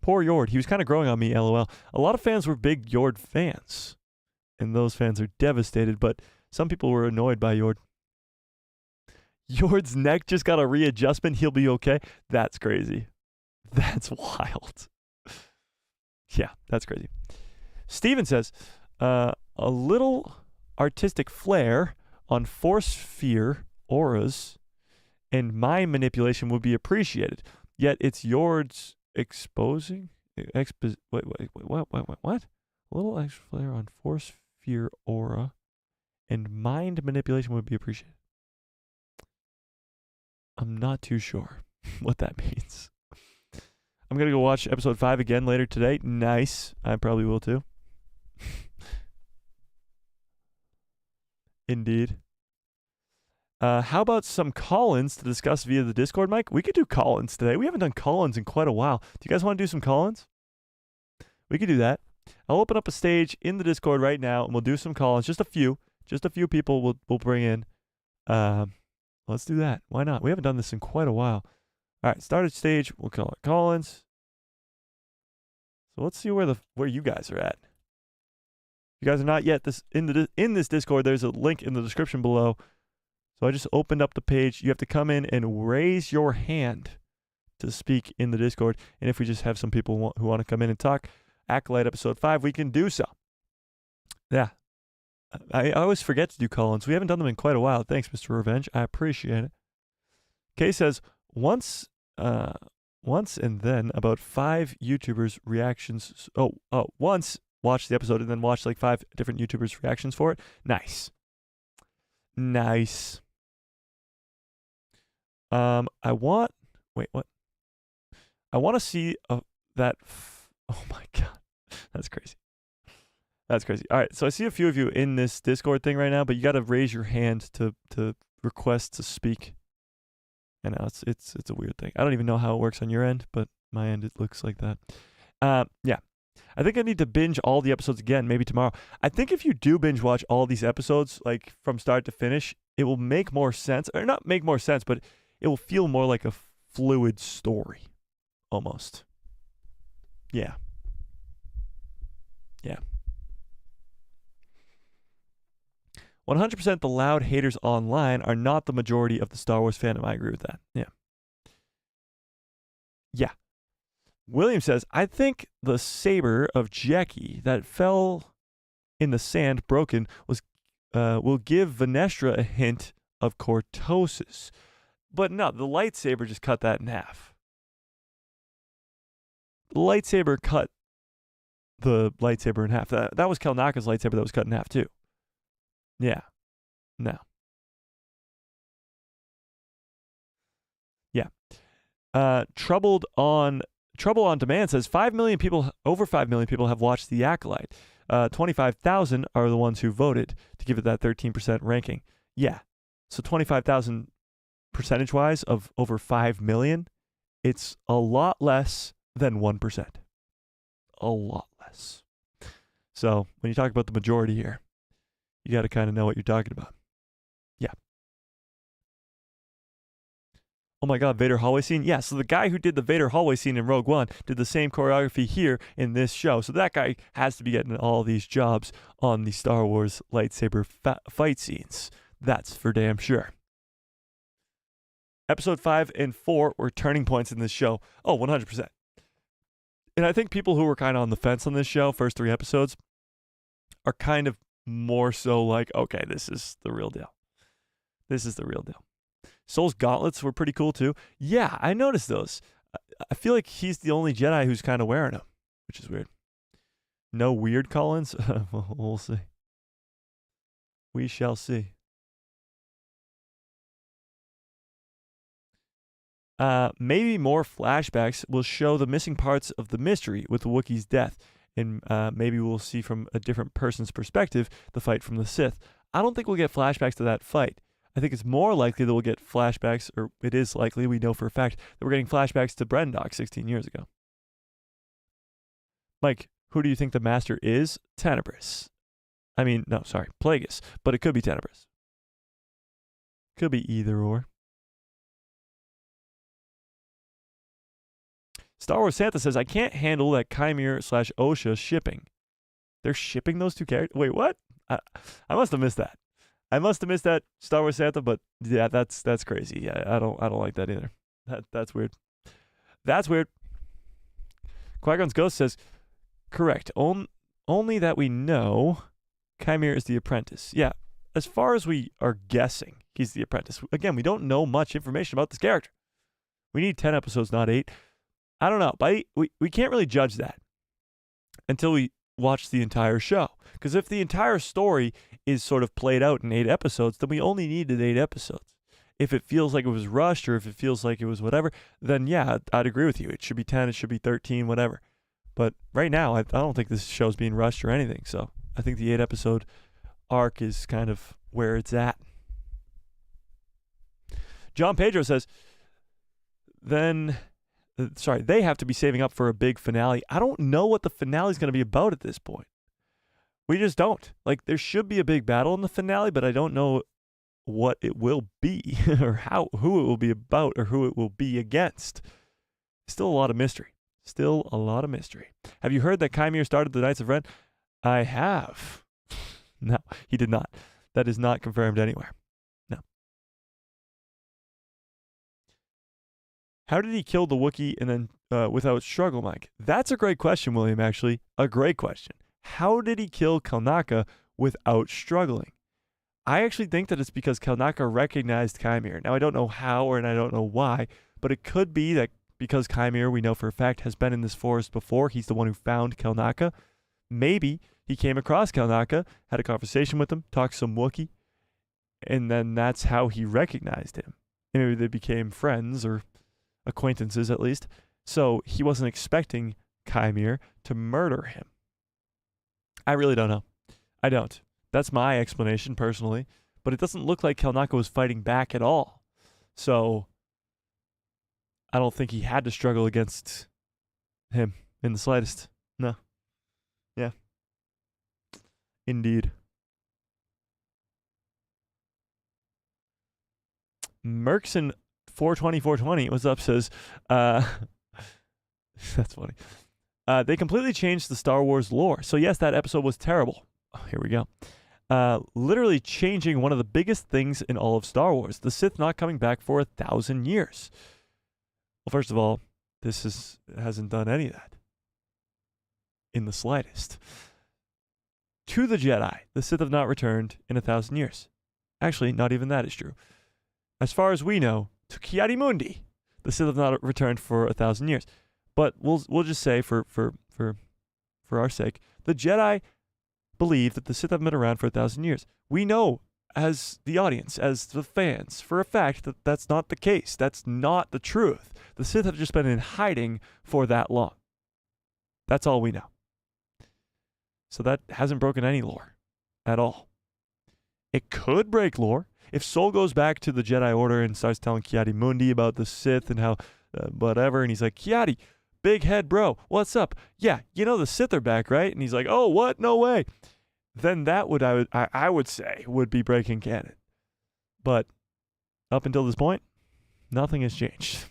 S1: Poor Yord. He was kind of growing on me, lol. A lot of fans were big Yord fans. And those fans are devastated, but some people were annoyed by Yord. Yord's neck just got a readjustment. He'll be okay. That's crazy. That's wild. Yeah, that's crazy. Steven says, a little artistic flair on force sphere auras and mind manipulation would be appreciated. Yet it's Yord's exposing? What? A little extra flair on force sphere aura and mind manipulation would be appreciated. I'm not too sure what that means. I'm going to go watch episode 5 again later today. Nice. I probably will too. Indeed. How about some call-ins to discuss via the Discord, Mike? We could do call-ins today. We haven't done call-ins in quite a while. Do you guys want to do some call-ins? We could do that. I'll open up a stage in the Discord right now, and we'll do some call-ins. Just a few people we'll bring in. Let's do that. Why not? We haven't done this in quite a while. All right, start a stage. We'll call it call-ins. So let's see where you guys are at. If you guys are not yet in this Discord, there's a link in the description below. So I just opened up the page. You have to come in and raise your hand to speak in the Discord. And if we just have some people who want to come in and talk, Acolyte episode 5, we can do so. Yeah. I always forget to do call-ins. We haven't done them in quite a while. Thanks, Mr. Revenge. I appreciate it. Kay says, once and then about 5 YouTubers' reactions. Once watch the episode and then watch like 5 different YouTubers' reactions for it. Nice. Wait, what? I want to see that. Oh my God. That's crazy. That's crazy. All right. So I see a few of you in this Discord thing right now, but you got to raise your hand to request to speak. I know it's a weird thing. I don't even know how it works on your end, but my end, it looks like that. Yeah. I think I need to binge all the episodes again, maybe tomorrow. I think if you do binge watch all these episodes, like from start to finish, it will make more sense. Or not make more sense, but it will feel more like a fluid story. Almost. Yeah. Yeah. 100% the loud haters online are not the majority of the Star Wars fandom. I agree with that. Yeah. Yeah. William says, I think the saber of Jecki that fell in the sand broken will give Venestra a hint of Cortosis. But no, the lightsaber just cut that in half. The lightsaber cut the lightsaber in half. That was Kelnaka's lightsaber that was cut in half too. Yeah. No. Yeah. Trouble on Demand says over 5 million people have watched The Acolyte. 25,000 are the ones who voted to give it that 13% ranking. Yeah. So 25,000 percentage-wise of over 5 million, it's a lot less than 1%. A lot less. So when you talk about the majority here, you got to kind of know what you're talking about. Yeah. Oh my God, Vader hallway scene? Yeah, so the guy who did the Vader hallway scene in Rogue One did the same choreography here in this show. So that guy has to be getting all these jobs on the Star Wars lightsaber fight scenes. That's for damn sure. Episode 5 and 4 were turning points in this show. Oh, 100%. And I think people who were kind of on the fence on this show, first 3 episodes, are kind of more so like, okay, this is the real deal. This is the real deal. Soul's gauntlets were pretty cool too. Yeah, I noticed those. I feel like he's the only Jedi who's kind of wearing them, which is weird. No weird call-ins? We'll see. We shall see. Maybe more flashbacks will show the missing parts of the mystery with the Wookiee's death and maybe we'll see from a different person's perspective the fight from the Sith. I don't think we'll get flashbacks to that fight. I think it's more likely that we'll get flashbacks, or it is likely, we know for a fact, that we're getting flashbacks to Brendok 16 years ago. Mike, who do you think the master is? Tenebris. I mean, no, sorry, Plaegus, but it could be Tenebris. Could be either or. Star Wars Santa says, I can't handle that Kimere/Osha shipping. They're shipping those two characters? Wait, what? I must have missed that. I must have missed that, Star Wars Santa, but yeah, that's crazy. Yeah, I don't like that either. That's weird. That's weird. Qui-Gon's Ghost says, correct. Only that we know Kimere is the apprentice. Yeah, as far as we are guessing, he's the apprentice. Again, we don't know much information about this character. We need 10 episodes, not 8. I don't know. We can't really judge that until we watch the entire show. Because if the entire story is sort of played out in 8 episodes, then we only needed 8 episodes. If it feels like it was rushed, or if it feels like it was whatever, then yeah, I'd agree with you. It should be 10, it should be 13, whatever. But right now, I don't think this show's being rushed or anything. So I think the 8-episode arc is kind of where it's at. John Pedro says, they have to be saving up for a big finale. I don't know what the finale is going to be about at this point. We just don't. Like, there should be a big battle in the finale, but I don't know what it will be or who it will be about or who it will be against. Still a lot of mystery. Have you heard that Kimere started the Knights of Ren? I have. No, he did not. That is not confirmed anywhere. No. How did he kill the Wookiee and then without struggle, Mike? That's a great question, William, actually. A great question. How did he kill Kelnaka without struggling? I actually think that it's because Kelnaka recognized Kimere. Now, I don't know how and I don't know why, but it could be that because Kimere, we know for a fact, has been in this forest before. He's the one who found Kelnaka. Maybe he came across Kelnaka, had a conversation with him, talked some Wookiee, and then that's how he recognized him. And maybe they became friends or acquaintances at least. So he wasn't expecting Kimere to murder him. I really don't know. I don't. That's my explanation personally. But it doesn't look like Kelnaka was fighting back at all. So I don't think he had to struggle against him in the slightest. No. Yeah. Indeed. Merkson 420 what's up, says, that's funny. They completely changed the Star Wars lore. So yes, that episode was terrible. Oh, here we go. Literally changing one of the biggest things in all of Star Wars. The Sith not coming back for 1,000 years. Well, first of all, this hasn't done any of that. In the slightest. To the Jedi, the Sith have not returned in 1,000 years. Actually, not even that is true. As far as we know, to Ki-Adi-Mundi, the Sith have not returned for 1,000 years. But we'll just say for our sake, the Jedi believe that the Sith have been around for 1,000 years. We know, as the audience, as the fans, for a fact that that's not the case. That's not the truth. The Sith have just been in hiding for that long. That's all we know. So that hasn't broken any lore at all. It could break lore. If Sol goes back to the Jedi Order and starts telling Ki-Adi-Mundi about the Sith and how whatever, and he's like, Ki-Adi, big head bro, what's up? Yeah, you know the Sith are back, right? And he's like, oh, what? No way. Then that I would say would be breaking canon. But up until this point, nothing has changed.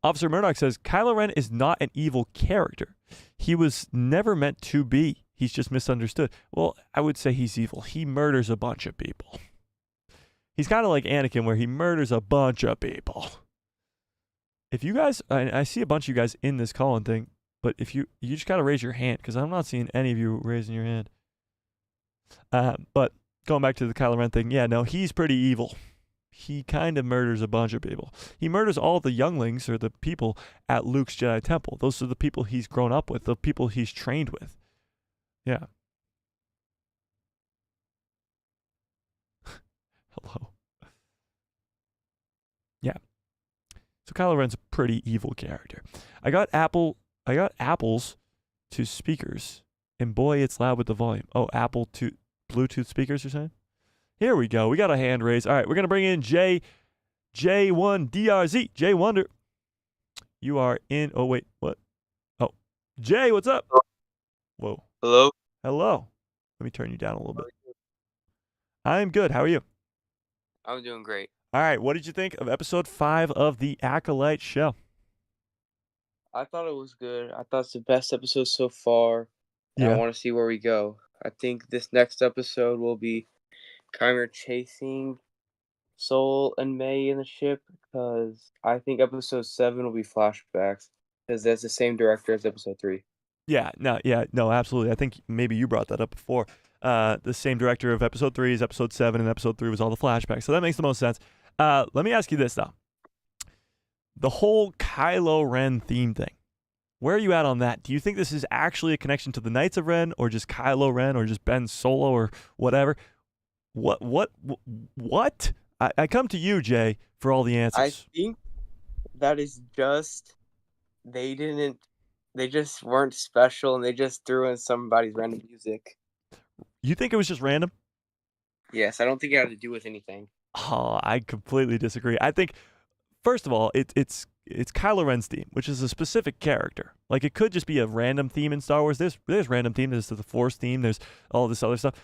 S1: Officer Murdoch says, Kylo Ren is not an evil character. He was never meant to be. He's just misunderstood. Well, I would say he's evil. He murders a bunch of people. He's kind of like Anakin, where he murders a bunch of people. If you guys, I see a bunch of you guys in this call-in thing, but if you just got to raise your hand, because I'm not seeing any of you raising your hand. But going back to the Kylo Ren thing, yeah, no, he's pretty evil. He kind of murders a bunch of people. He murders all the younglings or the people at Luke's Jedi Temple. Those are the people he's grown up with, the people he's trained with. Yeah. Hello. Yeah. So Kylo Ren's a pretty evil character. I got Apple I got apples to speakers, and boy, it's loud with the volume. Oh, Apple to Bluetooth speakers, you're saying? Here we go. We got a hand raise. All right, we're gonna bring in J1DRZ. Jay Wonder. You are in. Oh wait, what? Oh, Jay, what's up? Whoa.
S3: Hello?
S1: Hello. Let me turn you down a little bit. I'm good. How are you?
S3: I'm doing great.
S1: All right. What did you think of episode 5 of the Acolyte show?
S3: I thought it was good. I thought it's the best episode so far. And
S1: Yeah.
S3: I want to see where we go. I think this next episode will be Kylo chasing Soul and May in the ship, because I think episode 7 will be flashbacks, because that's the same director as episode 3.
S1: Yeah. No, absolutely. I think maybe you brought that up before. The same director of episode 3 is episode 7, and episode 3 was all the flashbacks. So that makes the most sense. Let me ask you this, though. The whole Kylo Ren theme thing. Where are you at on that? Do you think this is actually a connection to the Knights of Ren, or just Kylo Ren, or just Ben Solo, or whatever? What? I come to you, Jay, for all the answers.
S3: I think that is just, they just weren't special, and they just threw in somebody's random music.
S1: You think it was just random?
S3: Yes, I don't think it had to do with anything.
S1: Oh, I completely disagree. I think, first of all, it's Kylo Ren's theme, which is a specific character. Like, it could just be a random theme in Star Wars. There's random theme. There's the Force theme. There's all this other stuff.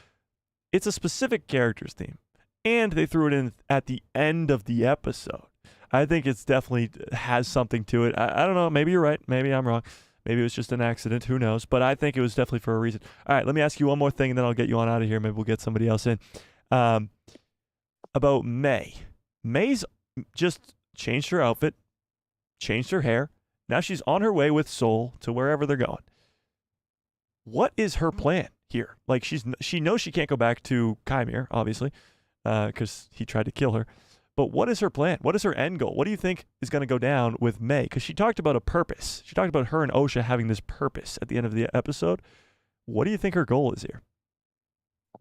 S1: It's a specific character's theme. And they threw it in at the end of the episode. I think it's definitely has something to it. I don't know. Maybe you're right. Maybe I'm wrong. Maybe it was just an accident. Who knows? But I think it was definitely for a reason. All right, let me ask you one more thing, and then I'll get you on out of here. Maybe we'll get somebody else in. About May. May's just changed her outfit, changed her hair. Now she's on her way with Soul to wherever they're going. What is her plan here? Like, she knows she can't go back to Kimere, obviously, because he tried to kill her. But what is her plan? What is her end goal? What do you think is going to go down with May? Because she talked about a purpose. She talked about her and Osha having this purpose at the end of the episode. What do you think her goal is here?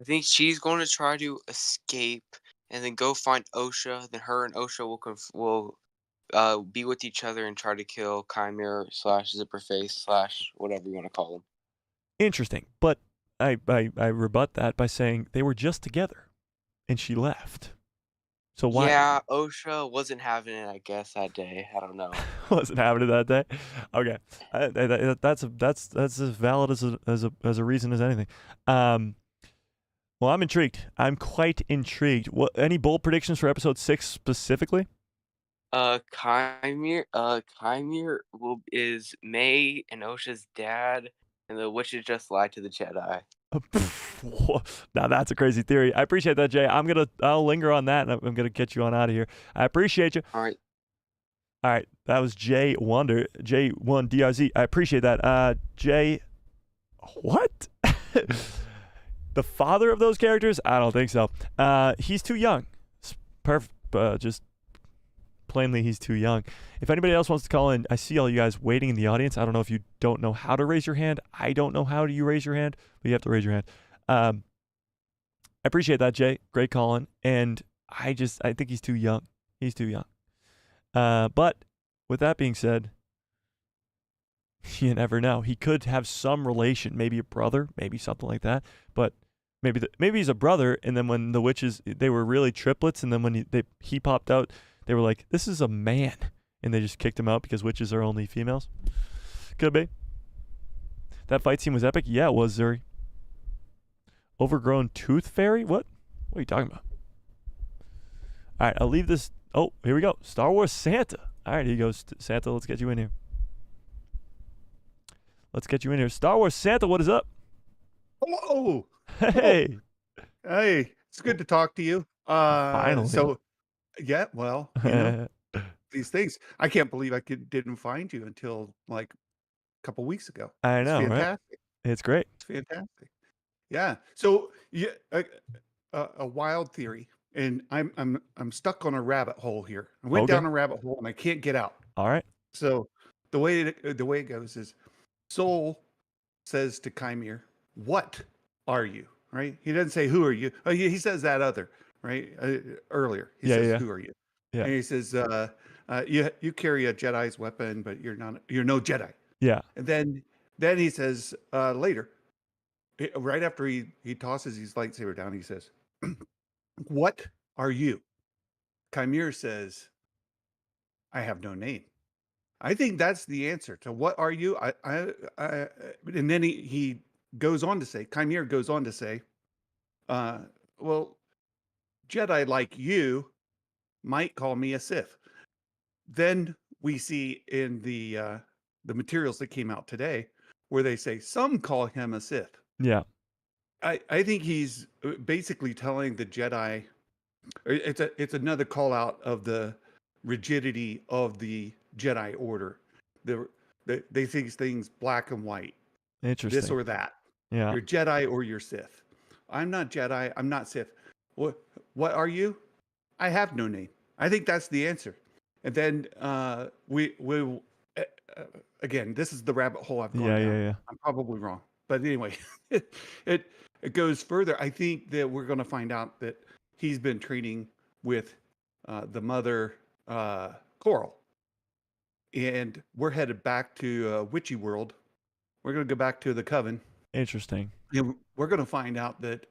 S3: I think she's going to try to escape and then go find Osha. Then her and Osha will be with each other and try to kill Kimere / Zipperface / whatever you want to call him.
S1: Interesting. But I rebut that by saying they were just together and she left. So why?
S3: Yeah, Osha wasn't having it, I guess, that day. I don't know.
S1: Wasn't having it that day. Okay, that's as valid as a reason as anything. Well, I'm intrigued. I'm quite intrigued. What? Any bold predictions for episode 6 specifically?
S3: Kimere is May and Osha's dad, and the witches just lied to the Jedi.
S1: Now that's a crazy theory. I appreciate that, Jay. I'll linger on that, and I'm gonna get you on out of here. I appreciate you.
S3: All right.
S1: All right, that was Jay Wonder, J1DRZ. I appreciate that. Jay, what? The father of those characters? I don't think so. He's too young. Just plainly, he's too young. If anybody else wants to call in, I see all you guys waiting in the audience. I don't know if you don't know how to raise your hand. I don't know how do you raise your hand, but you have to raise your hand. I appreciate that, Jay. Great calling. And I think he's too young. He's too young. But with that being said, you never know. He could have some relation, maybe a brother, maybe something like that. But maybe he's a brother, and then when the witches, they were really triplets, and then when he popped out, they were like, this is a man. And they just kicked him out because witches are only females. Could be. That fight scene was epic. Yeah, it was, Zuri. Overgrown tooth fairy? What are you talking about? All right, I'll leave this. Oh, here we go. Star Wars Santa. All right, here you go, Santa. Let's get you in here. Star Wars Santa, what is up?
S4: Hello.
S1: Hey.
S4: Hey, it's good to talk to you.
S1: Finally.
S4: So, yeah, well, these things. I can't believe I didn't find you until like a couple weeks ago.
S1: I know,
S4: it's fantastic.
S1: Right? It's great.
S4: It's fantastic. Yeah. So, yeah, a wild theory, and I'm stuck on a rabbit hole here. I went down a rabbit hole and I can't get out.
S1: All right.
S4: So the way it goes is, Soul says to Kimere, "What are you?" Right? He doesn't say, "Who are you?" Oh, he says that other right earlier. He says, "Who are you?"
S1: Yeah.
S4: And he says, "You carry a Jedi's weapon, but you're no Jedi."
S1: Yeah.
S4: And then he says later, right after he tosses his lightsaber down, he says, "What are you?" Kimere says, "I have no name." I think that's the answer to what are you? And then he goes on to say, Kimere goes on to say, well, Jedi like you might call me a Sith. Then we see in the materials that came out today where they say some call him a Sith.
S1: Yeah.
S4: I think he's basically telling the Jedi, it's another call out of the rigidity of the Jedi Order. They see things black and white,
S1: Interesting.
S4: this or that.
S1: Yeah.
S4: You're Jedi or you're Sith. I'm not Jedi. I'm not Sith. What are you? I have no name. I think that's the answer. And then we again, this is the rabbit hole I've gone down.
S1: Yeah.
S4: I'm probably wrong, but anyway, it goes further. I think that we're going to find out that he's been training with the mother Coral, and we're headed back to Witchy World. We're going to go back to the Coven.
S1: Interesting.
S4: And we're going to find out that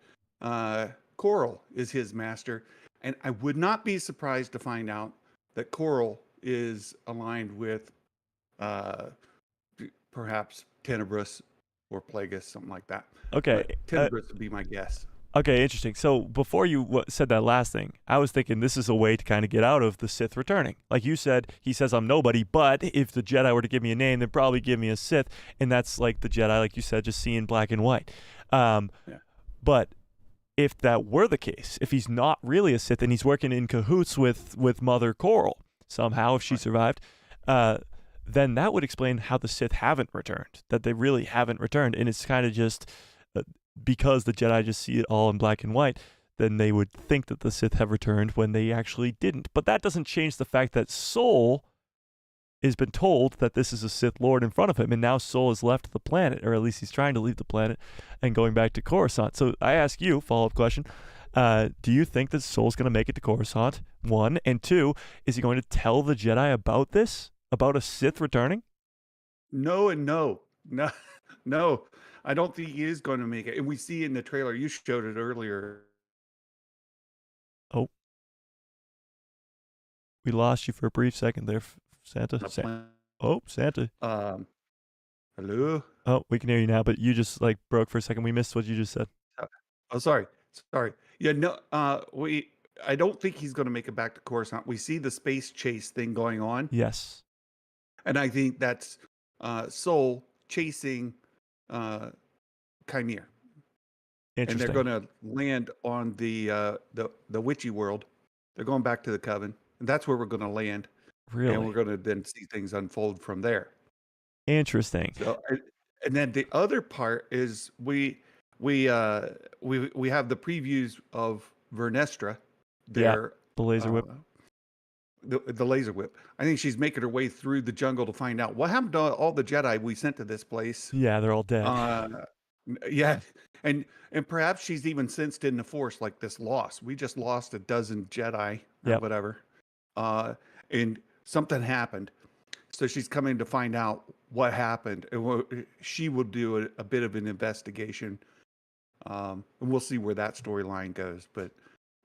S4: Coral is his master, and I would not be surprised to find out that Coral is aligned with perhaps Tenebrous or Plaegus, something like that.
S1: Okay.
S4: But Tenebrous would be my guess.
S1: Okay, interesting. So before you said that last thing, I was thinking this is a way to kind of get out of the Sith returning. Like you said, he says I'm nobody, but if the Jedi were to give me a name, they'd probably give me a Sith, and that's like the Jedi, like you said, just seeing black and white. But if that were the case, if he's not really a Sith and he's working in cahoots with Mother Coral somehow, if she survived, then that would explain how the Sith haven't returned, that they really haven't returned, and it's kind of just because the Jedi just see it all in black and white, then they would think that the Sith have returned when they actually didn't. But that doesn't change the fact that Soul has been told that this is a Sith Lord in front of him, and now Soul has left the planet, or at least he's trying to leave the planet and going back to Coruscant. So I ask you, follow-up question, do you think that Soul's going to make it to Coruscant, 1? And 2, is he going to tell the Jedi about this, about a Sith returning?
S4: No and no. No. I don't think he is going to make it. And we see in the trailer, you showed it earlier.
S1: Oh. We lost you for a brief second there, Santa. Santa.
S4: Hello?
S1: Oh, we can hear you now, but you just like broke for a second. We missed what you just said.
S4: Oh, sorry. Yeah, no, I don't think he's going to make it back to Coruscant. We see the space chase thing going on.
S1: Yes.
S4: And I think that's Soul chasing Kimere. And they're going to land on the Witchy World. They're going back to the Coven, and that's where we're going to land.
S1: Really?
S4: And we're going to then see things unfold from there.
S1: Interesting.
S4: So, and then the other part is we have the previews of Vernestra.
S1: The laser whip.
S4: The laser whip. I think she's making her way through the jungle to find out what happened to all the Jedi we sent to this place.
S1: Yeah, they're all dead.
S4: Yeah, and perhaps she's even sensed in the Force like this loss. We just lost a dozen Jedi or whatever, and something happened. So she's coming to find out what happened, and she will do a bit of an investigation, and we'll see where that storyline goes. But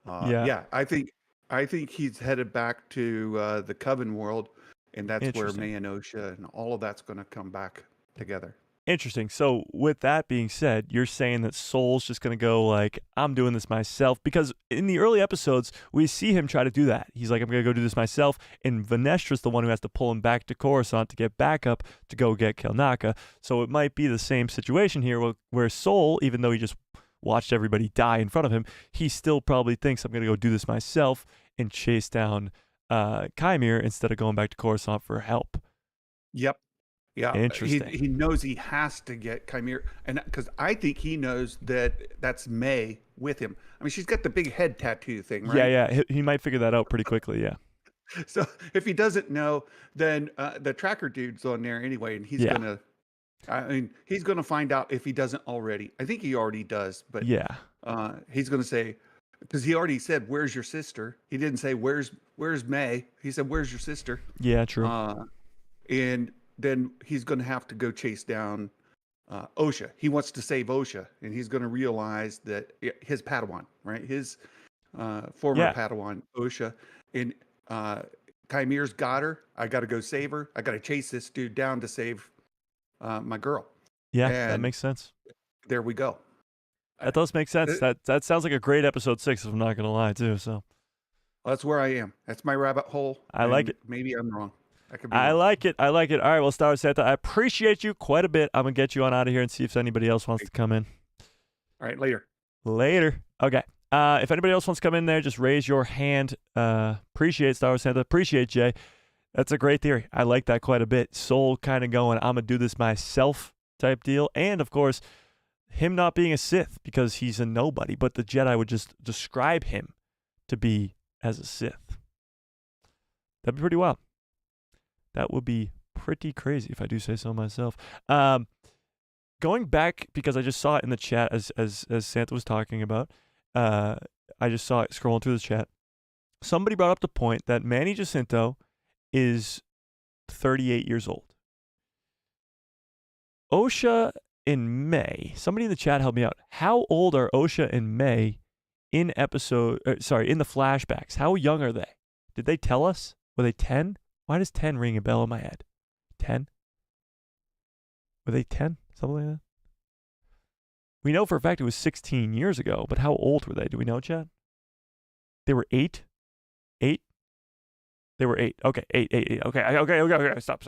S4: yeah, I think he's headed back to the Coven world, and that's where May and Osha and all of that's going to come back together.
S1: Interesting. So with that being said, you're saying that Soul's just going to go like, I'm doing this myself? Because in the early episodes, we see him try to do that. He's like, I'm going to go do this myself. And Venestra's the one who has to pull him back to Coruscant to get back up to go get Kelnaka. So it might be the same situation here where Soul, even though he just watched everybody die in front of him, he still probably thinks, I'm going to go do this myself and chase down Kimere instead of going back to Coruscant for help.
S4: Yep. Yeah,
S1: interesting.
S4: He knows he has to get Kimere, and because I think he knows that's May with him. I mean, she's got the big head tattoo thing, right?
S1: Yeah. He might figure that out pretty quickly. Yeah.
S4: So if he doesn't know, then the tracker dude's on there anyway, and he's gonna. I mean, he's gonna find out if he doesn't already. I think he already does, but he's gonna say, because he already said, "Where's your sister?" He didn't say, "Where's May?" He said, "Where's your sister?"
S1: Yeah, true.
S4: And then he's going to have to go chase down Osha. He wants to save Osha, and he's going to realize that his Padawan, right? His former
S1: Yeah.
S4: Padawan, Osha, and Kymere's got her. I got to go save her. I got to chase this dude down to save my girl.
S1: Yeah, that
S4: And
S1: makes sense.
S4: there we go.
S1: That does make sense. That sounds like a great episode 6, if I'm not going to lie, too. So
S4: That's where I am. That's my rabbit hole.
S1: I like it.
S4: Maybe I'm wrong. I could be
S1: I
S4: wrong.
S1: like it. I like it. All right, well, Star Wars Santa, I appreciate you quite a bit. I'm going to get you on out of here and see if anybody else wants to come in.
S4: All right, later.
S1: Later. Okay. If anybody else wants to come in there, just raise your hand. Appreciate Star Wars Santa. Appreciate Jay. That's a great theory. I like that quite a bit. Soul kind of going, I'm going to do this myself type deal. And, of course, him not being a Sith because he's a nobody, but the Jedi would just describe him to be as a Sith. That'd be pretty wild. That would be pretty crazy if I do say so myself. Going back, because I just saw it in the chat as Santa was talking about, I just saw it scrolling through the chat. Somebody brought up the point that Manny Jacinto is 38 years old. Osha and May, somebody in the chat help me out. How old are Osha and May in the flashbacks? How young are they? Did they tell us? Were they 10? Why does 10 ring a bell in my head? 10? Were they 10? Something like that? We know for a fact it was 16 years ago, but how old were they? Do we know, Chad? They were 8? 8? They were 8. Okay, 8. Okay. Stop.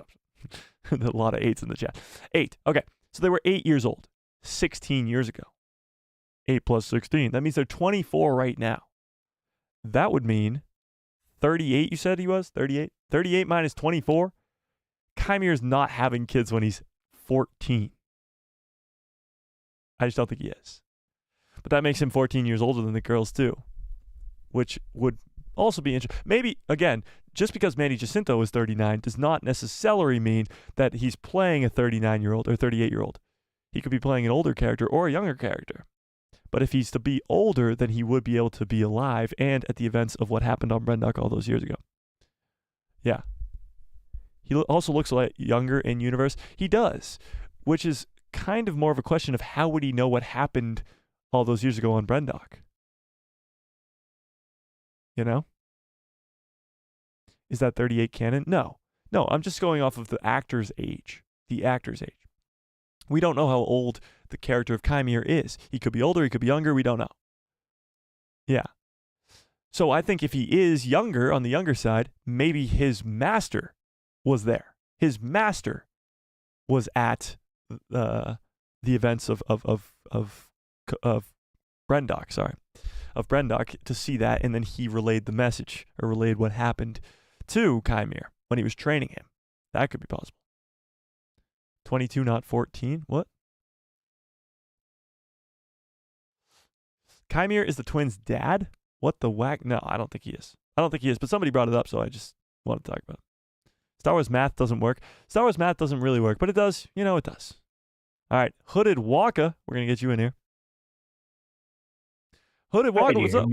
S1: A lot of 8s in the chat. 8. Okay, so they were 8 years old 16 years ago. 8 plus 16. That means they're 24 right now. That would mean 38, you said he was? 38? 38 minus 24? Kymere's not having kids when he's 14. I just don't think he is. But that makes him 14 years older than the girls too, which would also be interesting. Maybe, again, just because Manny Jacinto is 39 does not necessarily mean that he's playing a 39-year-old or 38-year-old. He could be playing an older character or a younger character. But if he's to be older, then he would be able to be alive and at the events of what happened on Brendok all those years ago. Yeah. He also looks like younger in universe. He does, which is kind of more of a question of how would he know what happened all those years ago on Brendok? You know? Is that 38 canon? No, I'm just going off of the actor's age. The actor's age. We don't know how old the character of Kimere is. He could be older, he could be younger, we don't know. Yeah. So I think if he is younger, on the younger side, maybe his master was there. His master was at the events of Brendok, of Brendok to see that, and then he relayed the message, or relayed what happened to Kimere when he was training him. That could be possible. 22, not 14? What? Kimere is the twins' dad? What the whack? No, I don't think he is. But somebody brought it up, so I just wanted to talk about it. Star Wars math doesn't work. Star Wars math doesn't really work, but it does. You know it does. All right, Hooded Waka, we're going to get you in here. Hooded Waka, what's up?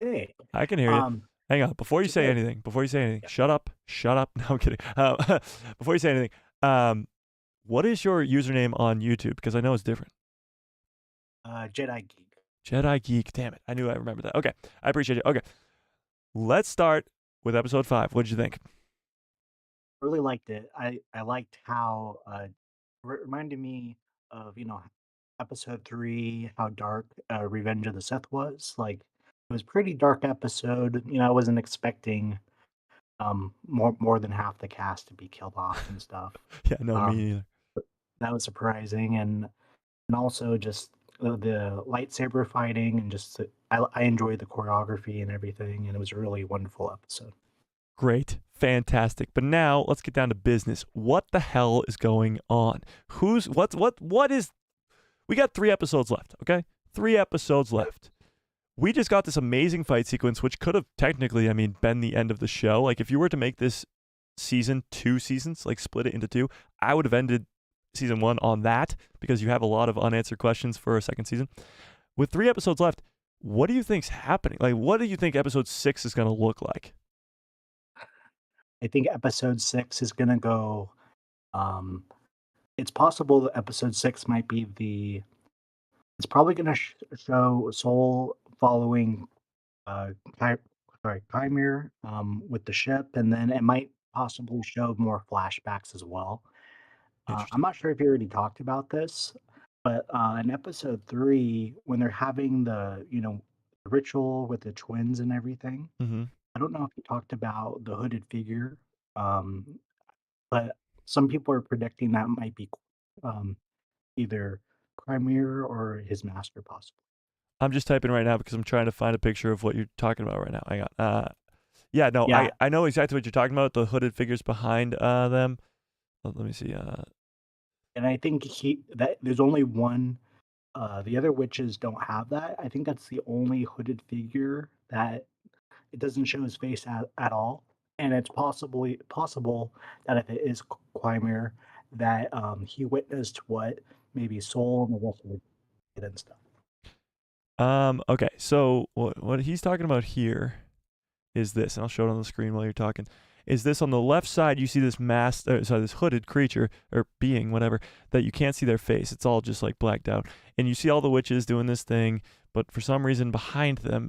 S5: Hey.
S1: I can hear you. Hang on, before you say anything,
S5: Yeah.
S1: shut up. No, I'm kidding. Before you say anything, what is your username on YouTube? Because I know it's different.
S5: Jedi Geek.
S1: Jedi Geek, damn it. I knew I remembered that. Okay, I appreciate it. Okay, let's start with episode 5. What did you think?
S5: Really liked it. I liked how reminded me of, episode 3, how dark Revenge of the Sith was. Like, it was a pretty dark episode. I wasn't expecting more than half the cast to be killed off and stuff.
S1: Yeah, no, me neither.
S5: That was surprising, and also just the lightsaber fighting, and just I enjoyed the choreography and everything, and it was a really wonderful episode.
S1: Great, fantastic. But now let's get down to business. What the hell is going on? What is? We got 3 episodes left. Okay, 3 episodes left. We just got this amazing fight sequence, which could have technically, been the end of the show. Like, if you were to make this season 2 seasons, like split it into 2, I would have ended season 1 on that, because you have a lot of unanswered questions for a second season. With 3 episodes left, what do you think's happening? Like, what do you think episode 6 is going to look like?
S5: I think episode 6 is going to go Um, it's possible that episode 6 might be the. It's probably going to show Soul following Ky- Chimere with the ship, and then it might possibly show more flashbacks as well. I'm
S1: Interesting.
S5: not sure if you already talked about this, but in episode 3, when they're having the ritual with the twins and everything,
S1: Mm-hmm.
S5: I don't know if you talked about the hooded figure, um, but some people are predicting that might be um, either Chimere or his master, possibly.
S1: I'm just typing right now because I'm trying to find a picture of what you're talking about right now. Hang on. Yeah, no,
S5: Yeah,
S1: I know exactly what you're talking about. The hooded figures behind them. Let me see.
S5: and I think that there's only one. The other witches don't have that. I think that's the only hooded figure that it doesn't show his face at all. And it's possible that if it is Quimere, that he witnessed what maybe Soul and the rest of the did and stuff.
S1: Okay, so what he's talking about here is this, and I'll show it on the screen while you're talking. Is this on the left side? You see this this hooded creature or being, whatever, that you can't see their face. It's all just like blacked out, and you see all the witches doing this thing, but for some reason behind them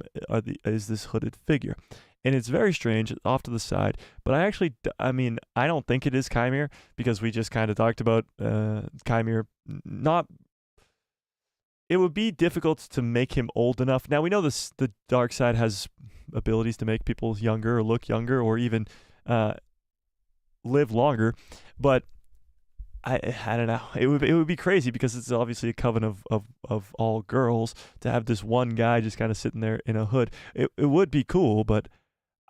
S1: is this hooded figure, and it's very strange off to the side. But I mean, I don't think it is Chimere because we just kind of talked about Chimere not. It would be difficult to make him old enough. Now we know the dark side has abilities to make people younger or look younger or even live longer, but I don't know. It would be crazy because it's obviously a coven of all girls to have this one guy just kind of sitting there in a hood. It would be cool, but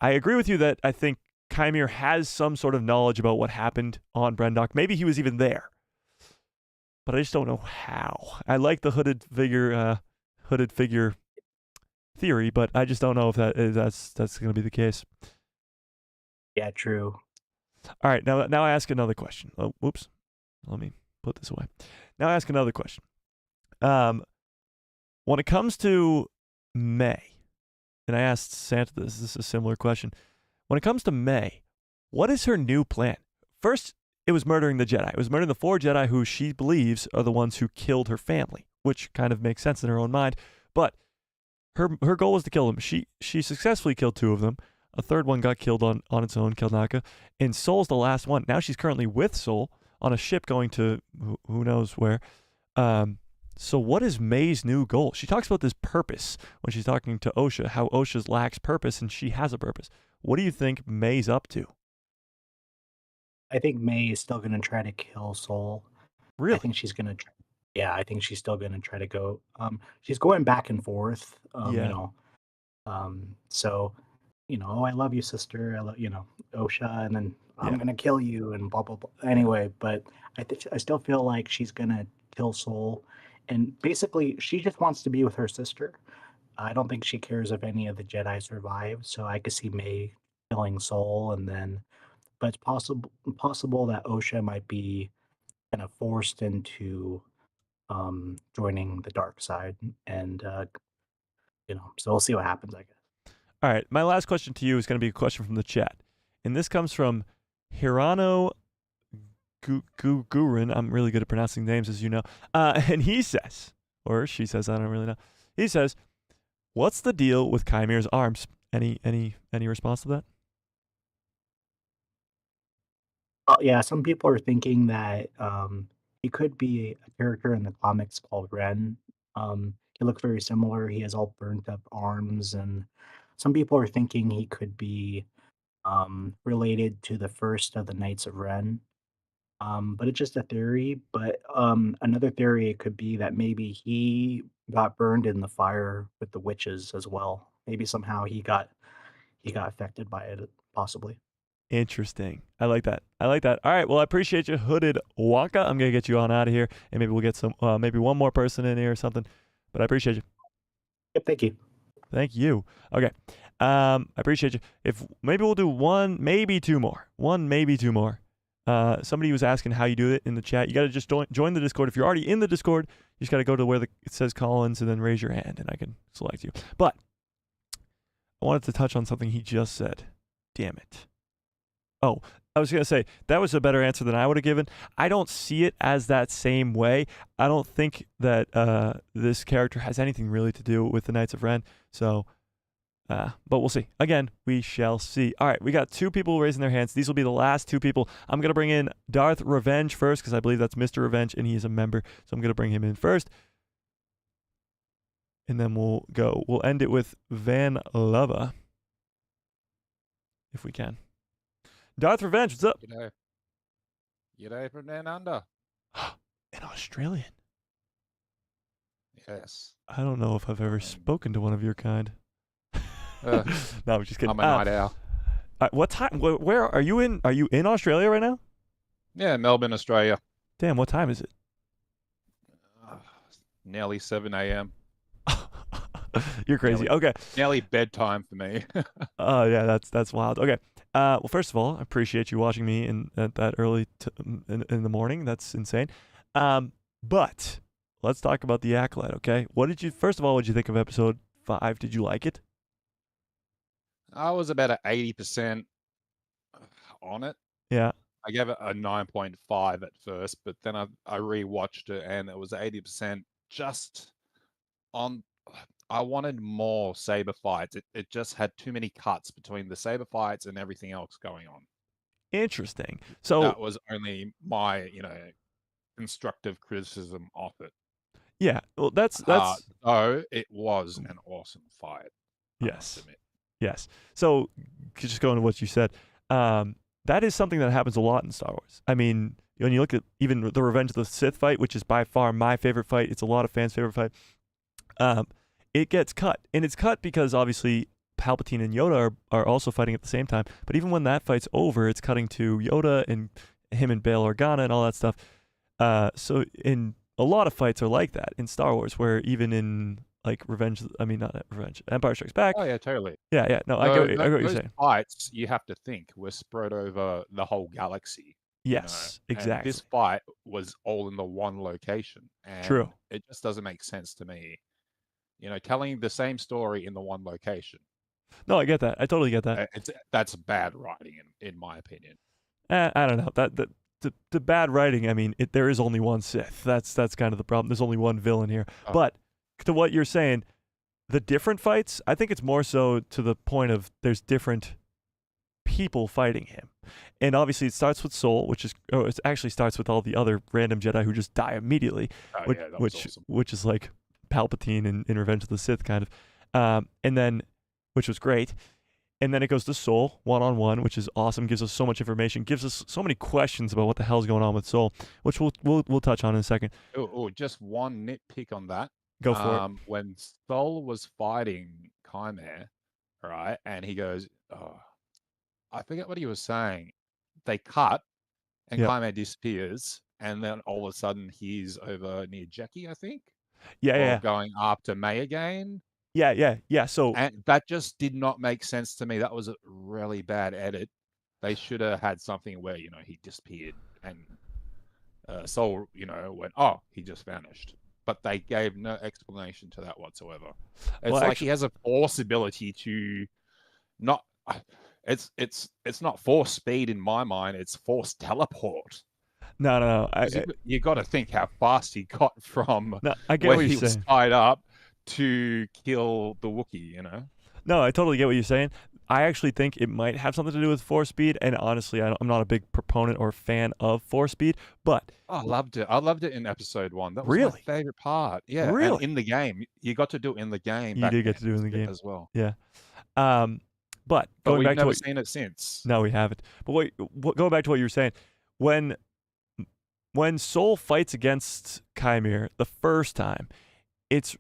S1: I agree with you that I think Chimere has some sort of knowledge about what happened on Brendok. Maybe he was even there, but I just don't know how. I like the hooded figure theory, but I just don't know if that's going to be the case.
S5: Yeah, true.
S1: All right, now I ask another question. Oh, whoops. Let me put this away. Now I ask another question. When it comes to May, and I asked Santa this is a similar question. When it comes to May, what is her new plan? First, it was murdering the Jedi. It was murdering the 4 Jedi who she believes are the ones who killed her family, which kind of makes sense in her own mind. But her goal was to kill them. She successfully killed 2 of them. A third one got killed on its own, Kelnaka. And Soul's the last one. Now she's currently with Soul on a ship going to who knows where. So what is May's new goal? She talks about this purpose when she's talking to Osha, how Osha lacks purpose and she has a purpose. What do you think May's up to?
S5: I think May is still going to try to kill Soul.
S1: Really?
S5: I think she's going to. Yeah, I think she's still going to try to go. She's going back and forth.
S1: Yeah.
S5: So, oh, I love you, sister. I love Osha, and then I'm
S1: Yeah.
S5: gonna kill you, and blah blah blah. Anyway, but I still feel like she's gonna kill Soul, and basically she just wants to be with her sister. I don't think she cares if any of the Jedi survive. So I could see May killing Soul, and then, but it's possible that Osha might be kind of forced into joining the dark side, and so we'll see what happens, I guess.
S1: All right. My last question to you is going to be a question from the chat. And this comes from Hirano Gurin. I'm really good at pronouncing names, as you know. And he says, or she says, I don't really know. He says, what's the deal with Chimere's arms? Any response to that?
S5: Well, yeah, some people are thinking that he could be a character in the comics called Ren. He looks very similar. He has all burnt up arms, and some people are thinking he could be related to the first of the Knights of Ren. But it's just a theory. But another theory it could be that maybe he got burned in the fire with the witches as well. Maybe somehow he got affected by it, possibly.
S1: Interesting. I like that. All right. Well, I appreciate you, Hooded Wonka. I'm going to get you on out of here, and maybe we'll get maybe one more person in here or something. But I appreciate you.
S5: Yep, thank you.
S1: Thank you. Okay. I appreciate you. If maybe we'll do one, maybe two more. Somebody was asking how you do it in the chat. You got to just join the Discord. If you're already in the Discord, you just got to go to where it says Collins and then raise your hand, and I can select you. But I wanted to touch on something he just said. Damn it. Oh, I was going to say, that was a better answer than I would have given. I don't see it as that same way. I don't think that this character has anything really to do with the Knights of Ren. So, but we'll see. Again, we shall see. All right, we got 2 people raising their hands. These will be the last 2 people. I'm going to bring in Darth Revenge first because I believe that's Mr. Revenge, and he is a member. So I'm going to bring him in first. And then we'll go. We'll end it with Van Lava, if we can. Darth Revenge, what's up?
S6: G'day from down under.
S1: An Australian.
S6: Yes.
S1: I don't know if I've ever spoken to one of your kind.
S6: Uh,
S1: No, I'm just kidding.
S6: I'm a night owl.
S1: What time? Where are you in? Are you in Australia right now?
S6: Yeah, Melbourne, Australia.
S1: Damn, what time is it?
S6: Nearly 7 a.m.
S1: You're crazy. Okay.
S6: Nearly bedtime for me.
S1: Oh yeah, that's wild. Okay. Well, first of all, I appreciate you watching me at that early in the morning. That's insane. But let's talk about the Acolyte. Okay. First of all, what did you think of episode 5? Did you like it?
S6: I was about at 80% on it.
S1: Yeah.
S6: I gave it a 9.5 at first, but then I rewatched it and it was 80% just on. I wanted more saber fights. It just had too many cuts between the saber fights and everything else going on.
S1: Interesting. So
S6: that was only my, constructive criticism of it.
S1: yeah, well, that's
S6: though it was an awesome fight.
S1: Yes. Yes. So just going to what you said, that is something that happens a lot in Star Wars. I mean, when you look at even the Revenge of the Sith fight, which is by far my favorite fight, it's a lot of fans' favorite fight. It gets cut, and it's cut because obviously Palpatine and Yoda are also fighting at the same time. But even when that fight's over, it's cutting to Yoda and him and Bail Organa and all that stuff. So in a lot of fights are like that in Star Wars, where even in like Empire Strikes Back.
S6: Oh yeah, totally.
S1: Yeah. No, I get what you're saying.
S6: Fights, you have to think, were spread over the whole galaxy.
S1: Yes, exactly.
S6: And this fight was all in the one location. And
S1: True.
S6: It just doesn't make sense to me. Telling the same story in the one location.
S1: No, I get that. I totally get that.
S6: That's bad writing, in my opinion.
S1: I don't know. The bad writing. I mean, there is only one Sith. That's kind of the problem. There's only one villain here. Oh. But to what you're saying, the different fights, I think it's more so to the point of there's different people fighting him. And obviously it starts with Soul, it actually starts with all the other random Jedi who just die immediately, which is like Palpatine in Revenge of the Sith kind of. And then, which was great. And then it goes to Soul, one-on-one, which is awesome, gives us so much information, gives us so many questions about what the hell's going on with Soul, which we'll touch on in a second.
S6: Oh, just one nitpick on that.
S1: Go for it.
S6: When Soul was fighting Kimere, right, and he goes, I forget what he was saying. They cut, and Kimere disappears, and then all of a sudden he's over near Jecki, I think.
S1: Yeah.
S6: Going after May again.
S1: Yeah. So
S6: and that just did not make sense to me. That was a really bad edit. They should have had something where he disappeared and Soul went, oh, he just vanished. But they gave no explanation to that whatsoever. It's he has a force ability to not. It's not force speed in my mind. It's force teleport.
S1: No.
S6: You got to think how fast he got from
S1: I get
S6: where
S1: what
S6: he
S1: you're
S6: was
S1: saying.
S6: tied up to kill the Wookiee.
S1: No, I totally get what you're saying. I actually think it might have something to do with force speed, and honestly, I'm not a big proponent or fan of force speed, but
S6: I loved it. I loved it in episode 1. That was
S1: really
S6: my favorite part. Yeah,
S1: really
S6: and in the game, you got to do it in the game.
S1: You did get to do it in the game
S6: as well.
S1: Yeah. But going
S6: we've
S1: back
S6: never
S1: to
S6: seen it since.
S1: No, we haven't. But going back to what you were saying, when Soul fights against Kimere the first time, it's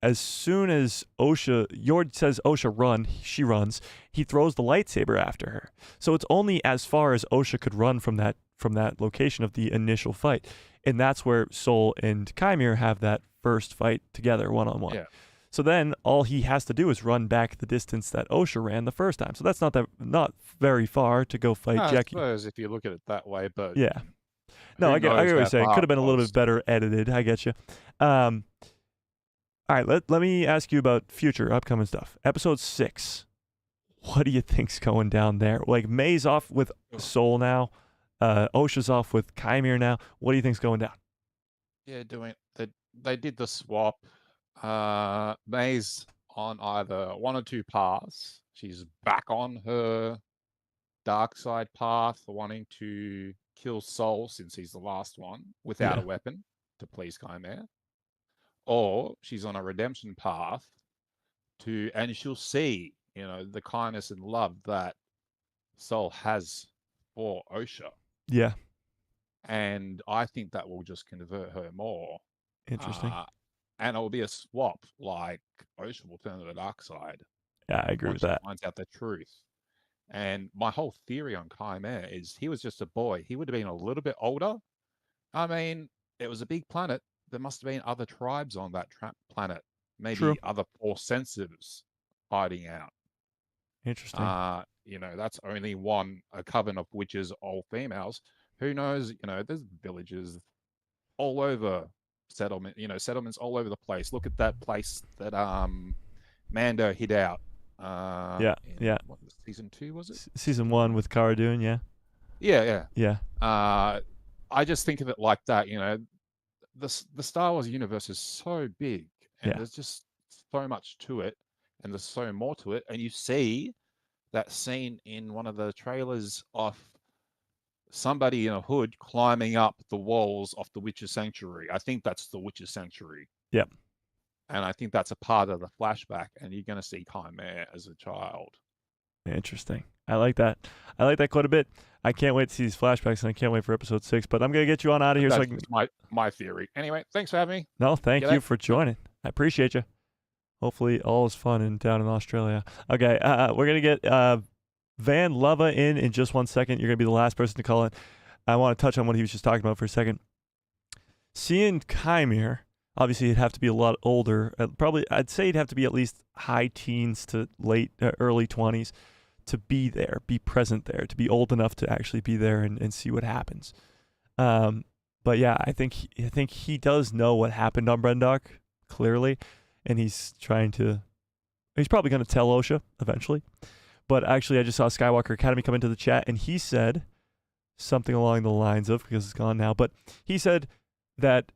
S1: as soon as Yord says Osha run, she runs. He throws the lightsaber after her. So it's only as far as Osha could run from that location of the initial fight, and that's where Soul and Kimere have that first fight together, one-on-one.
S6: Yeah.
S1: So then all he has to do is run back the distance that Osha ran the first time. So that's not very far to go fight Jecki.
S6: I suppose if you look at it that way, but
S1: yeah. No, I get what you're saying. Could have been a little bit better edited. I get you. All right, let me ask you about future upcoming stuff. Episode 6. What do you think's going down there? Like May's off with Soul now, Osha's off with Kimere now. What do you think's going down?
S6: Yeah, they did the swap. May's on either one or two paths. She's back on her dark side path, wanting to kill Soul since he's the last one without
S1: Yeah.
S6: a weapon to please Kimere, or she's on a redemption path and she'll see, the kindness and love that Soul has for Osha,
S1: Yeah,
S6: and I think that will just convert her more.
S1: interesting.
S6: And it will be a swap, like Osha will turn to the dark side
S1: Yeah, I agree
S6: once
S1: with
S6: she
S1: that.
S6: finds out the truth. And my whole theory on Kimere is he was just a boy. He would have been a little bit older. I mean, it was a big planet. There must have been other tribes on that planet. Maybe
S1: True.
S6: other Force sensors hiding out.
S1: Interesting.
S6: That's only a coven of witches, all females. Who knows? There's villages all over settlements all over the place. Look at that place that Mando hid out.
S1: Yeah.
S6: What, season 2 was it?
S1: Season 1 with Cara Dune, yeah.
S6: Yeah. I just think of it like that. The Star Wars universe is so big, and there's just so much to it, and there's so more to it. And you see that scene in one of the trailers of somebody in a hood climbing up the walls of the Witcher Sanctuary. I think that's the Witcher Sanctuary.
S1: Yep.
S6: And I think that's a part of the flashback, and you're going to see Kimere as a child.
S1: Interesting. I like that. I like that quite a bit. I can't wait to see these flashbacks, and I can't wait for episode 6. But I'm gonna get you on out of here.
S6: That's
S1: so I can...
S6: just my theory. Anyway, thanks for having me.
S1: No, thank
S6: G'day.
S1: you for joining. I appreciate you. Hopefully, all is fun down in Australia. Okay, we're gonna get Van Lava in just 1 second. You're gonna be the last person to call in. I want to touch on what he was just talking about for a second. Seeing Kimere, obviously, he'd have to be a lot older. Probably, I'd say he'd have to be at least high teens to early 20s. To be there, be present there, to be old enough to actually be there and see what happens. But yeah, I think he does know what happened on Brendok, clearly, and he's probably going to tell Osha eventually. But actually, I just saw Skywalker Academy come into the chat, and he said something along the lines of, because it's gone now, but he said that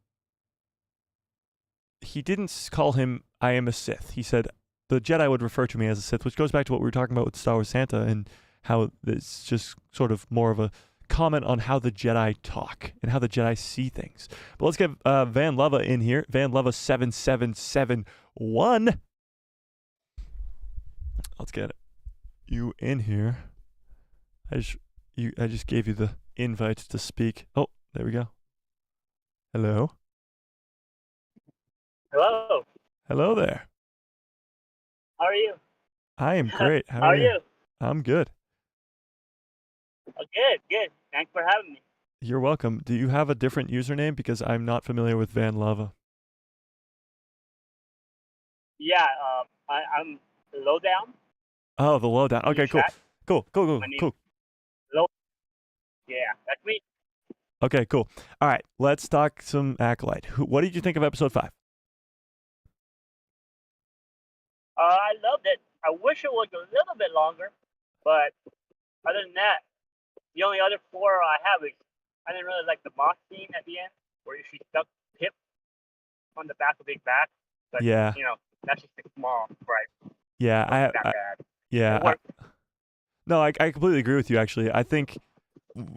S1: he didn't call him, I am a Sith. He said, the Jedi would refer to me as a Sith, which goes back to what we were talking about with Star Wars Santa and how it's just sort of more of a comment on how the Jedi talk and how the Jedi see things. But let's get Van Lava in here. Van Lava 7771. Let's get you in here. I just gave you the invite to speak. Oh, there we go. Hello.
S7: Hello.
S1: Hello there.
S7: How are you?
S1: I am great.
S7: How are you?
S1: I'm good.
S7: Oh, good. Thanks for having me.
S1: You're welcome. Do you have a different username? Because I'm not familiar with Van Lava.
S7: Yeah, I'm Lowdown.
S1: Oh, the lowdown. Okay, cool.
S7: Chat.
S1: Cool.
S7: Yeah, that's me.
S1: Okay, cool. All right, let's talk some Acolyte. What did you think of episode 5?
S7: I loved it. I wish it was a little bit longer, but other than that, the only other 4 I have is I didn't really like the moth scene at the end where she stuck Pip on the back of Big Back. But,
S1: Yeah.
S7: That's just a small gripe.
S1: Yeah,
S7: Not that bad.
S1: yeah. I completely agree with you, actually. I think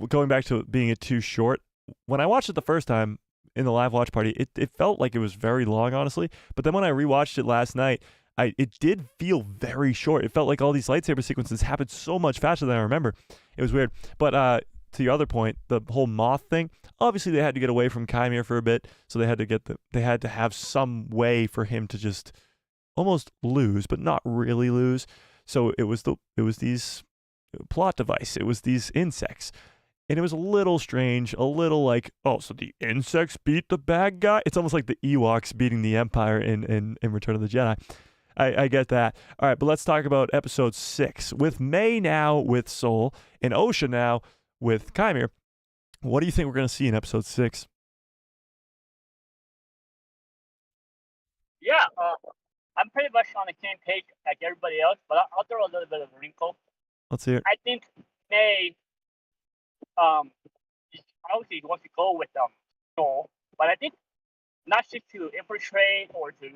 S1: going back to being it too short, when I watched it the first time in the live watch party, it felt like it was very long, honestly. But then when I rewatched it last night, it did feel very short. It felt like all these lightsaber sequences happened so much faster than I remember. It was weird. But to your other point, the whole moth thing, obviously they had to get away from Kimere for a bit, so they had to have some way for him to just almost lose, but not really lose. So it was these plot device. It was these insects. And it was a little strange, a little like, oh, so the insects beat the bad guy? It's almost like the Ewoks beating the Empire in Return of the Jedi. I get that. All right, but let's talk about episode 6. With May now with Soul and Osha now with Kimere. What do you think we're going to see in episode 6?
S7: Yeah, I I'm pretty much on the same page like everybody else, but I'll throw a little bit of a wrinkle.
S1: Let's hear it.
S7: I think May, obviously wants to go with Soul, but I think not just to infiltrate or to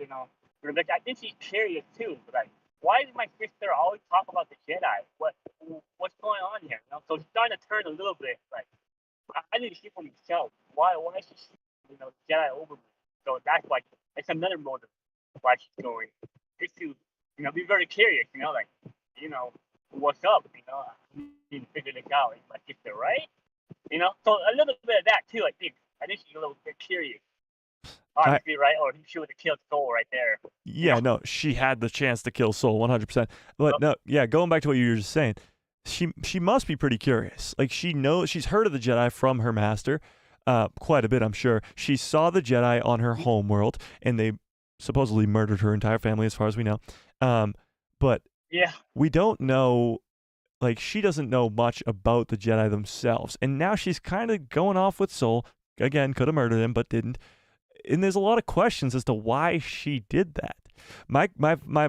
S7: revenge. I think she's curious too. Like, why does my sister always talk about the Jedi? What's going on here? So she's starting to turn a little bit. Like, I need to see for myself. Why is she Jedi over me? So that's like it's another motive why she's going. Just to be very curious. What's up? I need to figure this out. It's my sister, right? So a little bit of that too. I think she's a little bit curious. Obviously, right? Or she would have killed Soul right there.
S1: Yeah, no, she had the chance to kill Soul 100%. But no, yeah, going back to what you were just saying, she must be pretty curious. Like, she's heard of the Jedi from her master quite a bit, I'm sure. She saw the Jedi on her homeworld, and they supposedly murdered her entire family, as far as we know. But
S7: yeah,
S1: we don't know. Like, she doesn't know much about the Jedi themselves. And now she's kind of going off with Soul. Again, could have murdered him, but didn't. And there's a lot of questions as to why she did that. My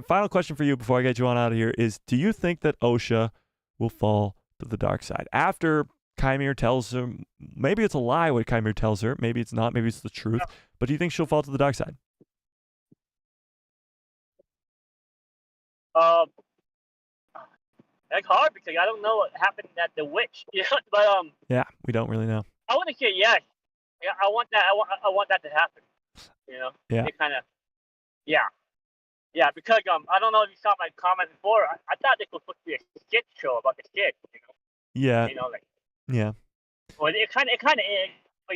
S1: final question for you before I get you on out of here is, do you think that Osha will fall to the dark side? After Kimere tells her, maybe it's a lie what Kimere tells her, maybe it's not, maybe it's the truth, but do you think she'll fall to the dark side?
S7: That's hard because I don't know what happened at the witch. But
S1: yeah, we don't really know.
S7: I want to say yes. Yeah, I want that. I want that to happen.
S1: Yeah.
S7: It kind of. Yeah, because I don't know if you saw my comment before. I thought this was supposed to be a skit show about the kid.
S1: Yeah. Yeah.
S7: Well, it kind of is, but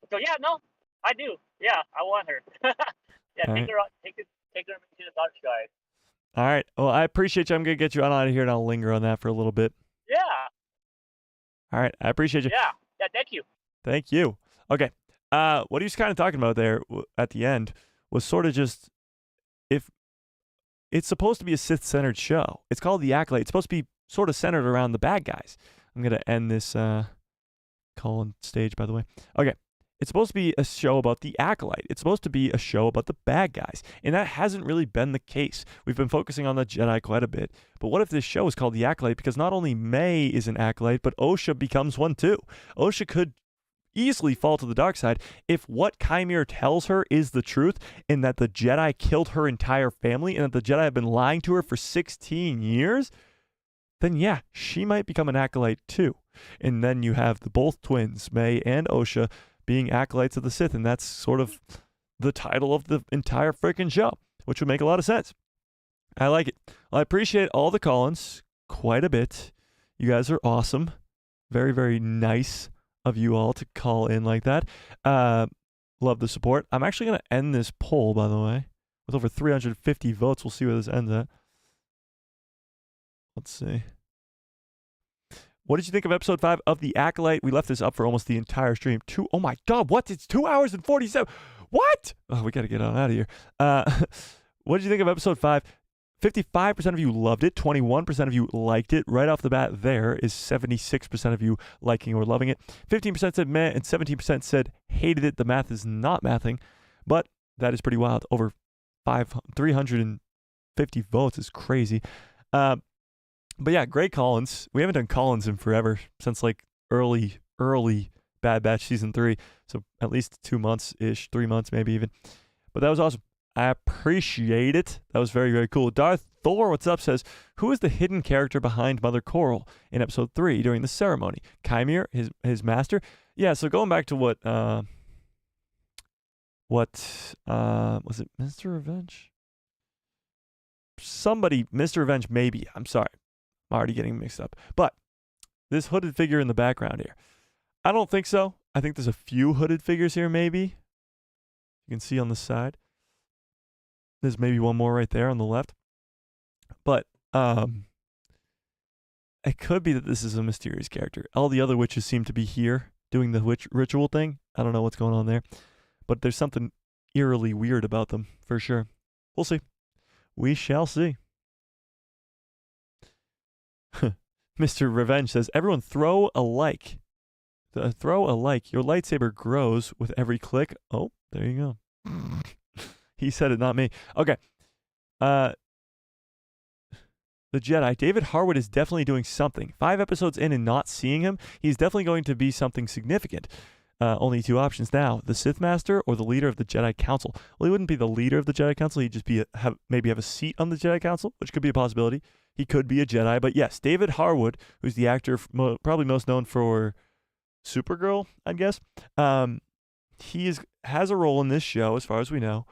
S7: So yeah, no, I do. Yeah, I want her. Yeah,
S1: All
S7: take
S1: right.
S7: her into the dark side.
S1: All right. Well, I appreciate you. I'm going to get you on out of here, and I'll linger on that for a little bit.
S7: Yeah.
S1: All right. I appreciate you.
S7: Yeah. Thank you.
S1: Thank you. Okay. What he was kind of talking about there at the end was sort of just, if it's supposed to be a Sith-centered show. It's called The Acolyte. It's supposed to be sort of centered around the bad guys. I'm going to end this call on stage, by the way. Okay. It's supposed to be a show about the Acolyte. It's supposed to be a show about the bad guys. And that hasn't really been the case. We've been focusing on the Jedi quite a bit. But what if this show is called The Acolyte? Because not only May is an Acolyte, but Osha becomes one too. Osha could easily fall to the dark side if what Kimere tells her is the truth, and that the Jedi killed her entire family, and that the Jedi have been lying to her for 16 years. Then yeah, she might become an Acolyte too. And then you have both twins, May and Osha, being Acolytes of the Sith, and that's sort of the title of the entire freaking show, which would make a lot of sense. I like it. Well, I appreciate all the call-ins quite a bit. You guys are awesome. Very, very nice of you all to call in like that. Love the support. I'm actually going to end this poll, by the way, with over 350 votes. We'll see where this ends at. Let's see. What did you think of episode 5 of The Acolyte? We left this up for almost the entire stream. Oh my God, what? It's 2 hours and 47. What? Oh, we got to get on out of here. What did you think of episode 5? 55% of you loved it. 21% of you liked it. Right off the bat, there is 76% of you liking or loving it. 15% said meh, and 17% said hated it. The math is not mathing, but that is pretty wild. Over 350 votes is crazy. But yeah, great call-ins. We haven't done call-ins in forever, since like early Bad Batch season 3. So at least 2 months-ish, 3 months maybe even. But that was awesome. I appreciate it. That was very, very cool. Darth Thor, what's up, says, who is the hidden character behind Mother Coral in episode 3 during the ceremony? Kimere, his master? Yeah, so going back to what was it Mr. Revenge? Mr. Revenge maybe. I'm sorry. I'm already getting mixed up. But this hooded figure in the background here, I don't think so. I think there's a few hooded figures here maybe. You can see on the side. There's maybe one more right there on the left. But it could be that this is a mysterious character. All the other witches seem to be here doing the witch ritual thing. I don't know what's going on there. But there's something eerily weird about them, for sure. We'll see. We shall see. Mr. Revenge says, everyone throw a like. Throw a like. Your lightsaber grows with every click. Oh, there you go. He said it, not me. Okay. The Jedi, David Harwood is definitely doing something. 5 episodes in and not seeing him, he's definitely going to be something significant. Only 2 options now: the Sith Master or the leader of the Jedi Council. Well, he wouldn't be the leader of the Jedi Council. He'd just be maybe have a seat on the Jedi Council, which could be a possibility. He could be a Jedi, but yes, David Harwood, who's the actor probably most known for Supergirl, I guess. He has a role in this show, as far as we know,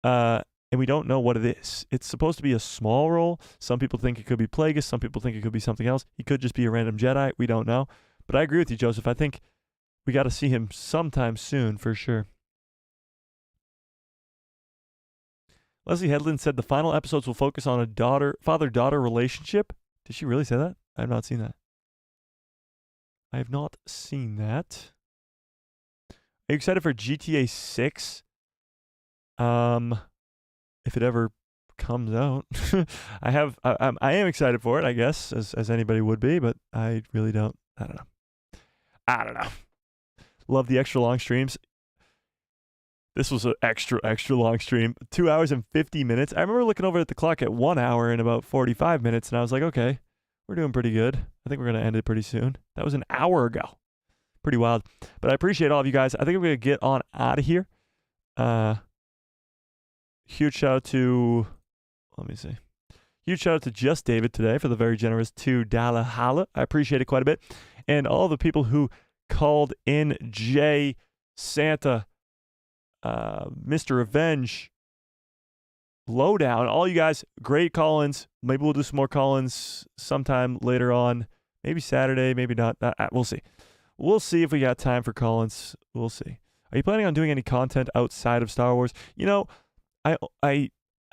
S1: and we don't know what it is. It's supposed to be a small role. Some people think it could be Plaegus. Some people think it could be something else. He could just be a random Jedi. We don't know. But I agree with you, Joseph. I think we got to see him sometime soon for sure. Leslie Headland said the final episodes will focus on a father-daughter relationship. Did she really say that? I have not seen that. I have not seen that. Are you excited for GTA 6? If it ever comes out. I am excited for it, I guess, as anybody would be, but I really don't. I don't know. Love the extra long streams. This was an extra long stream. 2 hours and 50 minutes. I remember looking over at the clock at 1 hour and about 45 minutes, and I was like, okay, we're doing pretty good. I think we're going to end it pretty soon. That was an hour ago. Pretty wild. But I appreciate all of you guys. I think I'm going to get on out of here. Huge shout out to, let me see. Huge shout out to Just David today for the very generous $2 holla. I appreciate it quite a bit. And all the people who called in: Jay, Santa, Mr. Revenge, Lowdown, all you guys, great call-ins. Maybe we'll do some more call-ins sometime later on. Maybe Saturday, maybe not. We'll see. We'll see if we got time for call-ins. We'll see. Are you planning on doing any content outside of Star Wars? You know, I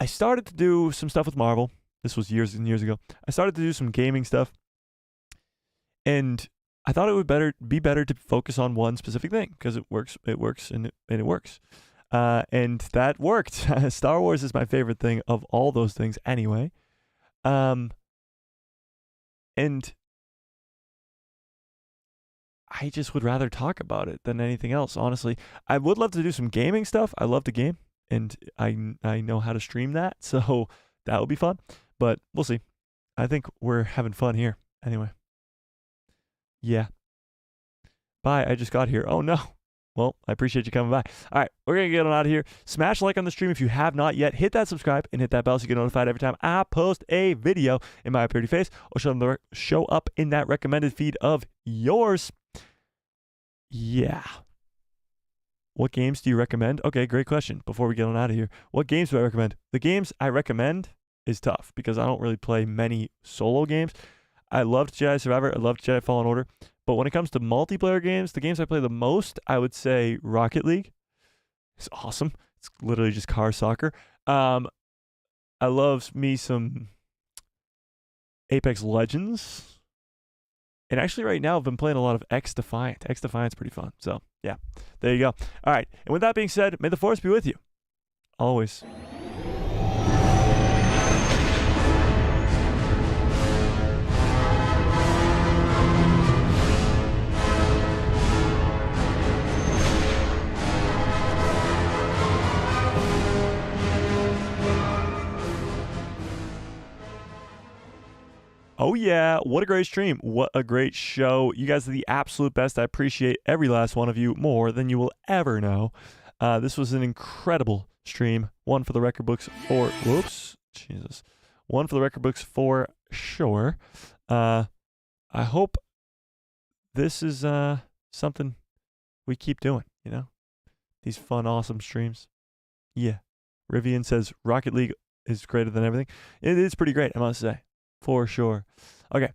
S1: started to do some stuff with Marvel. This was years and years ago. I started to do some gaming stuff. And I thought it would be better to focus on one specific thing because it works, and it works. And that worked. Star Wars is my favorite thing of all those things anyway. And I just would rather talk about it than anything else, honestly. I would love to do some gaming stuff. I love to game, and I know how to stream that, so that would be fun. But we'll see. I think we're having fun here anyway. Yeah. Bye. I just got here. Oh, no. Well, I appreciate you coming by. All right. We're going to get on out of here. Smash like on the stream if you have not yet. Hit that subscribe and hit that bell so you get notified every time I post a video in my pretty face or show up in that recommended feed of yours. Yeah. What games do you recommend? Okay, great question. Before we get on out of here, what games do I recommend? The games I recommend is tough because I don't really play many solo games. I loved Jedi Survivor. I loved Jedi Fallen Order. But when it comes to multiplayer games, the games I play the most, I would say Rocket League. It's awesome. It's literally just car soccer. I love me some Apex Legends. And actually right now I've been playing a lot of X-Defiant. X-Defiant's pretty fun. So, yeah. There you go. All right. And with that being said, may the Force be with you. Always. Oh, yeah. What a great stream. What a great show. You guys are the absolute best. I appreciate every last one of you more than you will ever know. This was an incredible stream. One for the record books for... Whoops. Jesus. One for the record books for sure. I hope this is something we keep doing, you know? These fun, awesome streams. Yeah. Rivian says Rocket League is greater than everything. It is pretty great, I must say. For sure. Okay.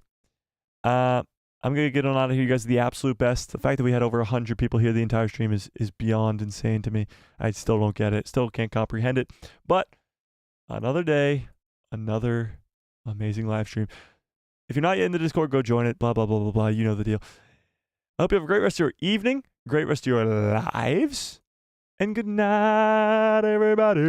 S1: I'm going to get on out of here. You guys are the absolute best. The fact that we had over 100 people here the entire stream is beyond insane to me. I still don't get it. Still can't comprehend it. But another day, another amazing live stream. If you're not yet in the Discord, go join it. Blah, blah, blah, blah, blah. You know the deal. I hope you have a great rest of your evening. Great rest of your lives. And good night, everybody.